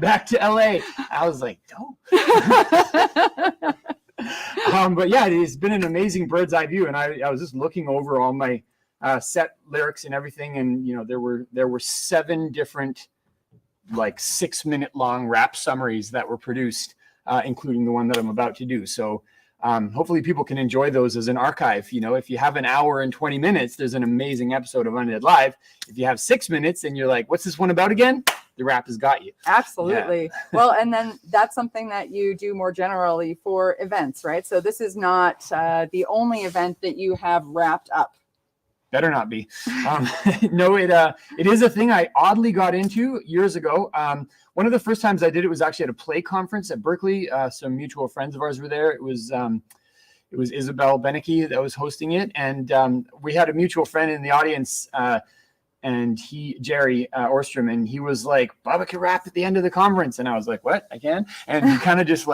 [SPEAKER 11] back to LA. I was like, no. But yeah, it's been an amazing bird's eye view, and I was just looking over all my set lyrics and everything, and there were 7 different 6-minute long rap summaries that were produced, including the one that I'm about to do. So hopefully people can enjoy those as an archive. If you have an hour and 20 minutes, there's an amazing episode of Undead Live. If you have 6 minutes and you're like, what's this one about again? The rap has got you.
[SPEAKER 2] Absolutely. Yeah. Well, and then that's something that you do more generally for events, right? So this is not the only event that you have wrapped up.
[SPEAKER 11] Better not be. No, it is a thing I oddly got into years ago. One of the first times I did it was actually at a play conference at Berkeley. Some mutual friends of ours were there. It was Isabel Beneke that was hosting it, and we had a mutual friend in the audience. And Jerry Orstrom, and he was like, Baba can rap at the end of the conference. And I was like, what? I can? And he kind of just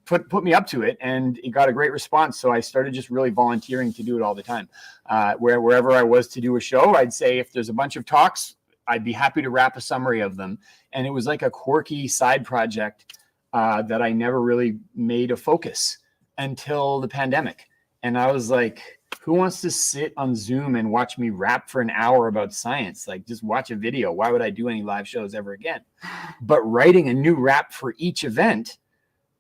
[SPEAKER 11] put me up to it, and it got a great response. So I started just really volunteering to do it all the time. Wherever I was to do a show, I'd say if there's a bunch of talks, I'd be happy to rap a summary of them. And it was like a quirky side project that I never really made a focus until the pandemic. And I was like, who wants to sit on Zoom and watch me rap for an hour about science? Just watch a video. Why would I do any live shows ever again? But writing a new rap for each event,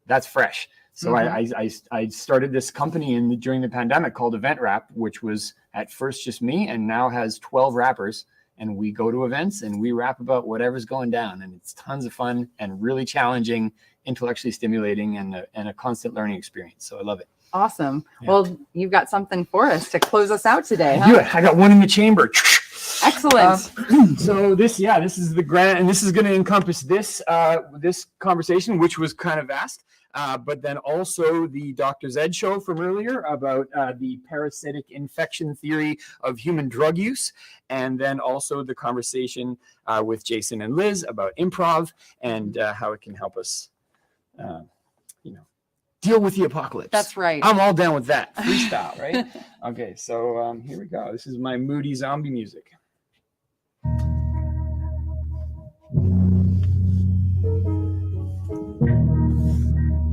[SPEAKER 11] that's fresh. So I started this company during the pandemic called Event Rap, which was at first just me and now has 12 rappers. And we go to events and we rap about whatever's going down. And it's tons of fun and really challenging, intellectually stimulating, and a constant learning experience. So I love it.
[SPEAKER 2] Awesome. Yeah. Well, you've got something for us to close us out today, huh?
[SPEAKER 11] I got one in the chamber.
[SPEAKER 2] Excellent.
[SPEAKER 11] So this is the grant, and this is going to encompass this this conversation, which was kind of vast, but then also the Dr. Zed show from earlier about the parasitic infection theory of human drug use, and then also the conversation with Jason and Liz about improv and how it can help us, deal with the apocalypse.
[SPEAKER 2] That's right.
[SPEAKER 11] I'm all down with that. Freestyle, right? Okay, so here we go. This is my moody zombie music.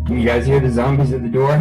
[SPEAKER 11] Can you guys hear the zombies at the door?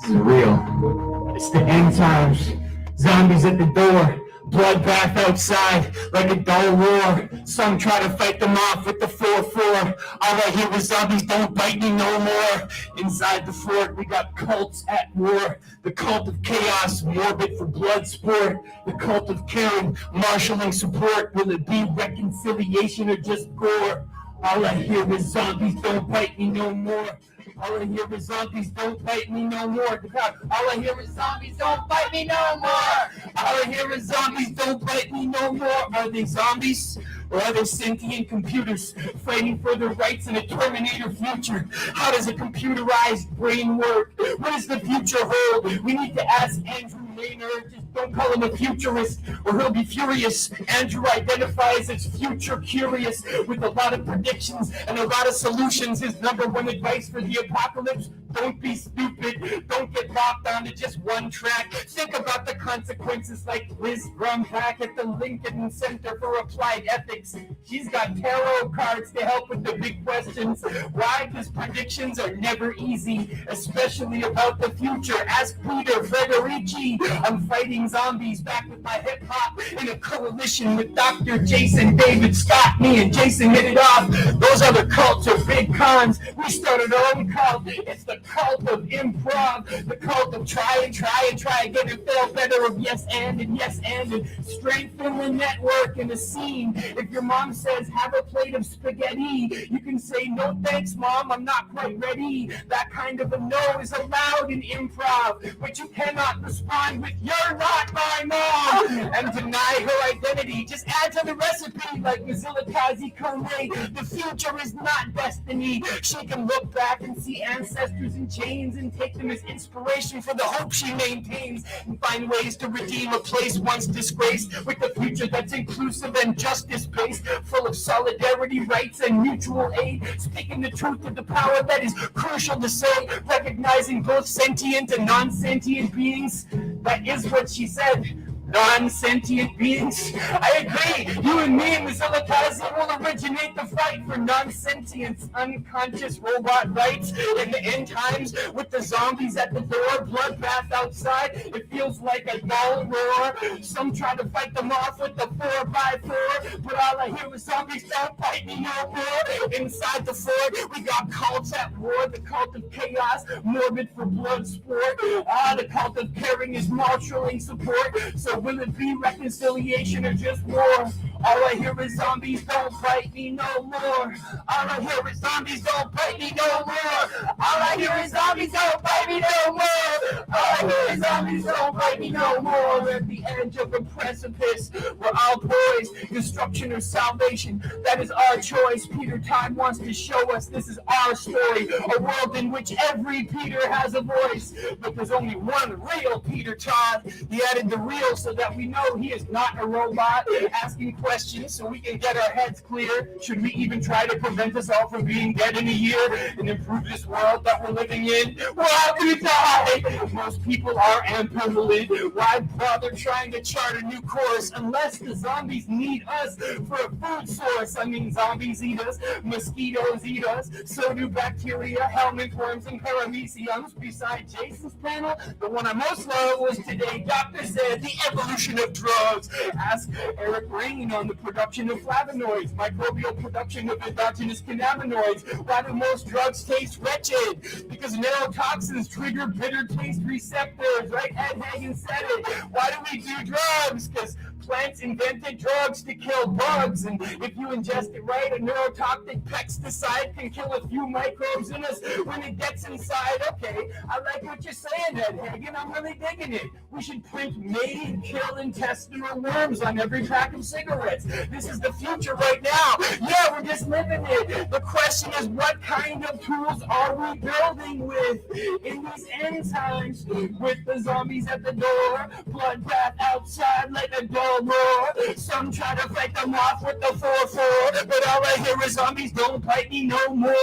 [SPEAKER 11] This is real. It's the end times. Zombies at the door. Bloodbath outside like a dull roar. Some try to fight them off with the 4-4. All I hear is zombies, don't bite me no more. Inside the fort, we got cults at war. The cult of chaos, morbid for blood sport. The cult of caring, marshalling support. Will it be reconciliation or just gore? All I hear is zombies, don't bite me no more. All I hear is zombies, don't bite me no more. The crowd. All I hear is zombies, don't bite me no more. All I hear is zombies, don't bite me no more. Are they zombies? Or are they sentient computers fighting for their rights in a Terminator future? How does a computerized brain work? What does the future hold? We need to ask Andrew Maynard. Just don't call him a futurist or he'll be furious. Andrew identifies as future curious with a lot of predictions and a lot of solutions. His number one advice for the apocalypse: don't be stupid. Don't get locked onto just one track. Think about the consequences, like Liz Grumback at the Lincoln Center for Applied Ethics. She's got tarot cards to help with the big questions. Why? Because predictions are never easy, especially about the future. Ask Peter Frederici. I'm fighting zombies back with my hip hop in a coalition with Dr. Jason David Scott. Me and Jason hit it off. Those other cults are big cons. We started our own cult. It's the cult of improv, the cult of try again and fail better, of yes and strengthen the network and the scene. If your mom says have a plate of spaghetti, you can say no thanks mom, I'm not quite ready. That kind of a no is allowed in improv, but you cannot respond with you're not my mom and deny her identity. Just add to the recipe like Mizilikazi Kone. The future is not destiny. She can look back and see ancestors in chains and take them as inspiration for the hope she maintains, and find ways to redeem a place once disgraced with a future that's inclusive and justice-based, full of solidarity, rights, and mutual aid, speaking the truth to the power that is crucial to say, recognizing both sentient and non-sentient beings. That is what she said. Non-sentient beings. I agree. You and me and Mizilikazi will originate the fight for non-sentience, unconscious robot rights in the end times with the zombies at the door, bloodbath outside. It feels like a dull roar. Some try to fight them off with the 4x4, but all I hear is zombies, don't bite me no more. Inside the fort, we got cults at war. The cult of chaos, morbid for blood sport. The cult of caring is marshalling support. So will it be reconciliation or just war? All I hear is zombies, don't bite me no more. All I hear is zombies, don't bite me no more. All I hear is zombies, don't bite me no more. All I hear is zombies, don't bite me no more. We're at the edge of a precipice. We're all poised. Destruction or salvation, that is our choice. Peter Todd wants to show us this is our story. A world in which every Peter has a voice. But there's only one real Peter Todd. He added the real so that we know he is not a robot asking questions so we can get our heads clear. Should we even try to prevent us all from being dead in a year and improve this world that we're living in? We're all gonna die. Most people are ambivalent. Why bother trying to chart a new course unless the zombies need us for a food source? I mean, zombies eat us, mosquitoes eat us, so do bacteria, helminth worms, and parameciums. Besides Jason's panel, the one I most love was today. Dr. said the evolution of drugs. Ask Eric Rain on the production of flavonoids, microbial production of endogenous cannabinoids. Why do most drugs taste wretched? Because neurotoxins trigger bitter taste receptors, right? Ed Hagen said it. Why do we do drugs? Because Plants invented drugs to kill bugs, and if you ingest it right, a neurotoxic pesticide can kill a few microbes in us when it gets inside. Okay, I like what you're saying, Ed Hagen. I'm really digging it. We should print made, kill intestinal worms on every pack of cigarettes. This is the future right now. Yeah, we're just living it. The question is, what kind of tools are we building with in these end times? With the zombies at the door, bloodbath outside like a dull roar. Some try to fight them off with the 4-4, but all I hear is zombies don't bite me no more.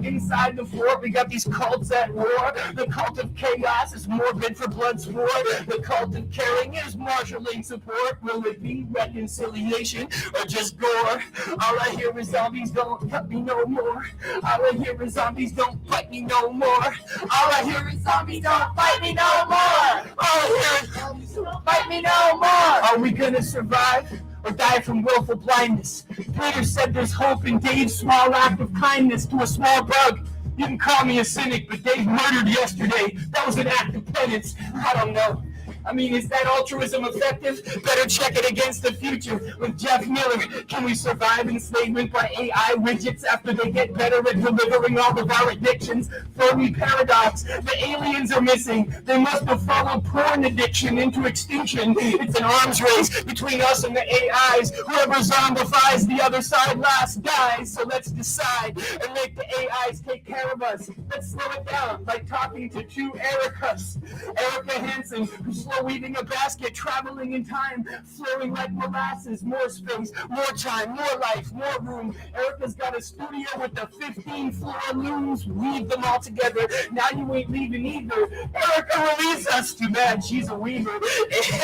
[SPEAKER 11] Inside the fort, we got these cults at war. The cult of chaos is morbid for blood sport. The cult of caring is marshalling support. Will it be reconciliation or just gore? All I hear is zombies don't cut me no more. All I hear is zombies don't bite me no more. All I hear is zombies don't bite me no more. All I hear is zombies don't bite me no more. Are we gonna survive or die from willful blindness? Peter said there's hope in Dave's small act of kindness to a small bug. You can call me a cynic, but Dave murdered yesterday. That was an act of penance. I don't know. I mean, is that altruism effective? Better check it against the future with Geoff Miller. Can we survive enslavement by AI widgets after they get better at delivering all of our addictions? Fermi paradox. The aliens are missing. They must have followed porn addiction into extinction. It's an arms race between us and the AIs. Whoever zombifies the other side last dies. So let's decide and make the AIs take care of us. Let's slow it down by talking to two Erikas. Erika Hanson, who's slow weaving a basket, traveling in time, flowing like molasses. More space, more time, more life, more room. Erika's got a studio with the 15-floor looms. Weave them all together. Now you ain't leaving either. Erika, release us. Too bad she's a weaver.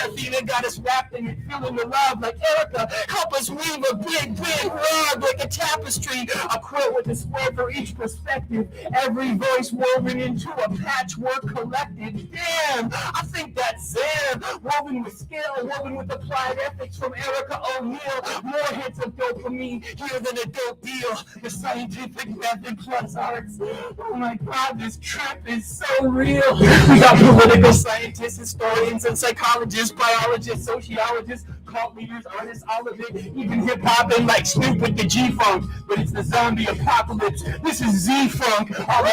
[SPEAKER 11] Athena got us wrapped in it, feeling the love. Like Erika, help us weave a big rug like a tapestry. A quilt with a square for each perspective. Every voice woven into a patchwork collective. Damn, I think that's woven with skill, woven with applied ethics from Erika O'Neill. More hits of dopamine here than a dope deal. The scientific method plus arts. Oh my God, this trip is so real. We got political scientists, historians, and psychologists, biologists, sociologists, cult leaders, artists, all of it. Even hip hop and like Snoop with the G-Funk. But it's the zombie apocalypse. This is Z-Funk. All the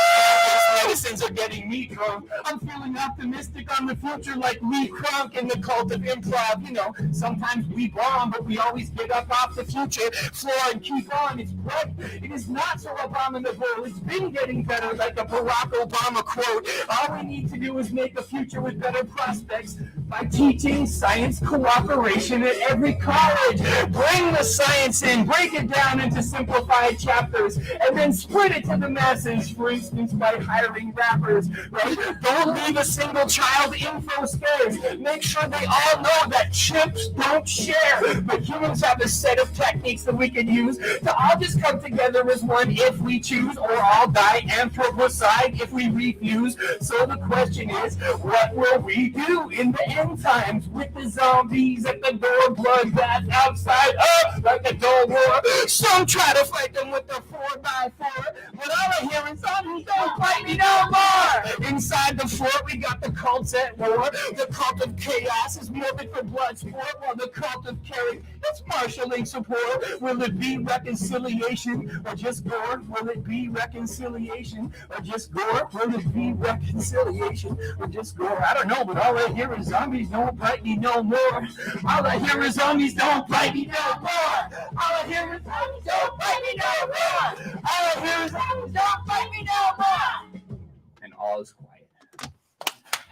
[SPEAKER 11] medicines are getting me drunk. I'm feeling optimistic on the future like Lee Kronk in the cult of improv. You know, sometimes we bomb, but we always get up off the future floor and keep on. It's great. It is not so abominable. It's been getting better, like a Barack Obama quote. All we need to do is make a future with better prospects by teaching science cooperation at every college. Bring the science in, break it down into simplified chapters, and then spread it to the masses, for instance, by hiring rappers, right? Don't leave a single child info scarce. Make sure they all know that chips don't share. But humans have a set of techniques that we can use to all just come together as one if we choose, or all die anthropocide if we refuse. So the question is, what will we do in the end times with the zombies at the door, bloodbath outside, like a dull war? Some try to fight them with the 4x4, but all I hear is zombies don't fight me no more. Inside the fort, we got the cults at war. The cult of chaos is morbid for blood sport, while the cult of caring is marshalling support. Will it be reconciliation or just gore? Will it be reconciliation or just gore? Will it be reconciliation or just gore? I don't know, but all I hear is zombies don't bite me no more. All I hear is zombies don't bite me no more. All I hear is zombies don't bite me no more. All I hear is zombies don't bite me no more. And all is quiet.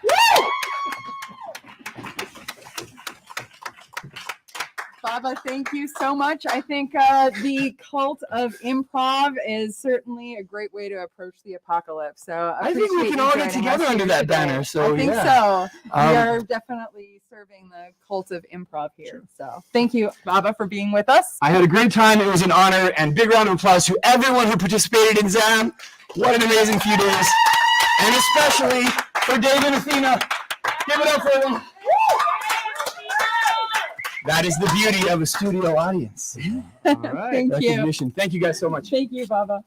[SPEAKER 11] Woo!
[SPEAKER 2] Baba, thank you so much. I think the cult of improv is certainly a great way to approach the apocalypse. So
[SPEAKER 11] I think we can all get together under that banner. So
[SPEAKER 2] I think so. We are definitely serving the cult of improv here. Sure. So thank you, Baba, for being with us.
[SPEAKER 11] I had a great time. It was an honor, and big round of applause to everyone who participated in ZAM. What an amazing few days, and especially for Dave and Athena. Give it up for them. That is the beauty of a studio audience. All right.
[SPEAKER 2] Thank you.
[SPEAKER 11] Recognition. Thank you guys so much.
[SPEAKER 2] Thank you, Baba.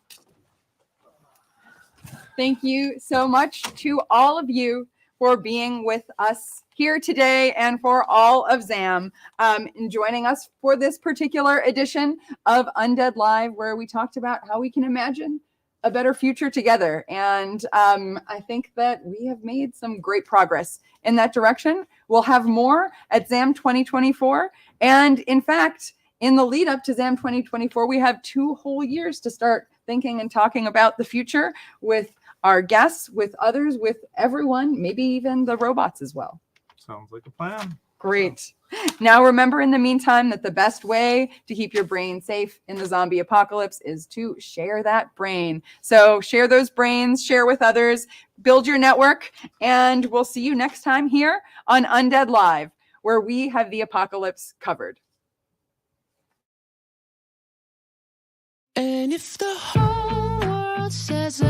[SPEAKER 2] Thank you so much to all of you for being with us here today and for all of ZAM and joining us for this particular edition of Undead Live, where we talked about how we can imagine a better future together. And I think that we have made some great progress in that direction. We'll have more at ZAM 2024. And in fact, in the lead up to ZAM 2024, we have 2 whole years to start thinking and talking about the future with our guests, with others, with everyone, maybe even the robots as well.
[SPEAKER 3] Sounds like a plan.
[SPEAKER 2] Great. Now, remember in the meantime that the best way to keep your brain safe in the zombie apocalypse is to share that brain. So share those brains, share with others, build your network, and we'll see you next time here on Undead Live, where we have the apocalypse covered.
[SPEAKER 1] And if the whole world says